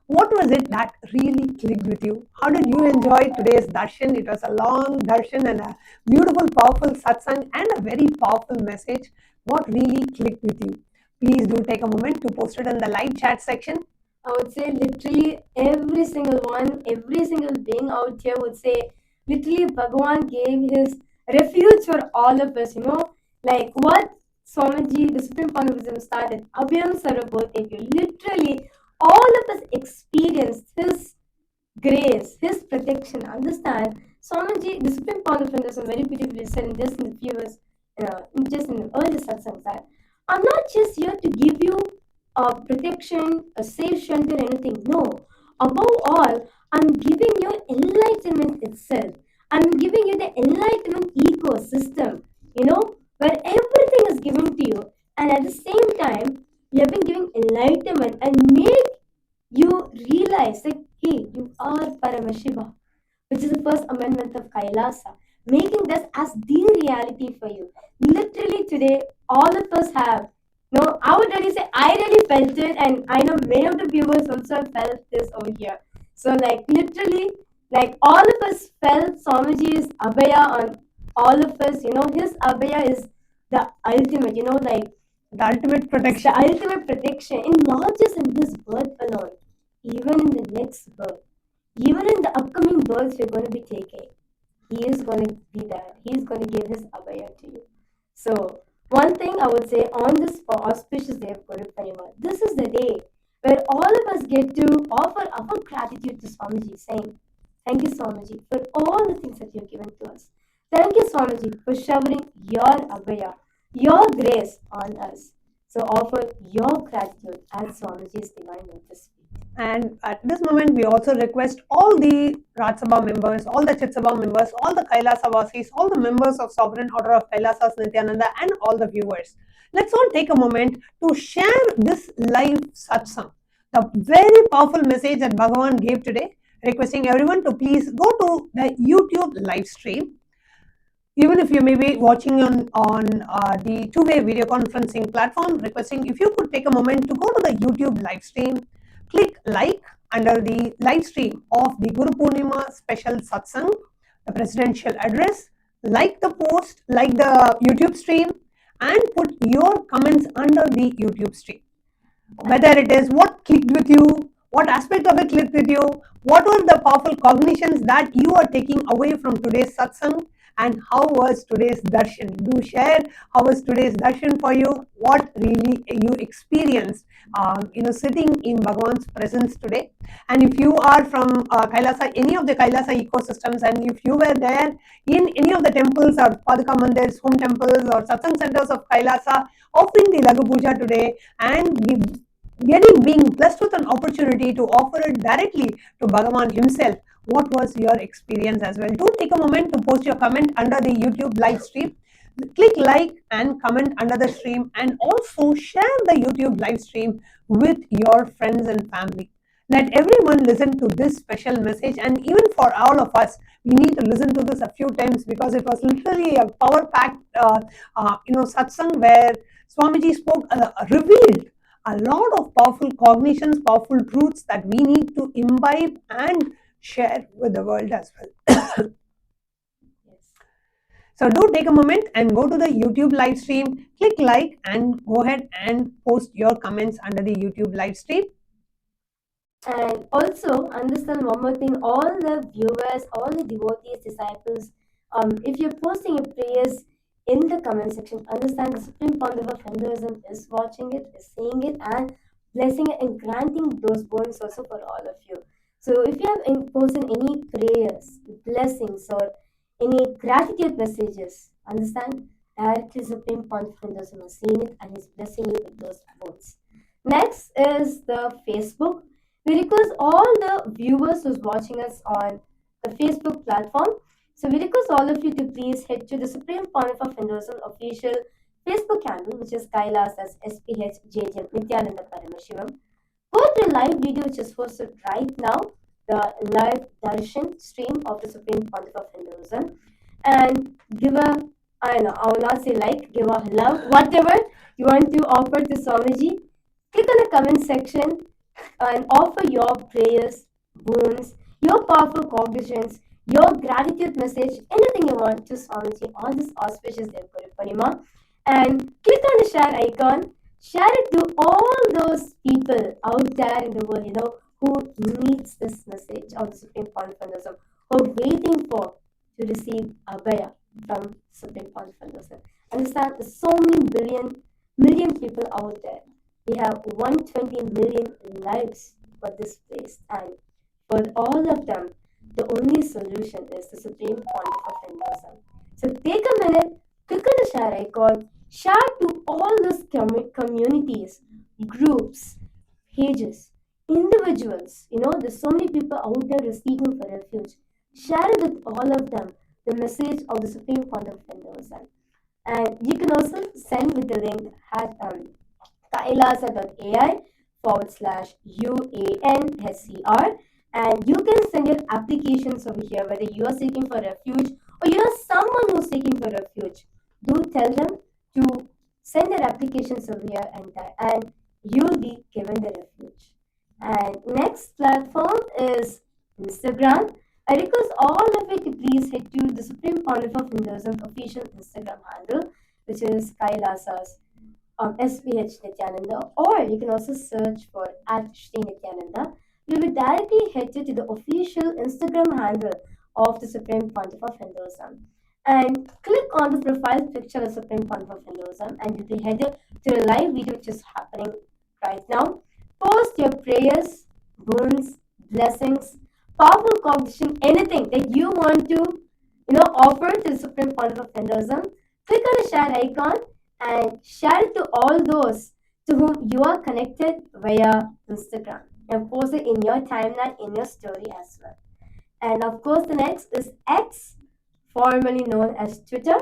What was it that really clicked with you? How did you enjoy today's darshan? It was a long darshan and a beautiful, powerful satsang and a very powerful message. What really clicked with you? Please do take a moment to post it in the live chat section. I would say literally every single one, every single being out here would say literally Bhagavan gave his refuge for all of us, like what Swamiji, the Supreme Pontiff started, Abhyam Sarvabhutebhyo. Literally all of us experienced his grace, his protection. Understand, Swamiji, the Supreme Pontiff, very beautifully said in this in the viewers, just in the early satsangs, that I'm not just here to give you a protection, a safe shelter, anything. No. Above all, I'm giving you enlightenment itself. I'm giving you the enlightenment ecosystem, where everything is given to you. And at the same time, you have been giving enlightenment and make you realize that, hey, you are Paramashiva, which is the first amendment of Kailasa, making this as the reality for you. Literally today, all of us have. No, I would really say I really felt it, and I know many of the viewers also felt this over here. So, literally, all of us felt Swamiji's abhaya on all of us. His abhaya is the ultimate. The ultimate protection. The ultimate protection, and not just in this birth alone, even in the next birth, even in the upcoming births we're going to be taking. He is going to be there. He is going to give his abhaya to you. So, one thing I would say on this auspicious day of Guru Purnima, this is the day where all of us get to offer our gratitude to Swamiji, saying, thank you, Swamiji, for all the things that you've given to us. Thank you, Swamiji, for showering your abhaya, your grace on us. So offer your gratitude as Swamiji's divine lotus feet. And at this moment, we also request all the Raj Sabha members, all the Chit Sabha members, all the Kailasa Vasis, all the members of Sovereign Order of Kailasas Nityananda, and all the viewers. Let's all take a moment to share this live satsang, the very powerful message that Bhagavan gave today, requesting everyone to please go to the YouTube live stream. Even if you may be watching on the two-way video conferencing platform, requesting if you could take a moment to go to the YouTube live stream, click like under the live stream of the Guru Purnima special satsang, the presidential address, like the post, like the YouTube stream, and put your comments under the YouTube stream. Whether it is what clicked with you, what aspect of it clicked with you, what were the powerful cognitions that you are taking away from today's satsang, and how was today's darshan. Do share how was today's darshan for you, what really you experienced, sitting in Bhagwan's presence today. And if you are from Kailasa, any of the Kailasa ecosystems, and if you were there in any of the temples or Paduka Mandirs, home temples or satsang centers of Kailasa, offering the Lagu Puja today and being blessed with an opportunity to offer it directly to Bhagavan himself, what was your experience as well? Do take a moment to post your comment under the YouTube live stream. Click like and comment under the stream, and also share the YouTube live stream with your friends and family. Let everyone listen to this special message, and even for all of us, we need to listen to this a few times because it was literally a power-packed, satsang where Swamiji spoke, revealed a lot of powerful cognitions, powerful truths that we need to imbibe and share with the world as well. So do take a moment and go to the YouTube live stream, click like, and go ahead and post your comments under the YouTube live stream. And also understand one more thing, all the viewers, all the devotees, disciples, if you're posting your prayers in the comment section, understand the Supreme Pontiff of Hinduism is watching it, is seeing it, and blessing it and granting those boons also for all of you. So if you have posted any prayers, blessings, or any gratitude messages, understand directly Supreme Pontiff of Hinduism is seeing it and is blessing you with those boons. Next is the Facebook. We request all the viewers who's watching us on the Facebook platform. So we request all of you to please head to the Supreme Pontiff of Hinduism official Facebook handle, which is Kailas as SPHJJ Nityananda Paramashivam. Go to the live video which is hosted right now, the live darshan stream of the Supreme Pontiff of Hinduism, and give a, I will not say like, give a love, whatever you want to offer to Swamiji. Click on the comment section and offer your prayers, boons, your powerful cognitions, your gratitude message, anything you want to Swamiji on this auspicious day of Guru Purnima. And click on the share icon, share it to all those people out there in the world, who needs this message of the Supreme Pontiff of Hinduism, who are waiting for to receive Abhaya from Supreme Pontiff of Hinduism. Understand, there's so many million people out there. We have 120 million lives for this place, and for all of them, the only solution is the Supreme Pontiff of Hinduism. So take a minute, click on the share icon, share to all those communities, groups, pages, individuals. There's so many people out there receiving for refuge. Share it with all of them, the message of the Supreme Pontiff of Hinduism. And you can also send with the link at kailasa.ai/UANSCR, and you can send your applications over here, whether you are seeking for refuge or you are someone who's seeking for refuge. Do tell them to send their applications over here, and you'll be given the refuge. And next platform is Instagram. I request all of you to please head to the Supreme Pontiff of Hinduism official Instagram handle, which is Kailasa's SPH Nityananda, or you can also search for @Shri Nityananda. You'll be directly headed to the official Instagram handle of the Supreme Pontiff of Hinduism. And click on the profile picture of Supreme Pontiff of Hinduism, and you'll be headed to the live video which is happening right now. Post your prayers, boons, blessings, powerful cognition, anything that you want to, offer to the Supreme Pontiff of Hinduism. Click on the share icon and share it to all those to whom you are connected via Instagram, and post it in your timeline, in your story as well. And of course, the next is X, formerly known as Twitter.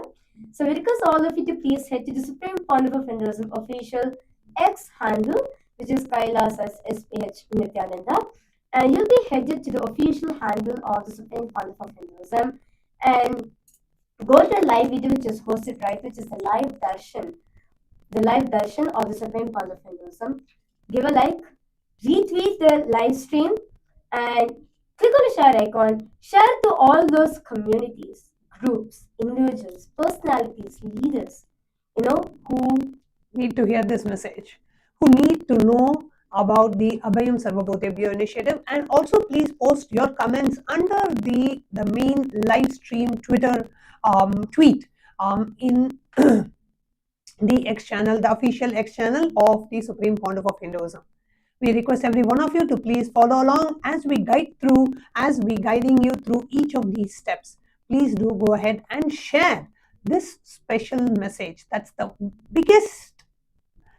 So we request all of you to please head to the Supreme Pontiff of Hinduism official X handle, which is Kailasas SPH Nityananda, and you'll be headed to the official handle of the Supreme Pontiff of Hinduism, and go to the live video which is hosted right, which is the live darshan of the Supreme Pontiff of Hinduism. Give a like, retweet the live stream, and click on the share icon. Share to all those communities, groups, individuals, personalities, leaders, who need to hear this message, who need to know about the Abhayam Sarvabhutebhyo initiative, and also please post your comments under the main live stream Twitter tweet in the X channel, the official X channel of the Supreme Pontiff of Hinduism. We request every one of you to please follow along as we guiding you through each of these steps. Please do go ahead and share this special message. That's the biggest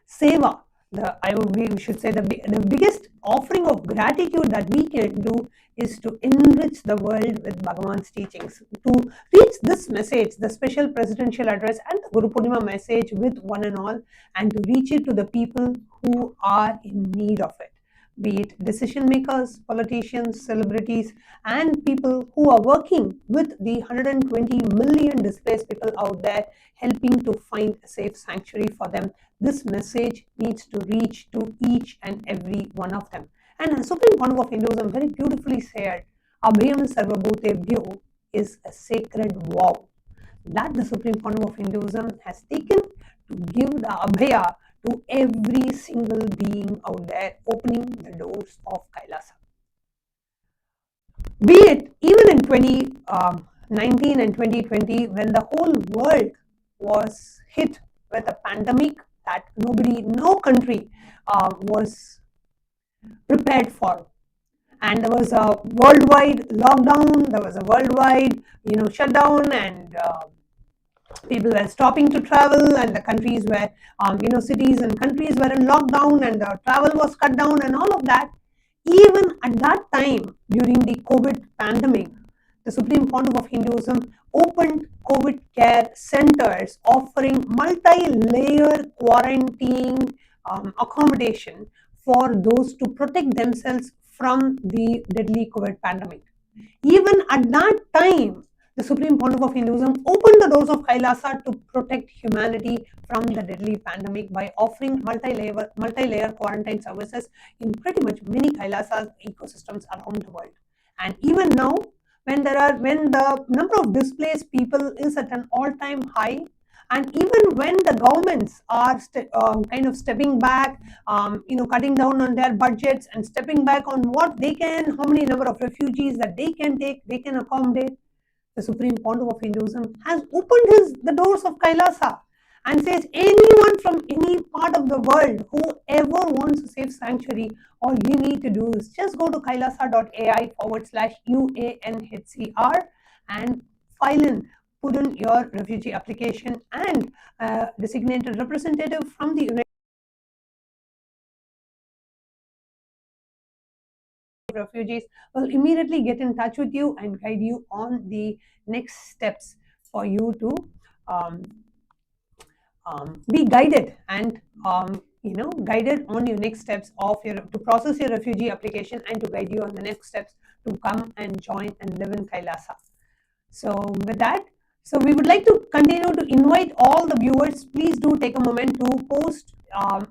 seva, we should say the biggest offering of gratitude that we can do is to enrich the world with Bhagavan's teachings, to reach this message, the special presidential address and the Guru Purnima message with one and all, and to reach it to the people who are in need of it, be it decision makers, politicians, celebrities, and people who are working with the 120 million displaced people out there, helping to find a safe sanctuary for them. This message needs to reach to each and every one of them. And the Supreme Pontiff of Hinduism very beautifully said, Abhayam Sarvabhutebhyo is a sacred vow that the Supreme Pontiff of Hinduism has taken to give the Abhaya to every single being out there, opening the doors of Kailasa. Be it even in 2019 and 2020, when the whole world was hit with a pandemic that no country was prepared for. And there was a worldwide lockdown, there was a worldwide, shutdown, and people were stopping to travel, and the countries were, cities and countries were in lockdown, and the travel was cut down, and all of that. Even at that time, during the COVID pandemic, the Supreme Pontiff of Hinduism opened COVID care centers offering multi-layer quarantine accommodation for those to protect themselves from the deadly COVID pandemic. Even at that time, the Supreme Pontiff of Hinduism opened the doors of Kailasa to protect humanity from the deadly pandemic by offering multi-layer quarantine services in pretty much many Kailasa ecosystems around the world. And even now, when the number of displaced people is at an all-time high, and even when the governments are kind of stepping back, cutting down on their budgets and stepping back on what they can, how many number of refugees that they can take, they can accommodate, the Supreme Pontiff of Hinduism has opened the doors of Kailasa and says anyone from any part of the world who ever wants a safe sanctuary, all you need to do is just go to kailasa.ai/UANHCR and put in your refugee application, and designated representative from the United Refugees will immediately get in touch with you and guide you on the next steps for you to be guided and guided on your next steps to process your refugee application and to guide you on the next steps to come and join and live in Kailasa. So with that, we would like to continue to invite all the viewers. Please do take a moment to post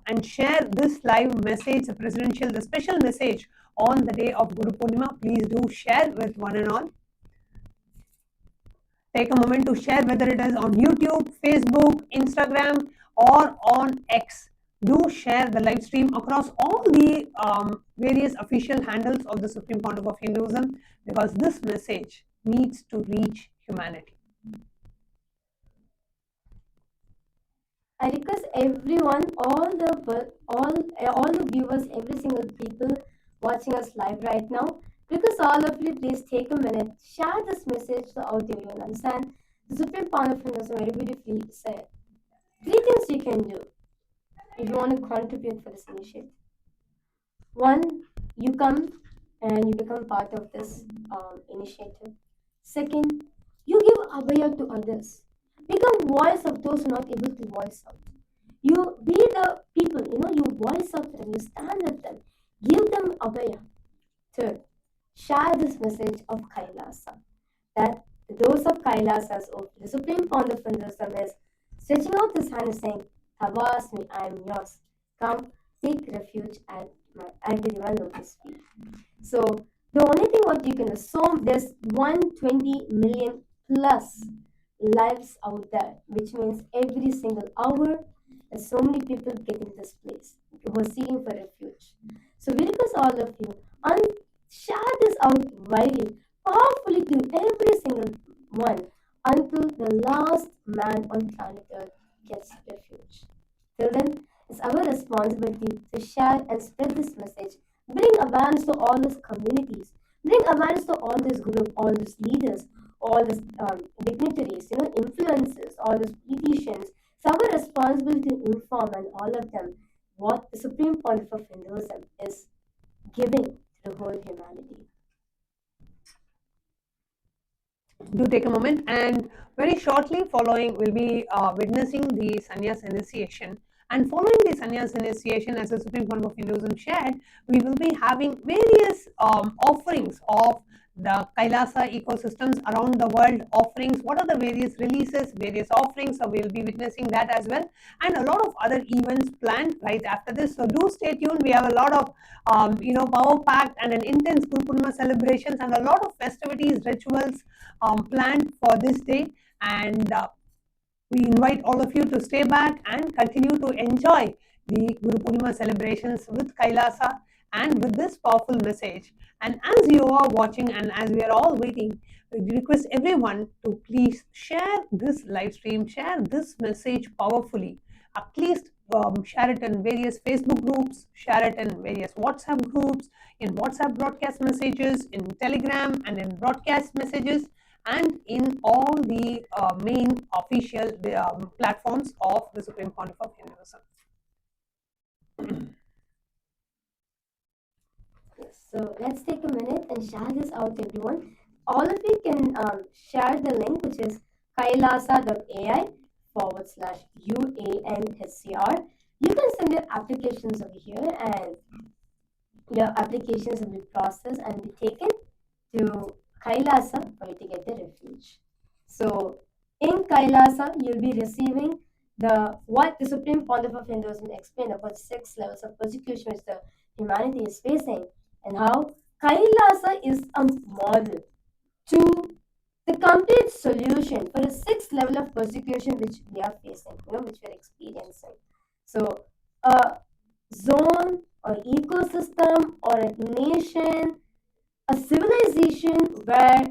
and share this live message, the special message on the day of Guru Purnima. Please do share with one and all. Take a moment to share, whether it is on YouTube, Facebook, Instagram, or on X. Do share the live stream across all the various official handles of the Supreme Pontiff of Hinduism, because this message needs to reach humanity. I request everyone, all the viewers, every single people watching us live right now, request all of you, please take a minute, share this message so out everyone understand. The Supreme Pontiff of Hinduism very beautifully said 3 things you can do if you want to contribute for this initiative. 1, you come and you become part of this initiative. 2nd, you give abhaya to others. Become voice of those who are not able to voice out. You be the people, you voice out for them, you stand with them, give them abhaya. 3rd, share this message of Kailasa, that the doors of Kailasa is open. The Supreme Pontiff of Hinduism is stretching out his hand and saying, Tavasmi, I am yours. Come, take refuge at the divine lotus feet. So the only thing what you can assume, there's 120 million plus lives out there, which means every single hour there's so many people getting displaced who are seeking for refuge. So we request all of you and share this out widely, powerfully to every single one until the last man on planet Earth gets refuge. Till then, it's our responsibility to share and spread this message, bring awareness to all these communities, bring awareness to all these groups, all these leaders, all these dignitaries, influencers, all these politicians. It's our responsibility to inform and all of them what the supreme point of Hinduism is giving to the whole humanity. Do take a moment, and very shortly following we'll be witnessing the sannyas initiation, and following the sannyas initiation, as the Supreme Court of Hinduism shared, we will be having various offerings of the Kailasa ecosystems around the world. Offerings, what are the various releases, various offerings, so we'll be witnessing that as well, and a lot of other events planned right after this. So do stay tuned. We have a lot of power packed and an intense Guru Purnima celebrations and a lot of festivities, rituals planned for this day, and we invite all of you to stay back and continue to enjoy the Guru Purnima celebrations with Kailasa and with this powerful message. And as you are watching and as we are all waiting, we request everyone to please share this live stream, share this message powerfully. At least share it in various Facebook groups, share it in various WhatsApp groups, in WhatsApp broadcast messages, in Telegram and in broadcast messages, and in all the main official platforms of the Supreme Court of Hinduism. So let's take a minute and share this out to everyone. All of you can share the link, which is kailasa.ai/UANHCR. You can send your applications over here, and your applications will be processed and be taken to Kailasa for you to get the refuge. So in Kailasa, you'll be receiving what the Supreme Pontiff of Hinduism explained about 6 levels of persecution which the humanity is facing, and how Kailasa is a model to the complete solution for a 6th level of persecution which we are facing, which we are experiencing. So a zone or ecosystem or a nation, a civilization where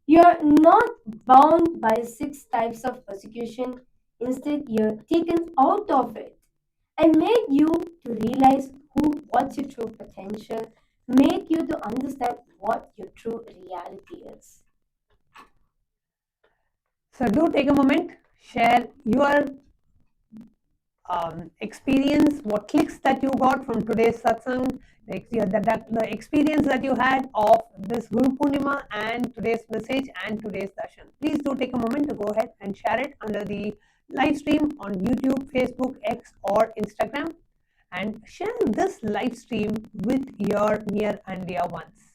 you're not bound by 6 types of persecution. Instead, you're taken out of it and make you to realize what's your true potential, make you to understand what your true reality is. So do take a moment, share your experience, what clicks that you got from today's satsang, the experience that you had of this Guru Purnima and today's message and today's darshan. Please do take a moment to go ahead and share it under the live stream on YouTube, Facebook, X or Instagram, and share this live stream with your near and dear ones.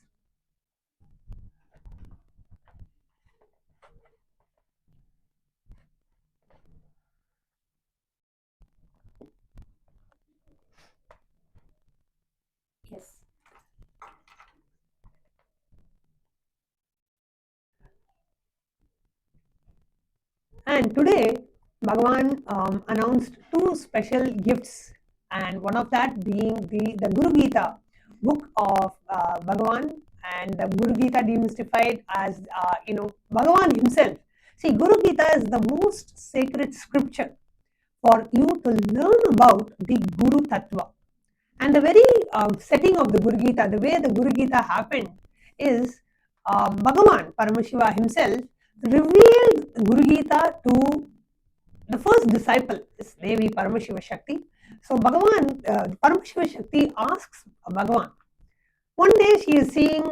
Yes. And today, Bhagavan announced 2 special gifts, and one of that being the Guru Gita book of Bhagavan, and the Guru Gita demystified as Bhagavan himself. See, Guru Gita is the most sacred scripture for you to learn about the Guru Tattva. And the very setting of the Guru Gita, the way the Guru Gita happened is Bhagavan Paramashiva himself revealed Guru Gita to the first disciple, is Devi Paramashiva Shakti. So Bhagavan, Paramashiva Shakti asks Bhagavan. One day she is seeing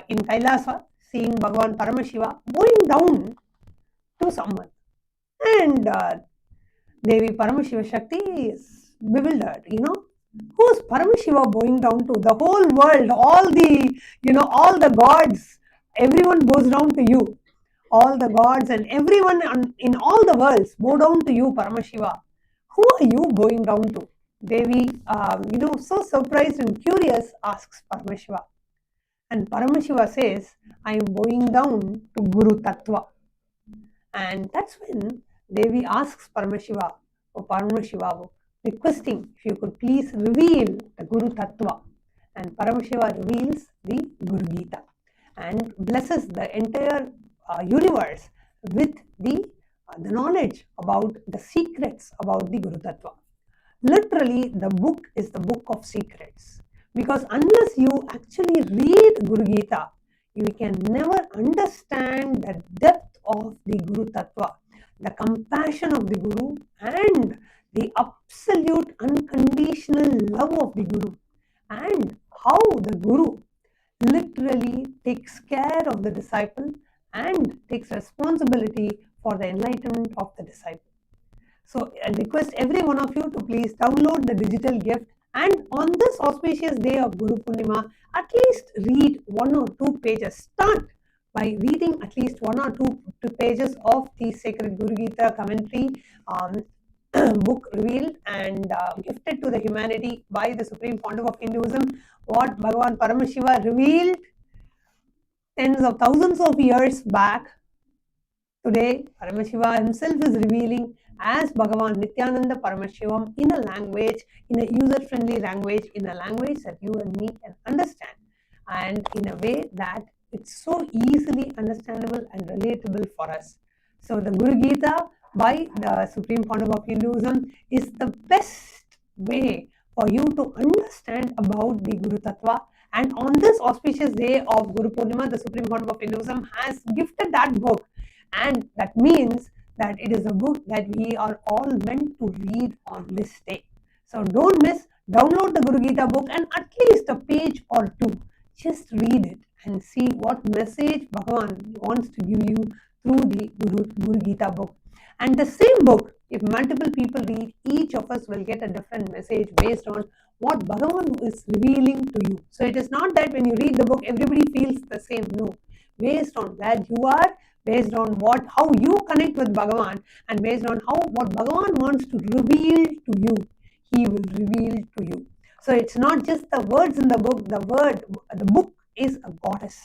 in Kailasa, seeing Bhagavan Paramashiva going down to someone, and Devi Paramashiva Shakti is bewildered. Who's Paramashiva bowing down to? The whole world, all the gods, everyone bows down to you. All the gods and everyone in all the worlds bow down to you, Paramashiva. Who are you bowing down to? Devi, so surprised and curious, asks Paramashiva. And Paramashiva says, I am bowing down to Guru Tattva. And that's when Devi asks Paramashiva, requesting if you could please reveal the Guru Tattva. And Paramashiva reveals the Guru Gita and blesses the entire universe with the knowledge about the secrets about the Guru Tattva. Literally, the book is the book of secrets, because unless you actually read Guru Gita, you can never understand the depth of the Guru Tattva, the compassion of the Guru, and the absolute unconditional love of the Guru, and how the Guru literally takes care of the disciple and takes responsibility for the enlightenment of the disciple. So I request every one of you to please download the digital gift, and on this auspicious day of Guru Purnima, at least read 1 or 2 pages. Start by reading at least 1 or 2 pages of the sacred Guru Gita commentary book revealed and gifted to the humanity by the Supreme Pontiff of Hinduism, what Bhagavan Paramashiva revealed tens of thousands of years back. Today, Paramashiva himself is revealing as Bhagavan Nityananda Paramashivam in a language, in a user-friendly language, in a language that you and me can understand, and in a way that it's so easily understandable and relatable for us. So the Guru Gita by the Supreme Pontiff of Hinduism is the best way for you to understand about the Guru Tattva. And on this auspicious day of Guru Purnima, the Supreme Pontiff of Hinduism has gifted that book. And that means that it is a book that we are all meant to read on this day. So don't miss, download the Guru Gita book and at least a page or 2. Just read it and see what message Bhagavan wants to give you through the Guru Gita book. And the same book, if multiple people read, each of us will get a different message based on what Bhagavan is revealing to you. So it is not that when you read the book, everybody feels the same. No. Based on where you are, based on how you connect with Bhagavan, and based on what Bhagavan wants to reveal to you, he will reveal to you. So it's not just the words in the book. The book is a goddess.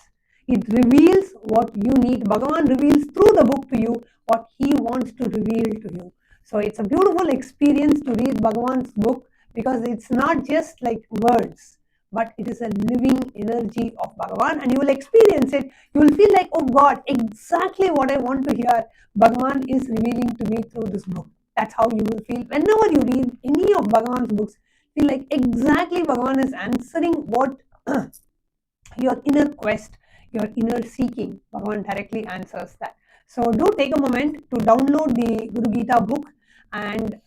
It reveals what you need. Bhagavan reveals through the book to you what he wants to reveal to you. So it's a beautiful experience to read Bhagavan's book, because it's not just like words, but it is a living energy of Bhagavan, and you will experience it. You will feel like, oh God, exactly what I want to hear, Bhagavan is revealing to me through this book. That's how you will feel whenever you read any of Bhagavan's books. Feel like exactly Bhagavan is answering what your inner quest, your inner seeking. Bhagavan directly answers that. So do take a moment to download the Guru Gita book and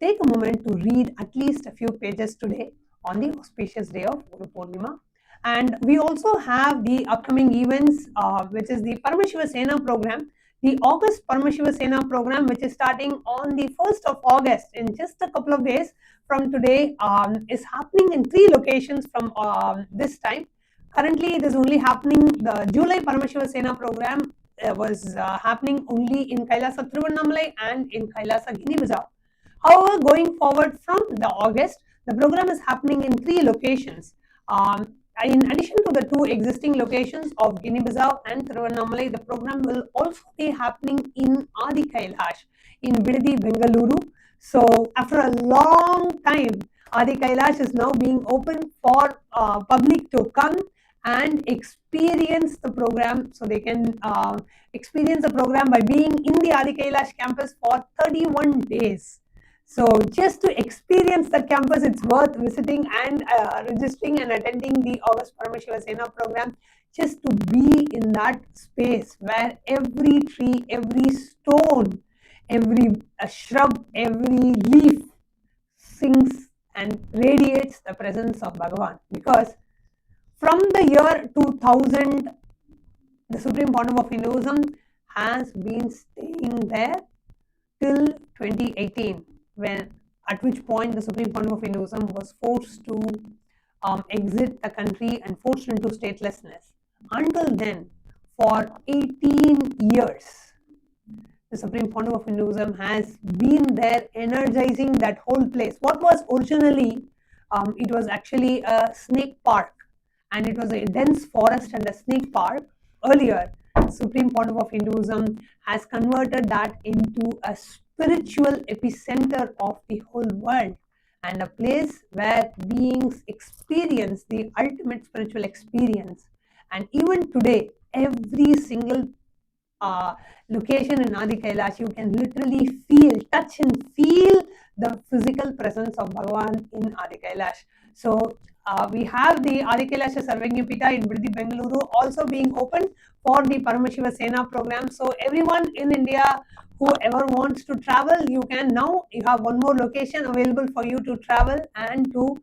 take a moment to read at least a few pages today on the auspicious day of Guru Purnima. And we also have the upcoming events, which is the Paramashiva Sena program, the August Paramashiva Sena program, which is starting on the 1st of August in just a couple of days from today, is happening in 3 locations from this time. Currently, it is only happening, the July Paramashiva Sena program was happening only in Kailasa Thiruvannamalai and in Kailasa Guinea-Bissau. However, going forward from the August, the program is happening in 3 locations. In addition to the 2 existing locations of Guinea-Bissau and Thiruvannamalai, the program will also be happening in Adi Kailash in Bidadi, Bengaluru. So, after a long time, Adi Kailash is now being open for public to come and experience the program. So they can experience the program by being in the Adi Kailash campus for 31 days. So just to experience that campus, it's worth visiting and registering and attending the August Paramashiva Sena program, just to be in that space where every tree, every stone, every shrub, every leaf sings and radiates the presence of Bhagavan. Because from the year 2000, the Supreme Pontiff of Hinduism has been staying there till 2018, at which point the Supreme Pontiff of Hinduism was forced to exit the country and forced into statelessness. Until then, for 18 years, the Supreme Pontiff of Hinduism has been there energizing that whole place. What was originally, it was actually a snake park, and it was a dense forest and a snake park earlier. Supreme Pontiff of Hinduism has converted that into a spiritual epicenter of the whole world and a place where beings experience the ultimate spiritual experience. And even today, every single location in Adi Kailash, you can literally feel, touch and feel the physical presence of Bhagavan in Adi Kailash. So we have the Adi Kailash Sarvajñapita in Vidhi Bengaluru also being open for the Paramashiva Sena program. So everyone in India whoever wants to travel, you can now, you have one more location available for you to travel and to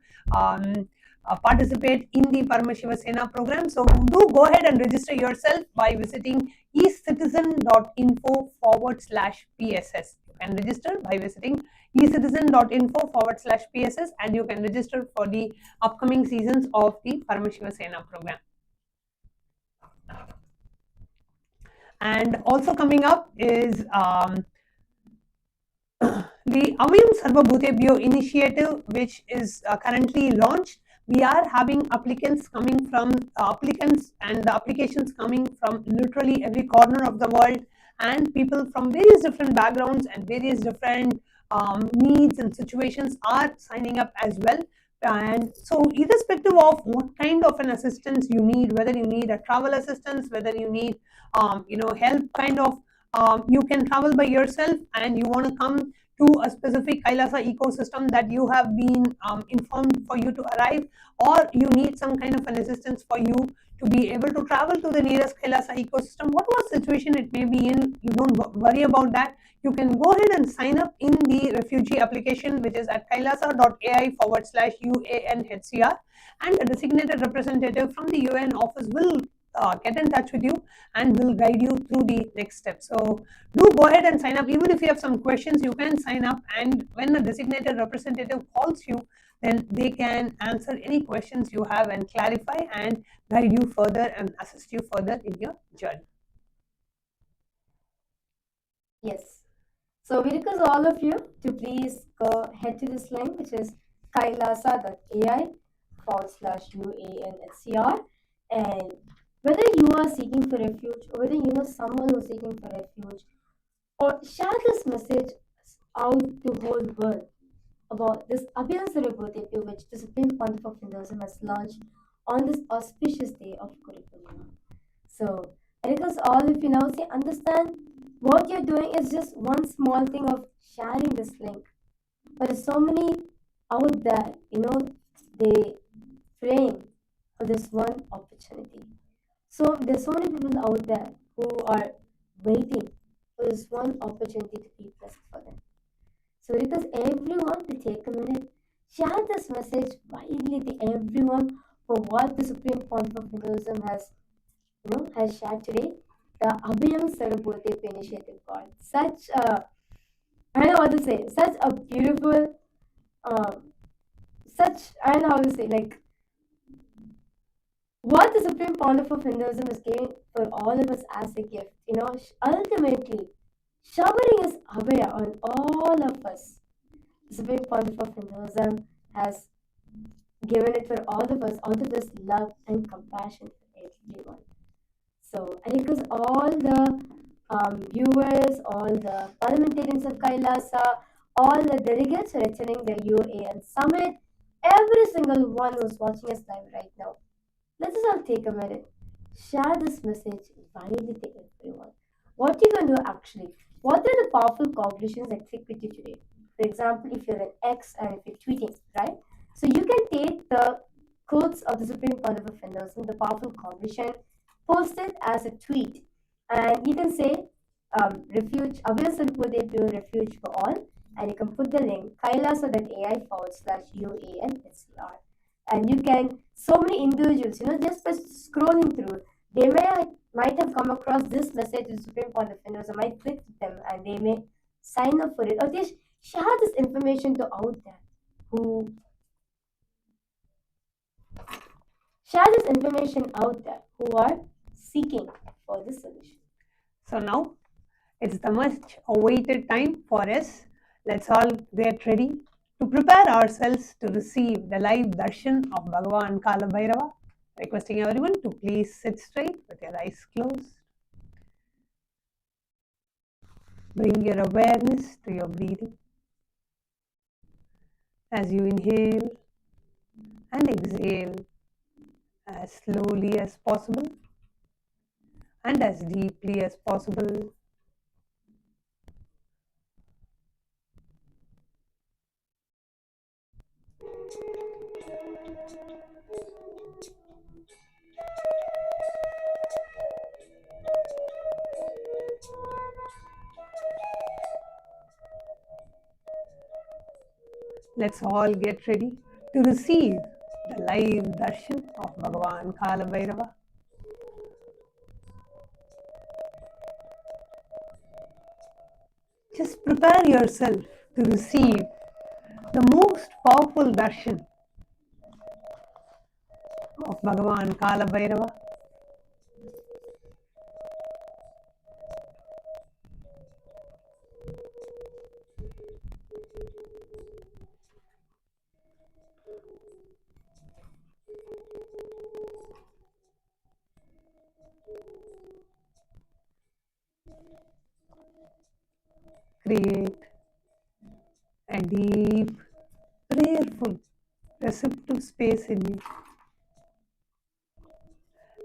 participate in the Paramashiva Sena program. So do go ahead and register yourself by visiting ecitizen.info/PSS. You can register by visiting ecitizen.info/PSS and you can register for the upcoming seasons of the Paramashiva Sena program. And also coming up is the Avayam Sarvabhutebhyo initiative, which is currently launched. We are having applicants coming from applicants and the applications coming from literally every corner of the world, and people from various different backgrounds and various different needs and situations are signing up as well. And so irrespective of what kind of an assistance you need, whether you need a travel assistance, whether you need help kind of, you can travel by yourself and you want to come to a specific Kailasa ecosystem that you have been informed for you to arrive, or you need some kind of an assistance for you to be able to travel to the nearest Kailasa ecosystem, whatever situation it may be in, you don't worry about that. You can go ahead and sign up in the refugee application, which is at kailasa.ai/UANHCR, and a designated representative from the UN office will get in touch with you and will guide you through the next step. So do go ahead and sign up. Even if you have some questions, you can sign up, and when a designated representative calls you, then they can answer any questions you have and clarify and guide you further and assist you further in your journey. Yes. So we request all of you to please go head to this link, which is kailasa.ai/UANHCR, and whether you are seeking for refuge or whether you know someone who's seeking for refuge, or share this message out to the whole world about this Abhyang Sarvabhutebhyo, which the Supreme Pontiff of Hinduism has launched on this auspicious day of Guru Purnima. So I request all of you now understand what you're doing is just one small thing of sharing this link. But there's so many out there, they praying for this one opportunity. So there's so many people out there who are waiting for this one opportunity to be blessed for them. So request everyone to take a minute, share this message widely to everyone for what the Supreme Pontiff of Hinduism has shared today. The Abhyang Sarvabhutebhyo initiative got such a, I don't know what to say, such a beautiful, I don't know how to say, like, what the Supreme Pontiff of Hinduism is giving for all of us as a gift. Ultimately, showering his Abhaya on all of us. The Supreme Pontiff of Hinduism has given it for all of us out of his love and compassion for everyone. So I request all the viewers, all the parliamentarians of Kailasa, all the delegates who are attending the UAN summit, every single one who's watching us live right now. Let us all take a minute, share this message widely to everyone. What you can do actually, what are the powerful cognitions that click with you today? For example, if you're an X and if you're tweeting, right? So you can take the quotes of the Supreme Pontiff of Hinduism, the powerful cognition, post it as a tweet, and you can say refuge, Abhyang Sarvabhutebhyo refuge for all, and you can put the link kailasa.ai/UANHCR. And you can, so many individuals, just by scrolling through, they might have come across this message in Supreme Pontiff of Hinduism, might click them and they may sign up for it, or they share this information to out there who are seeking for the solution. So now it's the much awaited time for us. Let's all get ready to prepare ourselves to receive the live darshan of Bhagavan Kala Bhairava. Requesting everyone to please sit straight with your eyes closed. Bring your awareness to your breathing as you inhale and exhale as slowly as possible and as deeply as possible. Let's all get ready to receive the live darshan of Bhagavan Kala Bhairava. Just prepare yourself to receive the most powerful darshan of Bhagavan Kala Bhairava. Create a deep, prayerful, receptive space in you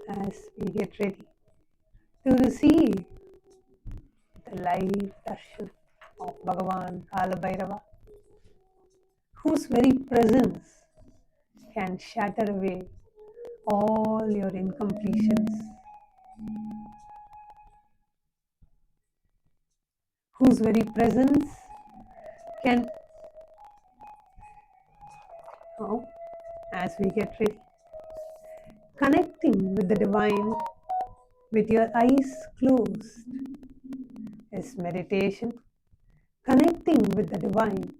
as we get ready to receive the live darshan of Bhagavan Kala Bhairava, whose very presence can shatter away all your incompletions, whose very presence can, now, as we get ready, connecting with the divine with your eyes closed is meditation. Connecting with the divine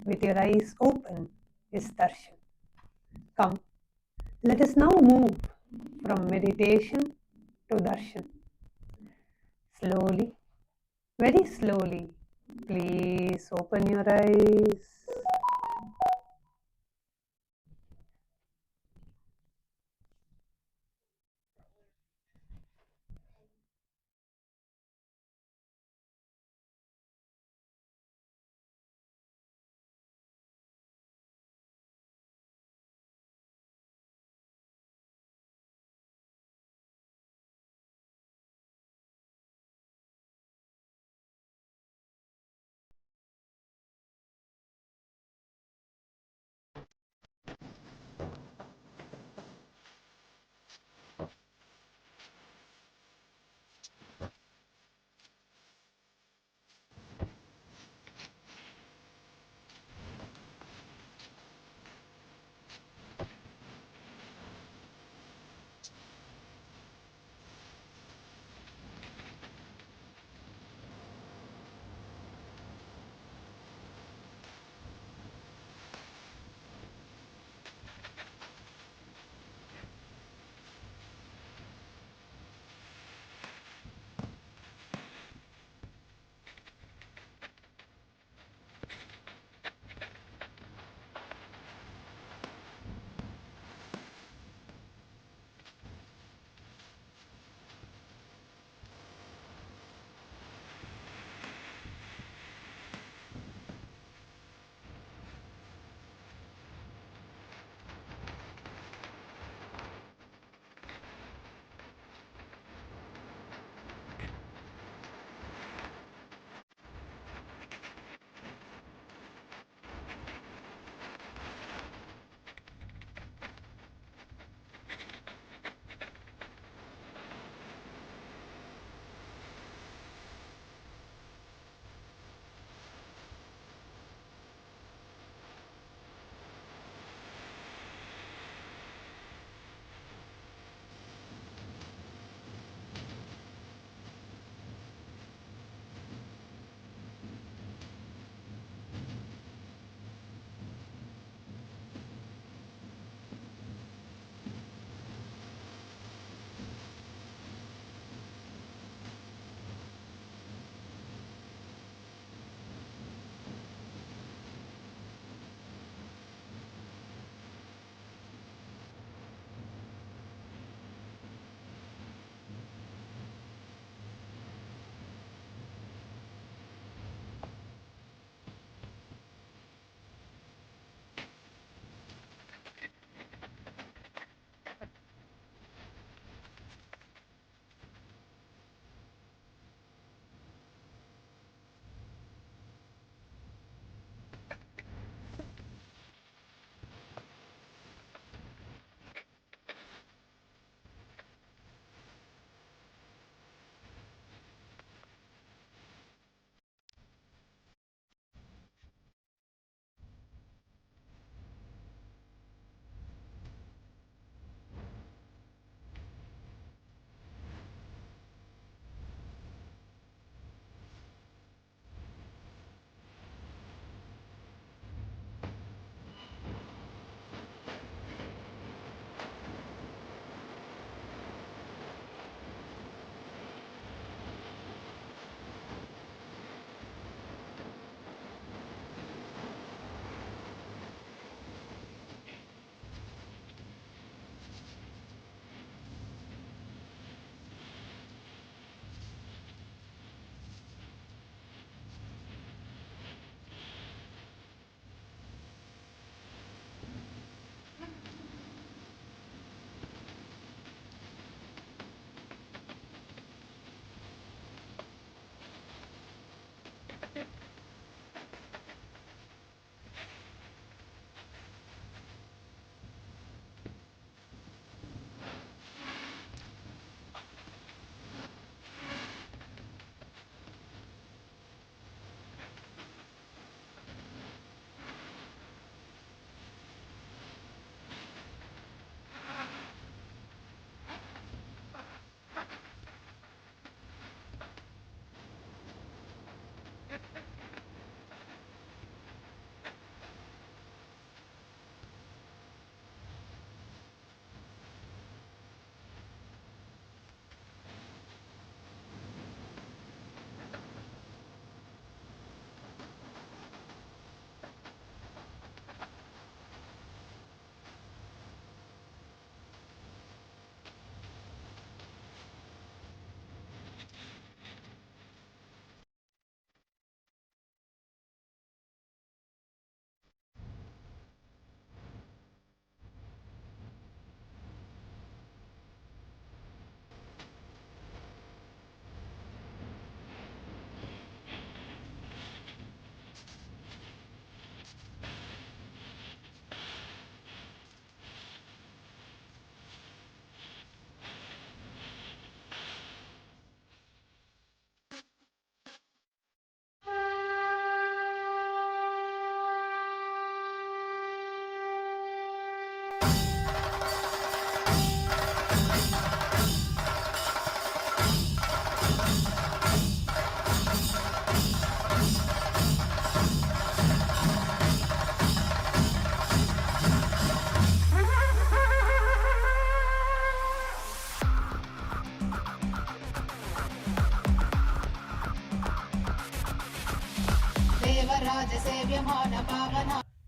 with your eyes open is darshan. Come, let us now move from meditation to darshan. Slowly, very slowly, please open your eyes.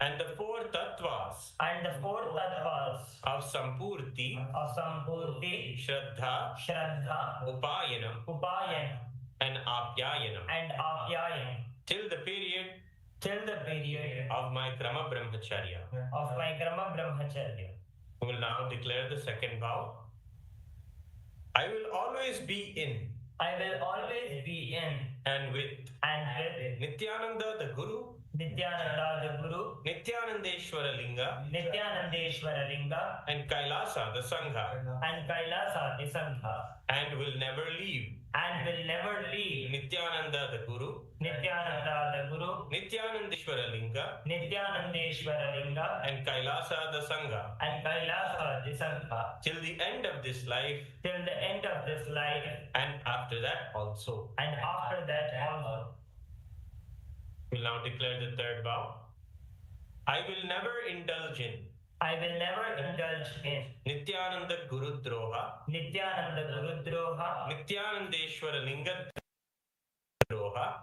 and the four tattvas of Sampurti, Shraddha, Upayanam, and Apyayanam till the period of my Krama Brahmacharya. We will now declare the second vow. I will always be in and with Nityananda the Guru, Nityanandeshwara Linga, and Kailasa the Sangha, and will never leave Nityananda the Guru, Nityanandeshwara Linga, and Kailasa the Sangha till the end of this life, and after that also. We'll now declare the third vow. I will never indulge in Nityananda Guru Droha, Nityanandeshwara Linga Droha,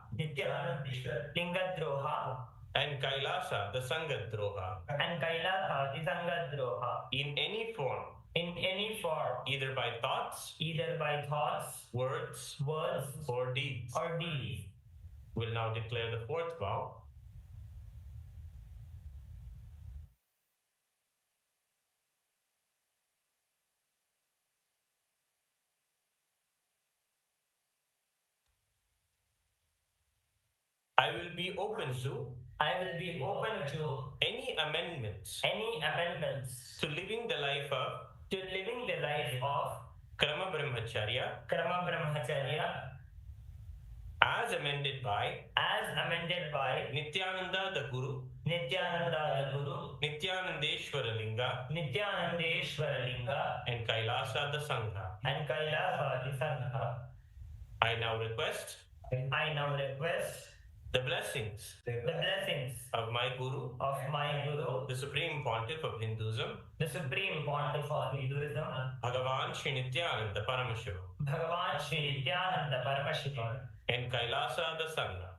and Kailasa the Sangha Droha in any form, either by thoughts, words, or deeds. We'll now declare the fourth vow. I will be open to any amendments to living the life of Krama Brahmacharya as amended by Nityananda the Guru, Nityanandeshwara Linga, and Kailasa the Sangha. I now request the blessings of my Guru, the Supreme Pontiff of Hinduism, Bhagavan Shri Nityananda Paramashiva, and Kailasa the Sangha.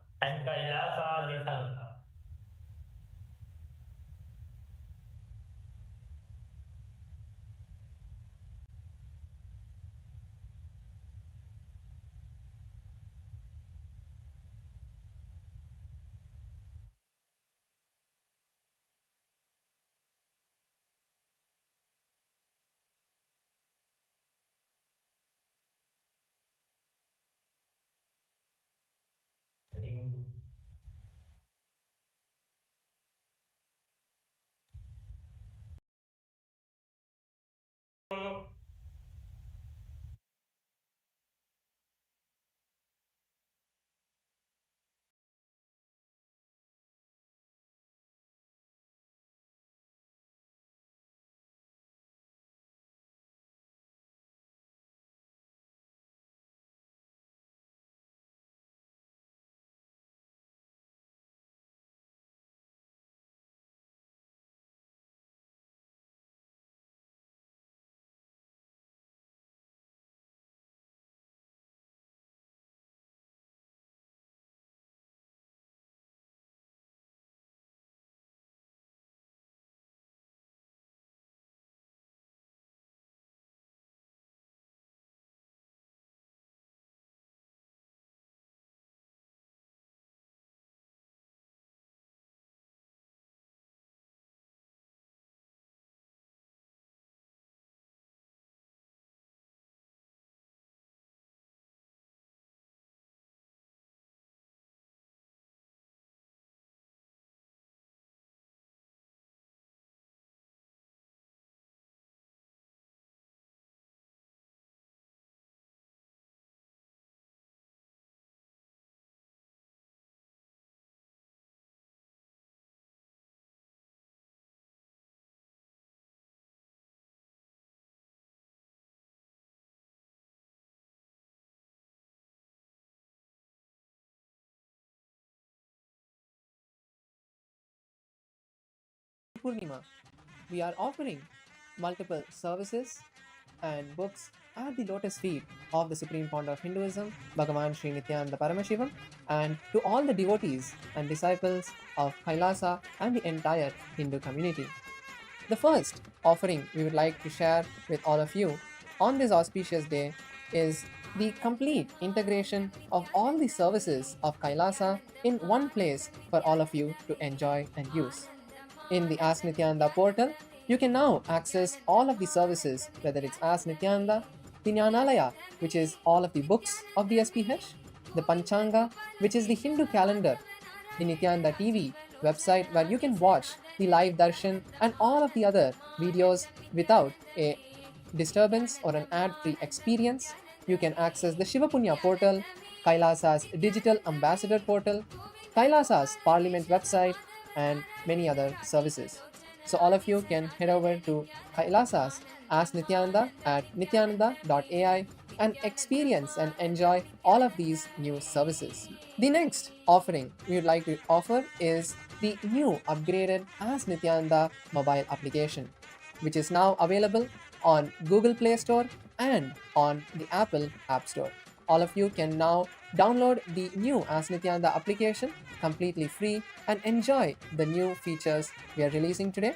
Purnima, we are offering multiple services and books at the lotus feet of the Supreme Founder of Hinduism, Bhagavan Sri Nityananda Paramashivam, and to all the devotees and disciples of Kailasa and the entire Hindu community. The first offering we would like to share with all of you on this auspicious day is the complete integration of all the services of Kailasa in one place for all of you to enjoy and use. In the Ask Nityananda portal, you can now access all of the services, whether it's Ask Nityananda, the Jnanalaya, which is all of the books of the SPH, the Panchanga, which is the Hindu calendar, the Nityananda TV website where you can watch the live darshan and all of the other videos without a disturbance or an ad-free experience. You can access the Shivapunya portal, Kailasa's digital ambassador portal, Kailasa's parliament website, and many other services. So all of you can head over to Kailasa's Ask Nityananda at nityananda.ai and experience and enjoy all of these new services. The next offering we would like to offer is the new upgraded Ask Nityananda mobile application, which is now available on Google Play Store and on the Apple App Store. All of you can now download the new Ask Nityananda application completely free and enjoy the new features we are releasing today.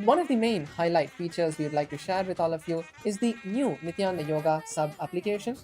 One of the main highlight features we would like to share with all of you is the new Nityananda Yoga sub application.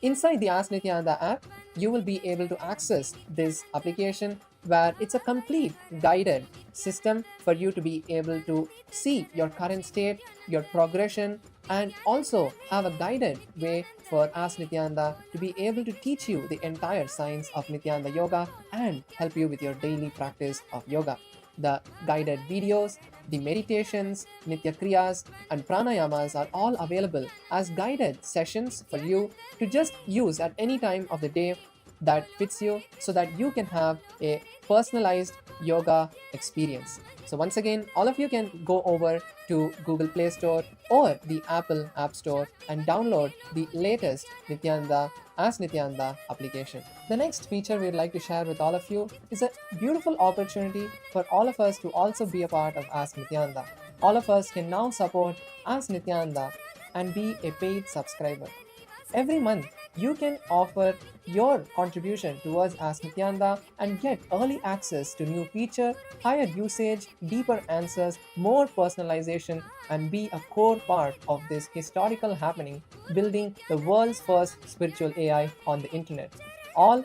Inside the Ask Nityananda app, you will be able to access this application where it's a complete guided system for you to be able to see your current state, your progression, and also have a guided way for Ask Nityananda to be able to teach you the entire science of Nityananda Yoga and help you with your daily practice of yoga. The guided videos, the meditations, Nitya Kriyas, and pranayamas are all available as guided sessions for you to just use at any time of the day that fits you so that you can have a personalized yoga experience. So once again, all of you can go over to Google Play Store or the Apple App Store and download the latest Nityananda Ask Nityananda application. The next feature we'd like to share with all of you is a beautiful opportunity for all of us to also be a part of Ask Nityananda. All of us can now support Ask Nityananda and be a paid subscriber. Every month, you can offer your contribution towards Ask Nityananda and get early access to new feature, higher usage, deeper answers, more personalization, and be a core part of this historical happening, building the world's first spiritual AI on the internet. All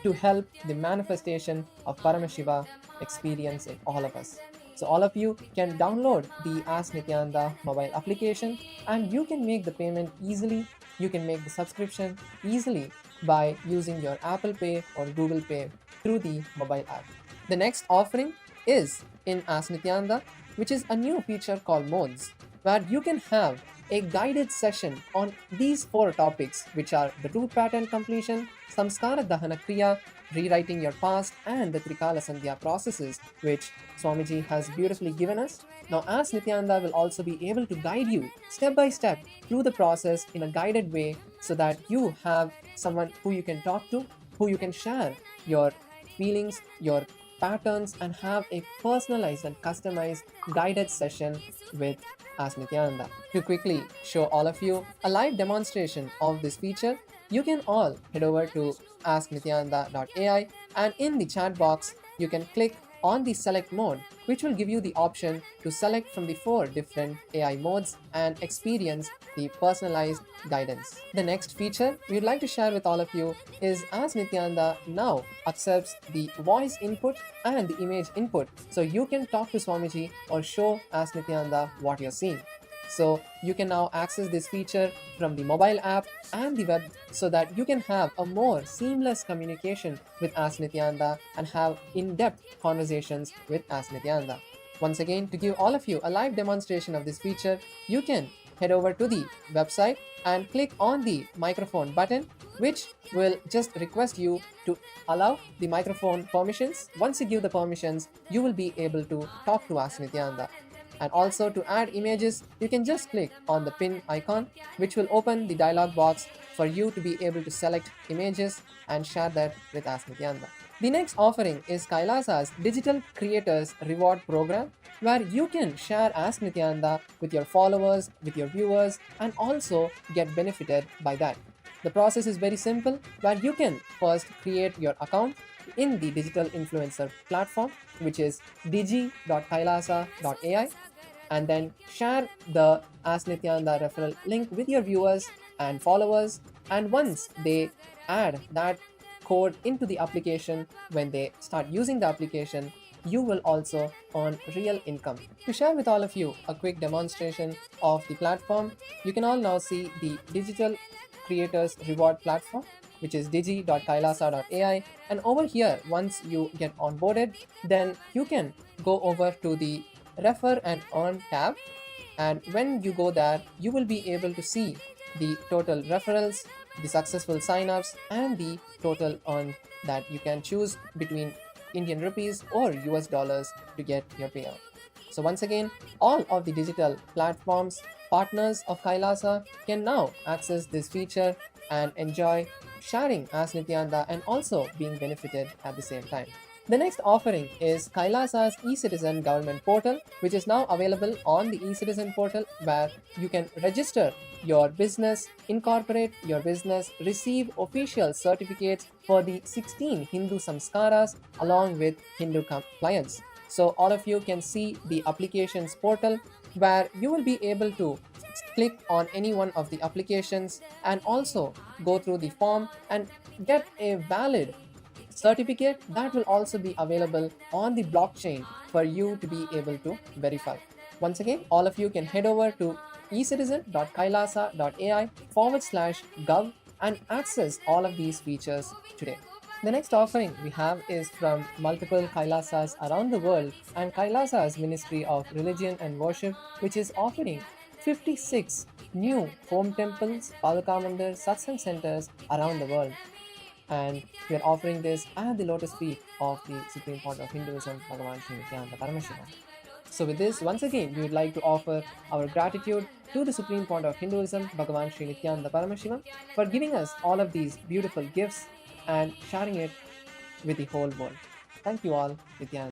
to help the manifestation of Paramashiva experience in all of us. So all of you can download the Ask Nityananda mobile application and you can make the payment easily. You can make the subscription easily by using your Apple Pay or Google Pay through the mobile app. The next offering is in Ask Nityananda, which is a new feature called Modes, where you can have a guided session on these 4 topics, which are the root pattern completion, Samskara Dahana Kriya, rewriting your past, and the Trikala Sandhya processes, which Swamiji has beautifully given us. Now, Ask Nityananda will also be able to guide you step by step through the process in a guided way so that you have someone who you can talk to, who you can share your feelings, your patterns, and have a personalized and customized guided session with Ask Nityananda. To quickly show all of you a live demonstration of this feature, you can all head over to asknityananda.ai and in the chat box, you can click on the select mode, which will give you the option to select from the 4 different AI modes and experience the personalized guidance. The next feature we would like to share with all of you is Ask Nityananda now accepts the voice input and the image input, so you can talk to Swamiji or show Ask Nityananda what you're seeing. So you can now access this feature from the mobile app and the web so that you can have a more seamless communication with Ask Nityananda and have in-depth conversations with Ask Nityananda. Once again, to give all of you a live demonstration of this feature, you can head over to the website and click on the microphone button, which will just request you to allow the microphone permissions. Once you give the permissions, you will be able to talk to Ask Nityananda. And also to add images, you can just click on the pin icon, which will open the dialog box for you to be able to select images and share that with Ask Nityananda. The next offering is Kailasa's Digital Creators Reward Program, where you can share Ask Nityananda with your followers, with your viewers, and also get benefited by that. The process is very simple, where you can first create your account in the digital influencer platform, which is digi.kailasa.ai, and then share the Ask Nityananda referral link with your viewers and followers. And once they add that code into the application, when they start using the application, you will also earn real income. To share with all of you a quick demonstration of the platform, you can all now see the digital creators reward platform, which is digi.kailasa.ai. And over here, once you get onboarded, then you can go over to the refer and earn tab. And when you go there, you will be able to see the total referrals, the successful signups, and the total earned that you can choose between Indian rupees or US dollars to get your payout. So once again, all of the digital platforms, partners of Kailasa can now access this feature and enjoy sharing as Nityananda and also being benefited at the same time. The next offering is Kailasa's eCitizen government portal, which is now available on the eCitizen portal, where you can register your business, incorporate your business, receive official certificates for the 16 Hindu samskaras along with Hindu compliance. So all of you can see the applications portal, where you will be able to click on any one of the applications and also go through the form and get a valid certificate that will also be available on the blockchain for you to be able to verify. Once again, all of you can head over to ecitizen.kailasa.ai/gov and access all of these features today. The next offering we have is from multiple Kailasas around the world and Kailasa's Ministry of Religion and Worship, which is offering 56 new home temples, Paduka Mandir, satsang centers around the world. And we are offering this at the lotus feet of the Supreme Founder of Hinduism, Bhagavan Sri Nityananda Paramashiva. So with this, once again, we would like to offer our gratitude to the Supreme Founder of Hinduism, Bhagavan Sri Nityananda Paramashiva, for giving us all of these beautiful gifts and sharing it with the whole world. Thank you all, Nityananda.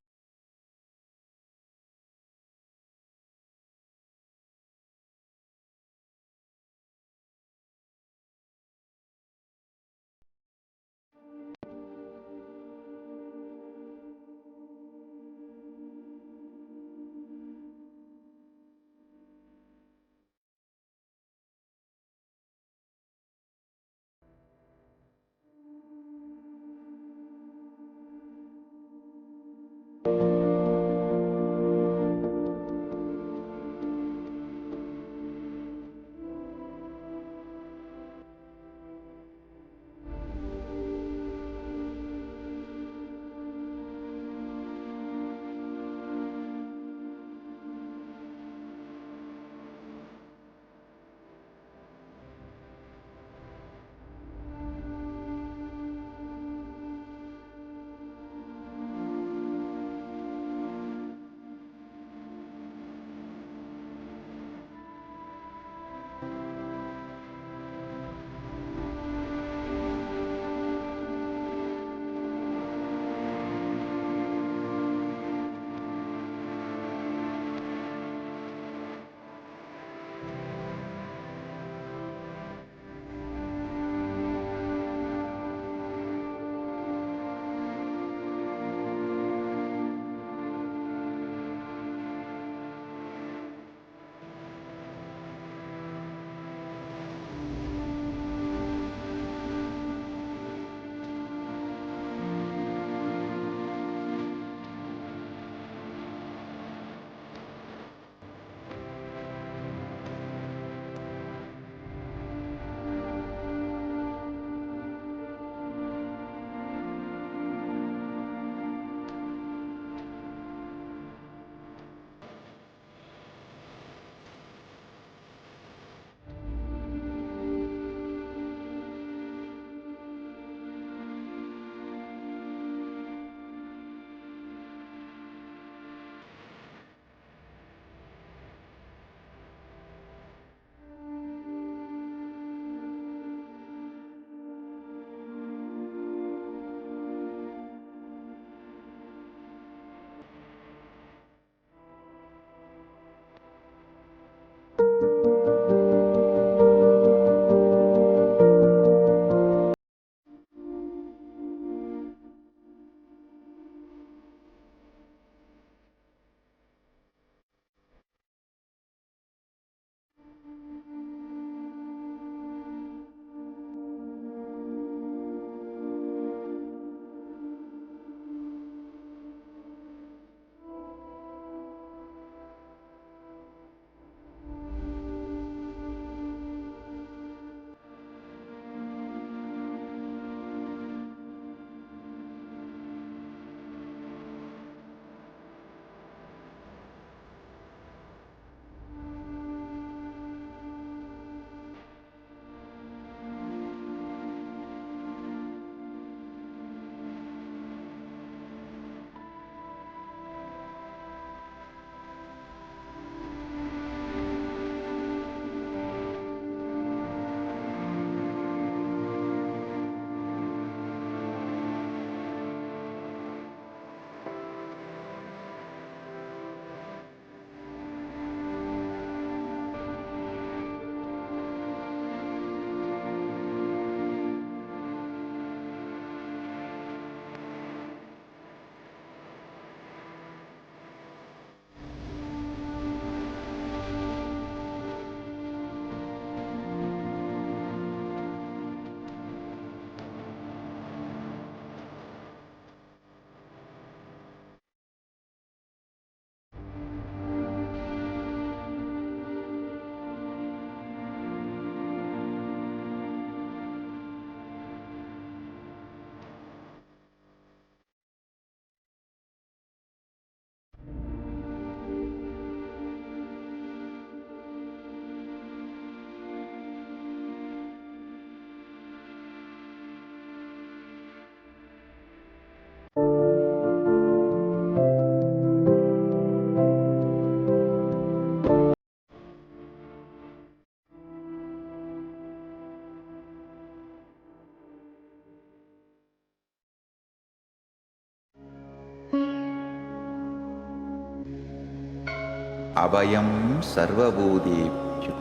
Abhayam Sarvabhudebhyo.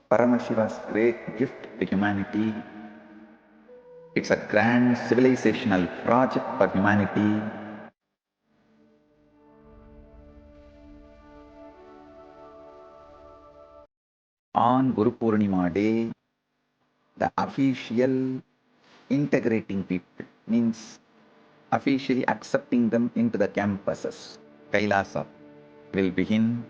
Paramashiva's great gift to humanity. It's a grand civilizational project for humanity. On Guru Purnima Day, the official integrating people means officially accepting them into the campuses, Kailasa, will begin.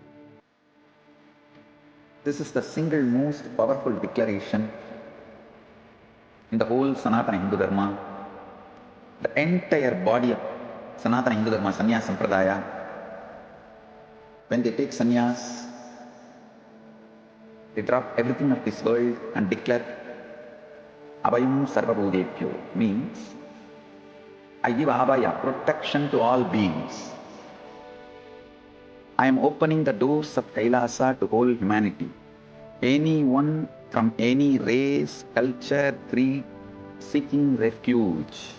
This is the single most powerful declaration in the whole Sanatana Hindu Dharma. The entire body of Sanatana Hindu Dharma, Sannyas Sampradaya, when they take sannyas, they drop everything of this world and declare Abhayam Sarvabhudebhyo, means I give Abhaya, protection to all beings. I am opening the doors of Kailasa to whole humanity. Anyone from any race, culture, creed, seeking refuge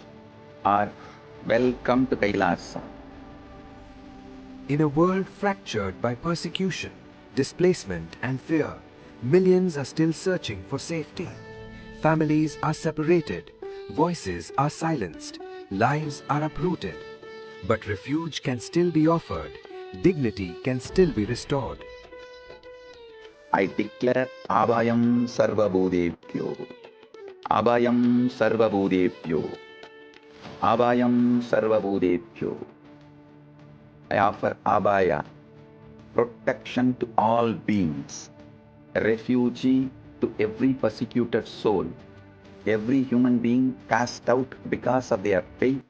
are welcome to Kailasa. In a world fractured by persecution, displacement and fear, millions are still searching for safety. Families are separated, voices are silenced, lives are uprooted. But refuge can still be offered, dignity can still be restored. I declare Abhayam Sarvabhudebhyo. Abhayam Sarvabhudebhyo. Abhayam Sarvabhudebhyo. I offer Abhaya, protection to all beings, refugee to every persecuted soul, every human being cast out because of their faith,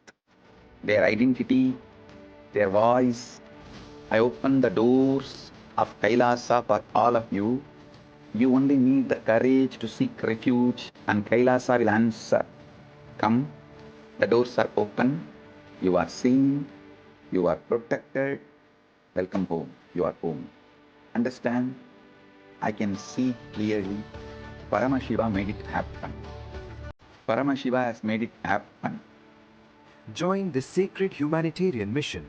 their identity, their voice. I open the doors of Kailasa for all of you. You only need the courage to seek refuge and Kailasa will answer. Come, the doors are open, you are seen, you are protected. Welcome home, you are home. Understand? I can see clearly. Paramashiva made it happen. Paramashiva has made it happen. Join this sacred humanitarian mission.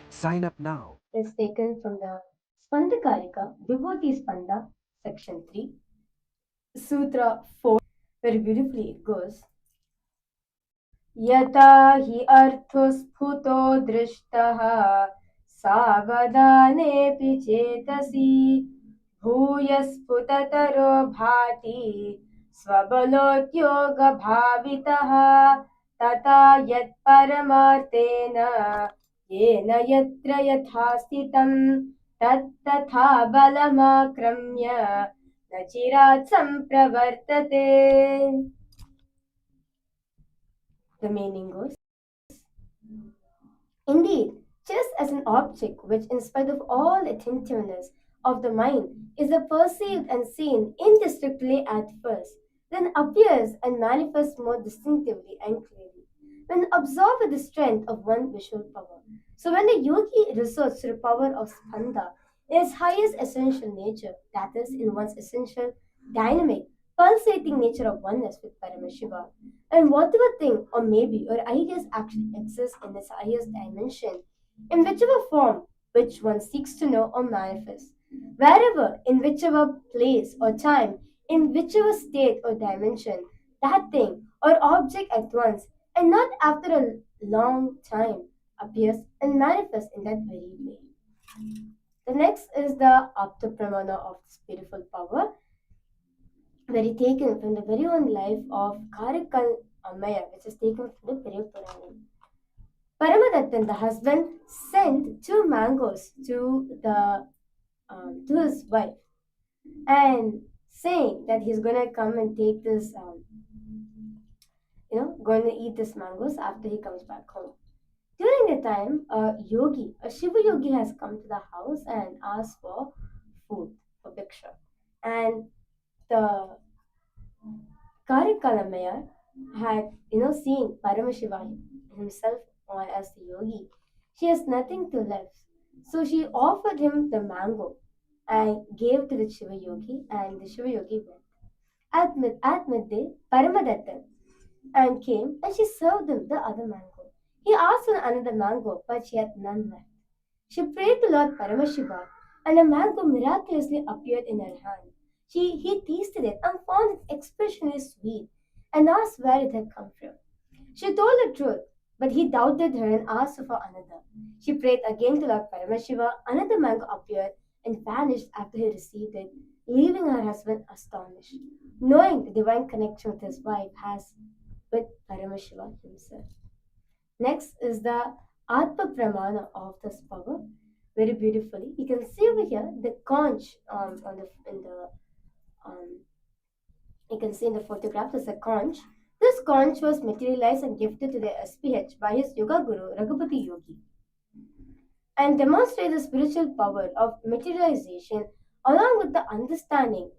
Sign up now. Is taken from the Spandakarika, Vibhuti Spanda, section 3, Sutra 4, very beautifully it goes. यथा हि अर्थोस्फुतो दृष्टः सावधानेऽपि चेतसि भूयस्फुटतरो भाति स्वबलोद्योगभावितः तथा यत्परमार्थेन येन यत्र यथा स्थितं तत्तथा बलमाक्रम्य न चिरात् सम्प्रवर्तते. The meaning goes, indeed, just as an object which, in spite of all attentiveness of the mind, is perceived and seen indistinctly at first, then appears and manifests more distinctively and clearly, when absorbed with the strength of one visual power. So when the yogi resorts to the power of spanda in its highest essential nature, that is, in one's essential, dynamic, pulsating nature of oneness with Paramashiva, and whatever thing or maybe or ideas actually exist in its highest dimension, in whichever form which one seeks to know or manifest, wherever, in whichever place or time, in whichever state or dimension, that thing or object at once, and not after a long time, appears and manifests in that very way. The next is the Apta-pramana of this beautiful power, very taken from the very own life of Karikal Amaya, which is taken from the Periya Puranam. Paramadatan, the husband, sent 2 mangoes to his wife, and saying that he's gonna come and take this, going to eat this mangoes after he comes back home. During the time, a Shiva yogi has come to the house and asked for food, for bhiksha, and the Karikalamaya had, seen Paramashiva himself as the yogi. She has nothing to left. So she offered him the mango and gave to the Shiva yogi, and the Shiva yogi went. At midday, Paramadattan and came and she served him the other mango. He asked for another mango, but she had none left. She prayed to Lord Paramashiva, and a mango miraculously appeared in her hand. He tasted it and found its expressionless sweet and asked where it had come from. She told the truth, but he doubted her and asked for another. She prayed again to Lord Paramashiva. Another mango appeared and vanished after he received it, leaving her husband astonished, knowing the divine connection with his wife has with Paramashiva himself. Next is the Atma Pramana of this power. Very beautifully, you can see over here the conch on the in the um, you can see in the photograph there's a conch. This conch was materialized and gifted to the SPH by his yoga guru Raghupati Yogi and demonstrates the spiritual power of materialization along with the understanding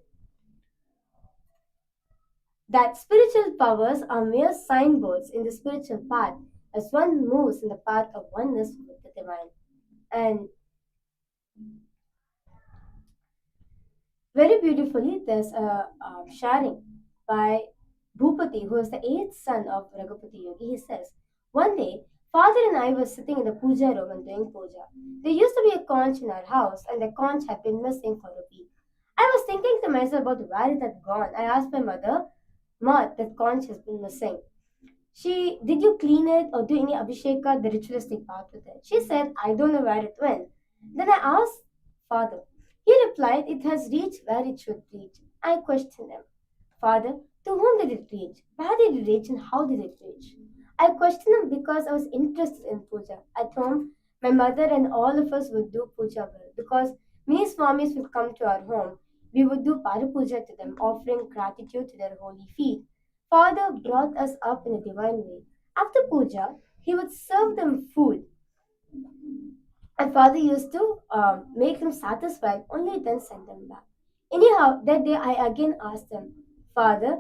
that spiritual powers are mere signboards in the spiritual path as one moves in the path of oneness with the divine. And very beautifully, there's a sharing by Bhupati, who is the eighth son of Raghupati Yogi. He says, one day, father and I were sitting in the puja room and doing puja. There used to be a conch in our house, and the conch had been missing for a week. I was thinking to myself about where it had gone. I asked my mother, Ma, that conch has been missing. Did you clean it or do any abhisheka, the ritualistic part with it? She said, I don't know where it went. Then I asked father. He replied, it has reached where it should reach. I questioned him. Father, to whom did it reach? Where did it reach and how did it reach? I questioned him because I was interested in puja. At home, my mother and all of us would do puja well because many swamis would come to our home. We would do parapuja to them, offering gratitude to their holy feet. Father brought us up in a divine way. After puja, he would serve them food. And father used to make them satisfied, only then send them back. Anyhow, that day I again asked him, Father,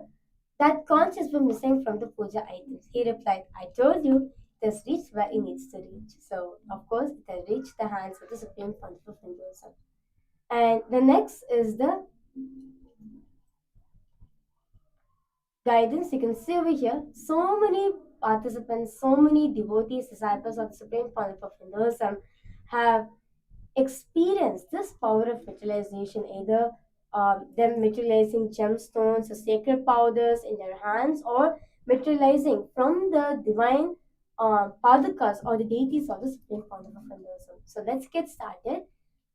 that conch has been missing from the puja items. He replied, I told you it has reached where it needs to reach. So, of course, it has reached the hands of the Supreme Pontiff of Hinduism. And the next is the guidance. You can see over here so many participants, so many devotees, disciples of the Supreme Pontiff of Hinduism have experienced this power of materialization, either them materializing gemstones or sacred powders in their hands, or materializing from the divine padakas or the deities of the Supreme Pontiff of Hinduism. So let's get started.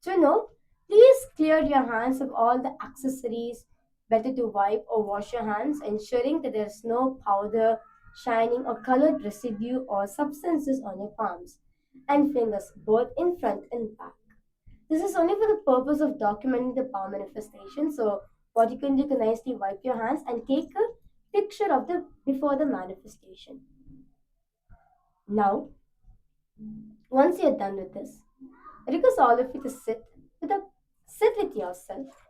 To know, please clear your hands of all the accessories. Better to wipe or wash your hands, ensuring that there's no powder, shining, or colored residue or substances on your palms and fingers, both in front and back. This is only for the purpose of documenting the power manifestation. So, what you can nicely wipe your hands and take a picture of the before the manifestation. Now, once you're done with this, request all of you to sit with yourself.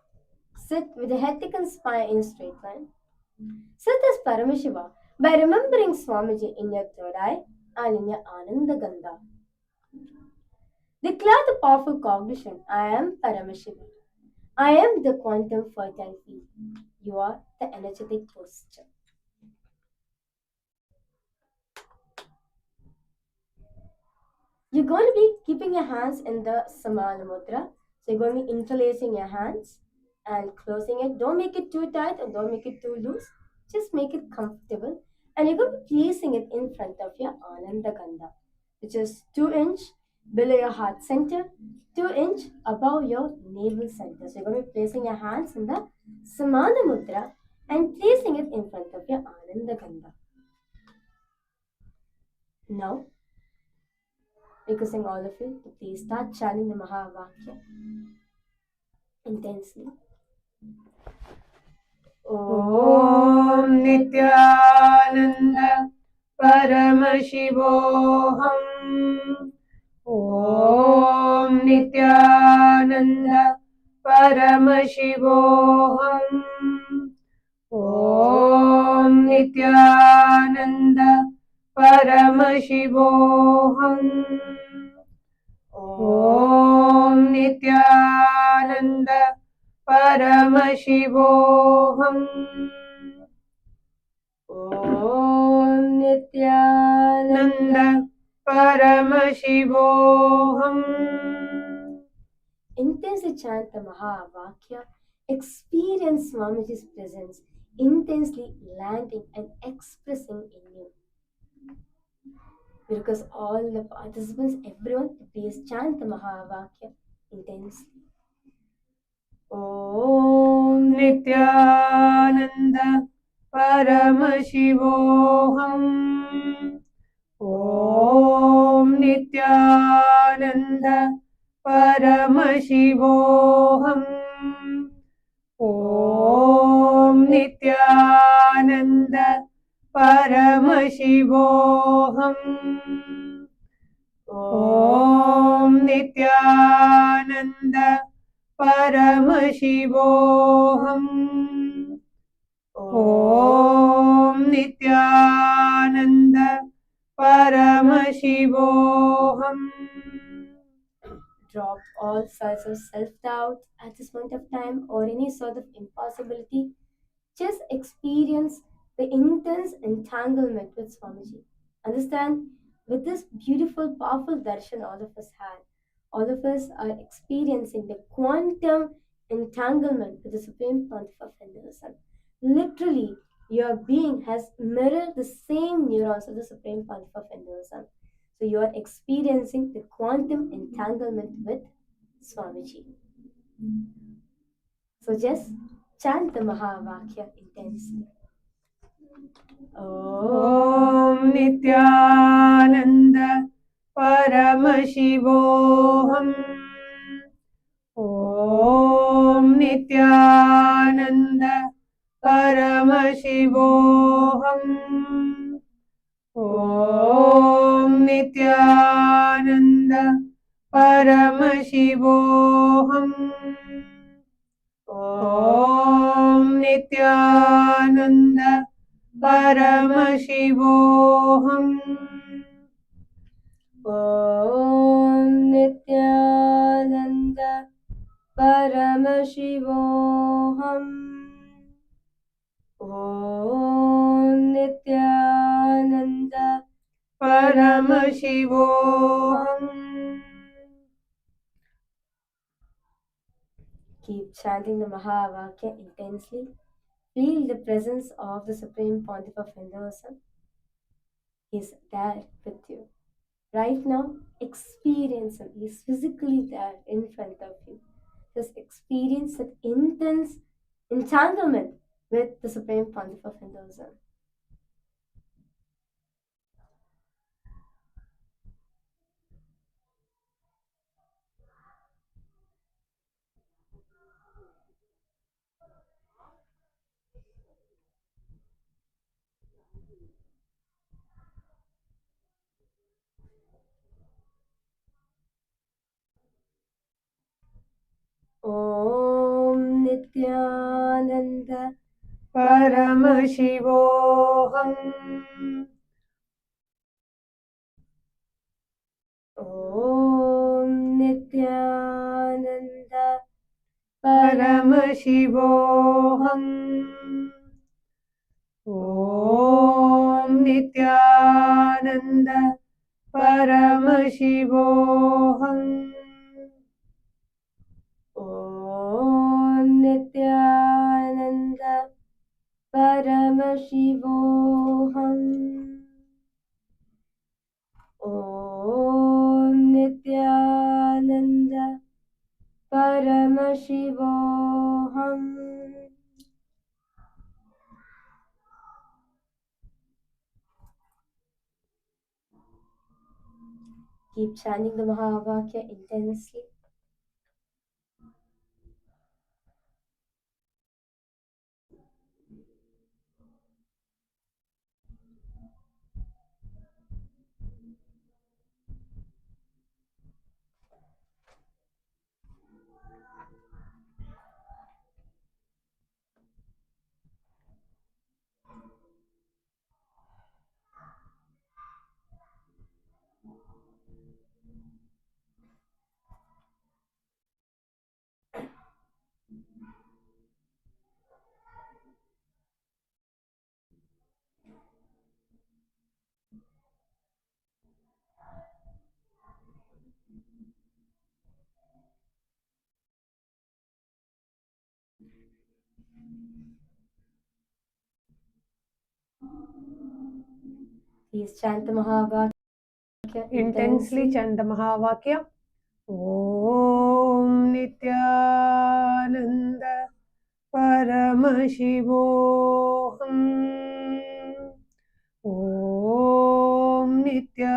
Sit with the head thick and spine in a straight line. Sit as Paramashiva by remembering Swamiji in your third eye and in your Ananda Gandha. Declare the powerful cognition, I am Paramashiva. I am the quantum fertile field. You are the energetic posture. You're going to be keeping your hands in the Samana Mudra. So you're going to be interlacing your hands and closing it. Don't make it too tight and don't make it too loose. Just make it comfortable. And you're going to be placing it in front of your Ananda Gandha, which is 2 inch below your heart center, 2 inch above your navel center. So you're going to be placing your hands in the Samana Mudra and placing it in front of your Ananda Gandha. Now, requesting all of you to please start chanting the Bhaav Vyakt intensely. Om Nityananda Paramashivoham. Om Nityananda Paramashivoham. Om Nityananda Paramashivoham. Om Nityananda Paramashivoham. Om Nityananda Paramashivoham. intensely chant the Mahavakya, experience Swamiji's presence intensely landing and expressing in you. Because all the participants, everyone, please chant the Mahavakya intensely. Om Nityanand परमशिवोऽहम् ॐ नित्यानन्द परमशिवोऽहम् ॐ नित्यानन्द परमशिवोऽहम् ॐ नित्यानन्द परमशिवोऽहम् ॐ नित्यानन्द परमशिवोऽहम्. Drop all sorts of self-doubt at this point of time or any sort of impossibility. Just experience the intense entanglement with Swamiji. Understand? With this beautiful, powerful darshan all of us had, all of us are experiencing the quantum entanglement with the Supreme Pontiff of Hinduism. Literally, your being has mirrored the same neurons of the Supreme Pontiff of Hinduism. So you are experiencing the quantum entanglement with Swamiji. So just chant the Mahavakya intensely. ॐ नित्यानन्द परमशिवोऽहम् ॐ नित्यानन्द परमशिवोऽहम् ॐ नित्यानन्द परमशिवोऽहम् ॐ नित्यानन्द परमशिवोऽहम् ॐ नित्यानन्द परमशिवोऽहम् ॐ नित्यानन्द परमशिवोऽहम्. Keep chanting the Mahavakya intensely. Feel the presence of the Supreme Pontiff of Hinduism. He's there with you. Right now, experience him. He's physically there in front of you. Just experience that intense entanglement with the Supreme Pontiff of Hinduism. ॐ नित्यानन्द परमशिवोऽहम् ॐ नित्यानन्द परमशिवोऽहम् ॐ नित्यानन्द परमशिवोऽहम् ॐ नित्यानन्द परमशिवोऽहम् ॐ नित्यानन्द परमशिवोऽहम्. Keep chanting the Mahavakya intensely. Please chant the Mahavakya Intensely chant the Mahavakya. Om Nityananda Paramashivoham. Om Nityananda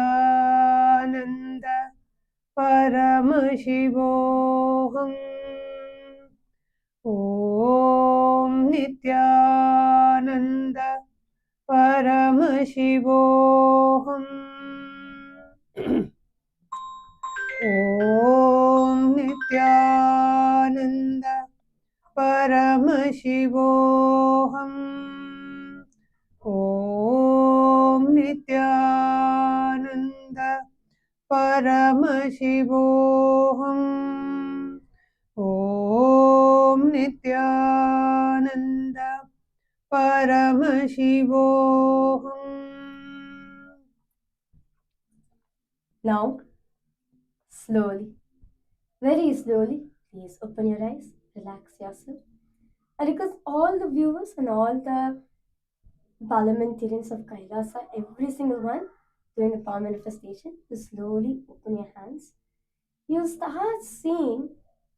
Paramashivoham. Om Nityananda Paramashivoham. Om Nityananda Paramashivoham. Om Nityananda Paramashivoham. Om Nityananda Paramashivoham. Now, slowly, very slowly, please open your eyes, relax yourself. And request all the viewers and all the parliamentarians of Kailasa, every single one, during the power manifestation, to slowly open your hands. You'll start seeing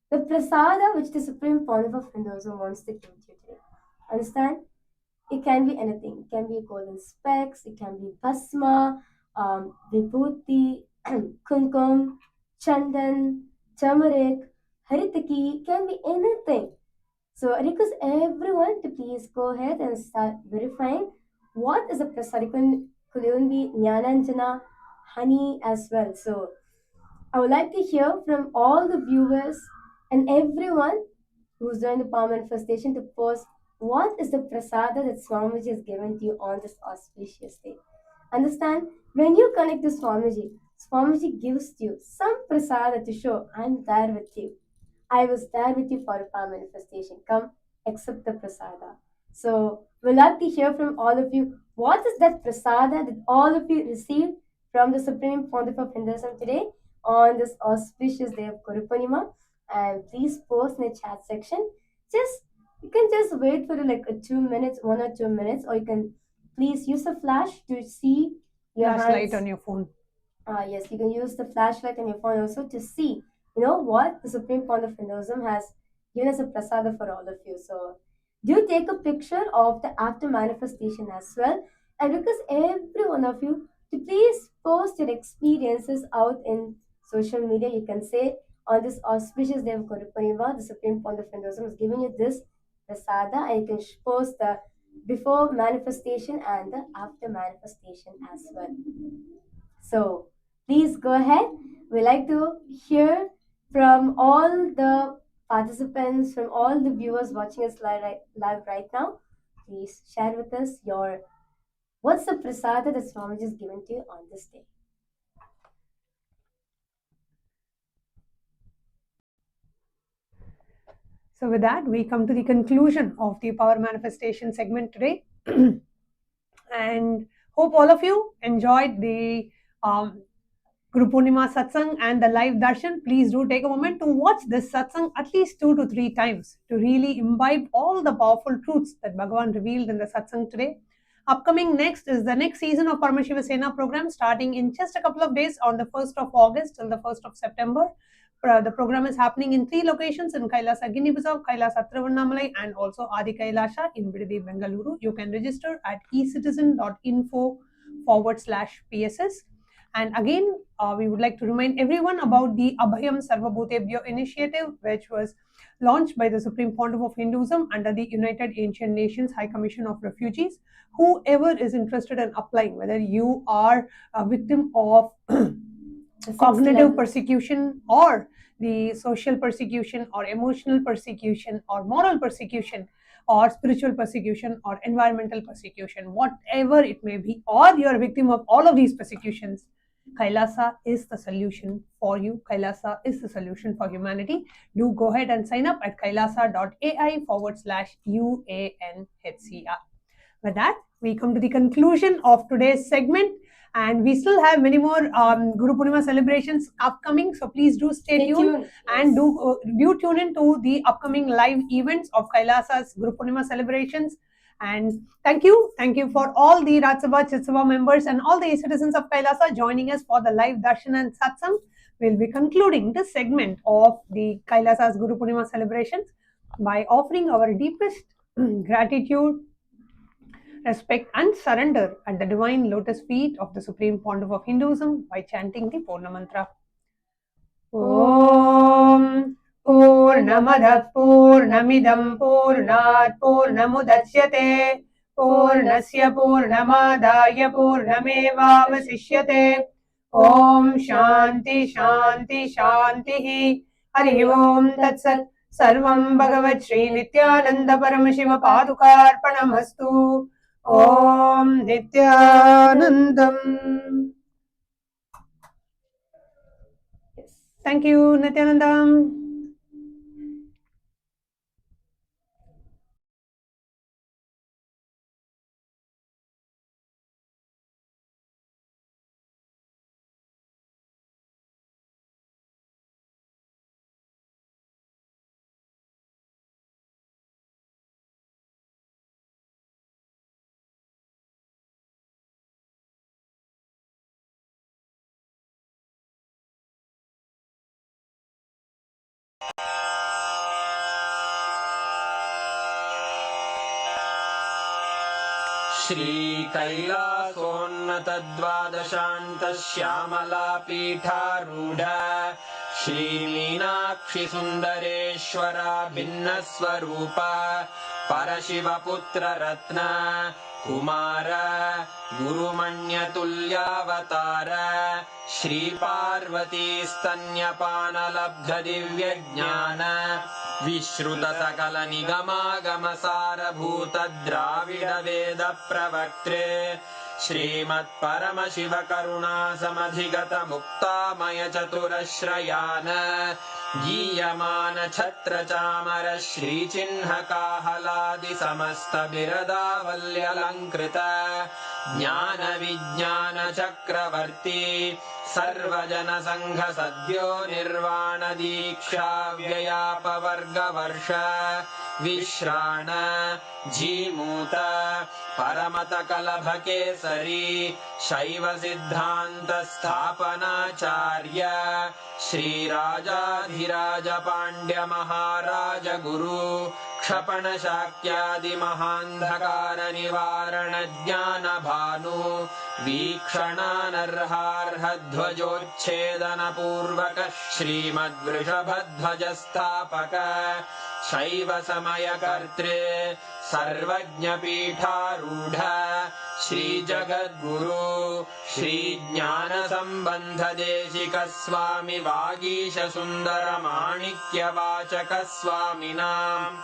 the prasada which the Supreme Pontiff of Hinduism wants to give to you today. Understand? It can be anything. It can be golden specks, it can be bhasma, vibhuti, kumkum, chandan, turmeric, haritaki, it can be anything. So I request everyone to please go ahead and start verifying what is the prasad. It could be Jnananjana, honey as well. So I would like to hear from all the viewers and everyone who's doing the power manifestation to post what is the prasada that Swamiji has given to you on this auspicious day. Understand? When you connect to Swamiji, Swamiji gives to you some prasada to show I'm there with you. I was there with you for a power manifestation. Come, accept the prasada. So we'd like to hear from all of you. What is that prasada that all of you received from the Supreme Pontiff of Hinduism today on this auspicious day of Guru Purnima? And please post in the chat section. You can just wait for like 2 minutes, 1 or 2 minutes, or you can please use a flash to see your Flashlight on your phone. Yes, you can use the flashlight on your phone also to see, what the Supreme Pontiff of Hinduism has given as a prasada for all of you. So do take a picture of the after manifestation as well, and request every one of you to please post your experiences out in social media. You can say on this auspicious day of Guru Purnima, the Supreme Pontiff of Hinduism has given you this prasada, and you can post the before manifestation and the after manifestation as well. So please go ahead. We like to hear from all the participants, from all the viewers watching us live right now. Please share with us what's the prasada that Swamiji has given to you on this day. So with that, we come to the conclusion of the power manifestation segment today. And hope all of you enjoyed the Guru Purnima satsang and the live darshan. Please do take a moment to watch this satsang at least 2 to 3 times to really imbibe all the powerful truths that Bhagavan revealed in the satsang today. Upcoming next is the next season of Paramashiva Sena program, starting in just a couple of days on the 1st of August till the 1st of September. The program is happening in 3 locations in Kailasa Guinea-Bissau, Kailasa Tiruvannamalai, and also Adi Kailasha in Bidadi, Bengaluru. You can register at ecitizen.info/PSS. And again, we would like to remind everyone about the Abhayam Sarvabhutebhyo initiative, which was launched by the Supreme Pontiff of Hinduism under the United Ancient Nations High Commission of Refugees. Whoever is interested in applying, whether you are a victim of cognitive persecution or the social persecution or emotional persecution or moral persecution or spiritual persecution or environmental persecution, whatever it may be, or you are a victim of all of these persecutions, Kailasa is the solution for you. Kailasa is the solution for humanity. Do go ahead and sign up at kailasa.ai/UANHCR. With that, we come to the conclusion of today's segment. And we still have many more Guru Purnima celebrations upcoming. So please do stay tuned and do tune in to the upcoming live events of Kailasa's Guru Purnima celebrations. And thank you for all the Raj Sabha, Chit Sabha members and all the citizens of Kailasa joining us for the live darshan and satsang. We'll be concluding this segment of the Kailasa's Guru Purnima celebrations by offering our deepest gratitude, respect and surrender at the divine lotus feet of the Supreme Pontiff of Hinduism by chanting the Purna Mantra. Om Purnamadah Purnamidam Purnat Purnamudachyate Purnasya Purnamadaya Purnamevavasishyate. Om Shanti Shanti Shantihi. Hari Om Tat Sat. Sarvam Bhagavat Shri Nityananda Paramashiva Padukarpanamastu. Om Nityanandam. Thank you, Nityanandam. श्रीकैलासोन्नतद्वादशान्तश्यामलापीठारूढ श्रीमीनाक्षिसुन्दरेश्वरा भिन्नस्वरूप परशिवपुत्ररत्न Kumar गुरुमण्यतुल्यावतार श्रीपार्वतीस्तन्यपानलब्धदिव्यज्ञान विश्रुतसकलनिगमागमसारभूतद्राविडवेदप्रवक्त्रे श्रीमत्परमशिवकरुणासमधिगतमुक्तामयचतुरश्रयान् गीयमानछत्रचामर श्रीचिह्नकाहलादिसमस्तबिरदावल्यलङ्कृत ज्ञानविज्ञानचक्रवर्ती सर्वजनसङ्घसद्यो निर्वाणदीक्षाव्ययापवर्गवर्ष विश्राण Jimuta परमतकलभकेसरी शैवसिद्धान्तस्थापनाचार्य श्रीराजाधिराजपाण्ड्यमहाराज गुरु क्षपणशाक्यादिमहान्धकारनिवारणज्ञानभानु वीक्षणानर्हार्हध्वजोच्छेदनपूर्वक श्रीमद्वृषभध्वजस्थापक शैवसमयकर्त्रे सर्वज्ञपीठारूढ श्रीजगद्गुरु श्रीज्ञानसम्बन्धदेशिकस्वामि वागीशसुन्दरमाणिक्यवाचकस्वामिनाम्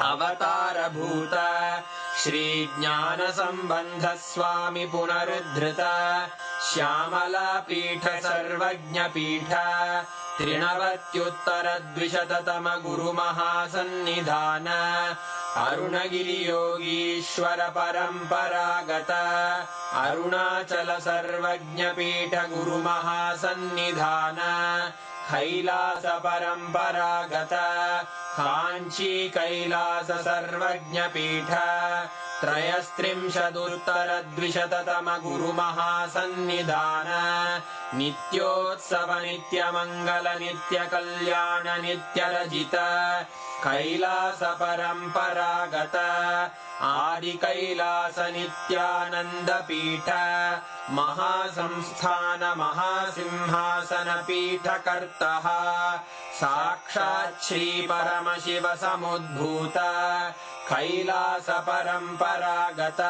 अवतारभूत श्रीज्ञानसम्बन्धस्वामि पुनरुद्धृत श्यामलापीठ सर्वज्ञपीठ त्रिनवत्युत्तरद्विशततम गुरुमहासन्निधान अरुणगिरियोगीश्वर परम्परागत अरुणाचल सर्वज्ञपीठ गुरुमहासन्निधान कैलास परम्परागत काञ्ची कैलास सर्वज्ञपीठ त्रयस्त्रिंशदुत्तरद्विशततम गुरुमहासन्निधान नित्योत्सव नित्यमङ्गल नित्यकल्याण नित्यरजित कैलास परम्परागत आदिकैलास नित्यानन्दपीठ महासंस्थान महासिंहासन पीठकर्तः साक्षात् श्री परमशिव समुद्भूत कैलास परम्परागत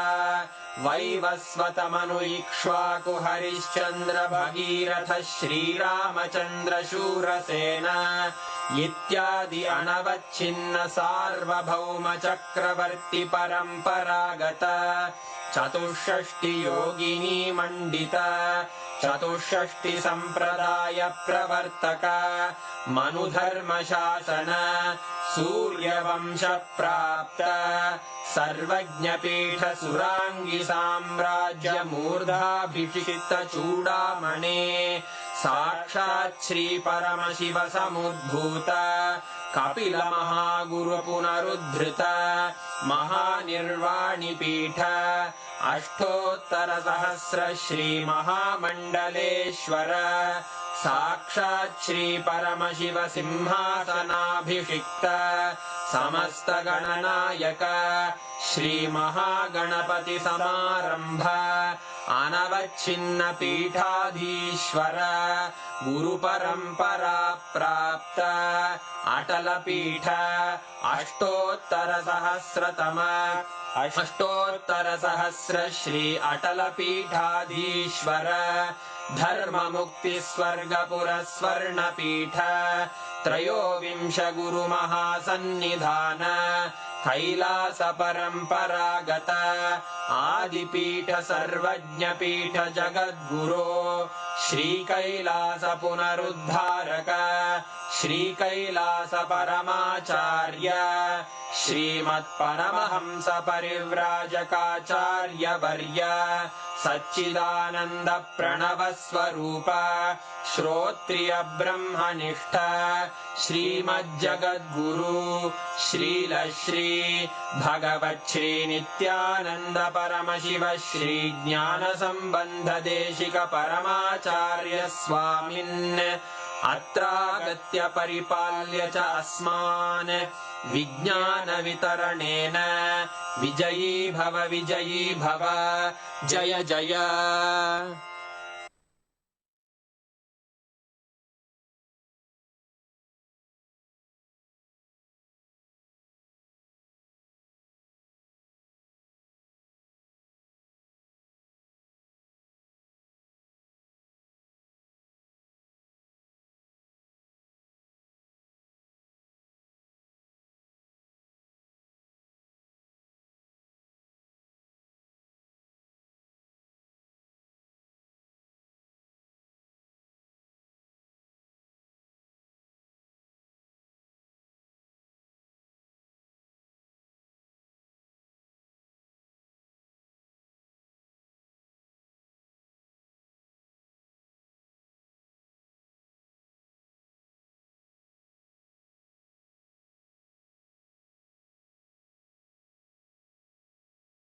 वैवस्वतमनु इक्ष्वाकु हरिश्चन्द्र भगीरथ श्रीरामचन्द्र शूरसेन इत्यादि अनवच्छिन्न सार्वभौम चक्रवर्ति परम्परागत चतुष्षष्टि योगिनी मण्डित चतुष्षष्टि सम्प्रदाय प्रवर्तक मनुधर्म शासन सूर्यवंश प्राप्त सर्वज्ञपीठ सुराङ्गी साम्राज्य मूर्धाभिषिक्त चूडामणे साक्षात् श्री परमशिव समुद्भूत कपिल महागुरु पुनरुद्धृत महानिर्वाणिपीठ अष्टोत्तर सहस्र श्री महामण्डलेश्वर साक्षात् श्री परमशिव सिंहासनाभिषिक्त समस्त गणनायक श्री महागणपति समारंभ अनवच्छिन्न पीठाधीश्वर गुरु परंपरा प्राप्त अटल पीठ अष्टोत्तर सहस्र श्री अटल पीठाधीश्वर धर्म मुक्ति स्वर्गपुर स्वर्ण पीठ त्रयोविंश गुरु महासन्निधान कैलास परंपरागत आदिपीठ सर्वज्ञ पीठ जगद्गुरो श्री कैलास पुनरुद्धारक श्री कैलास परमाचार्य श्रीमत्परमहंस परिव्राजकाचार्य वर्य सच्चिदानंद प्रणव स्वरूप श्रोत्रिय ब्रह्मनिष्ठ श्रीमज्जगद्गुरु श्रील श्री भगवत् श्री नित्यानंद परमशिव श्री ज्ञान संबंध देशिक परमाचार्य स्वामिन् अत्रागत्य परिपाल्य च अस्मान् विज्ञान वितरणेन विजयी भव जय जय।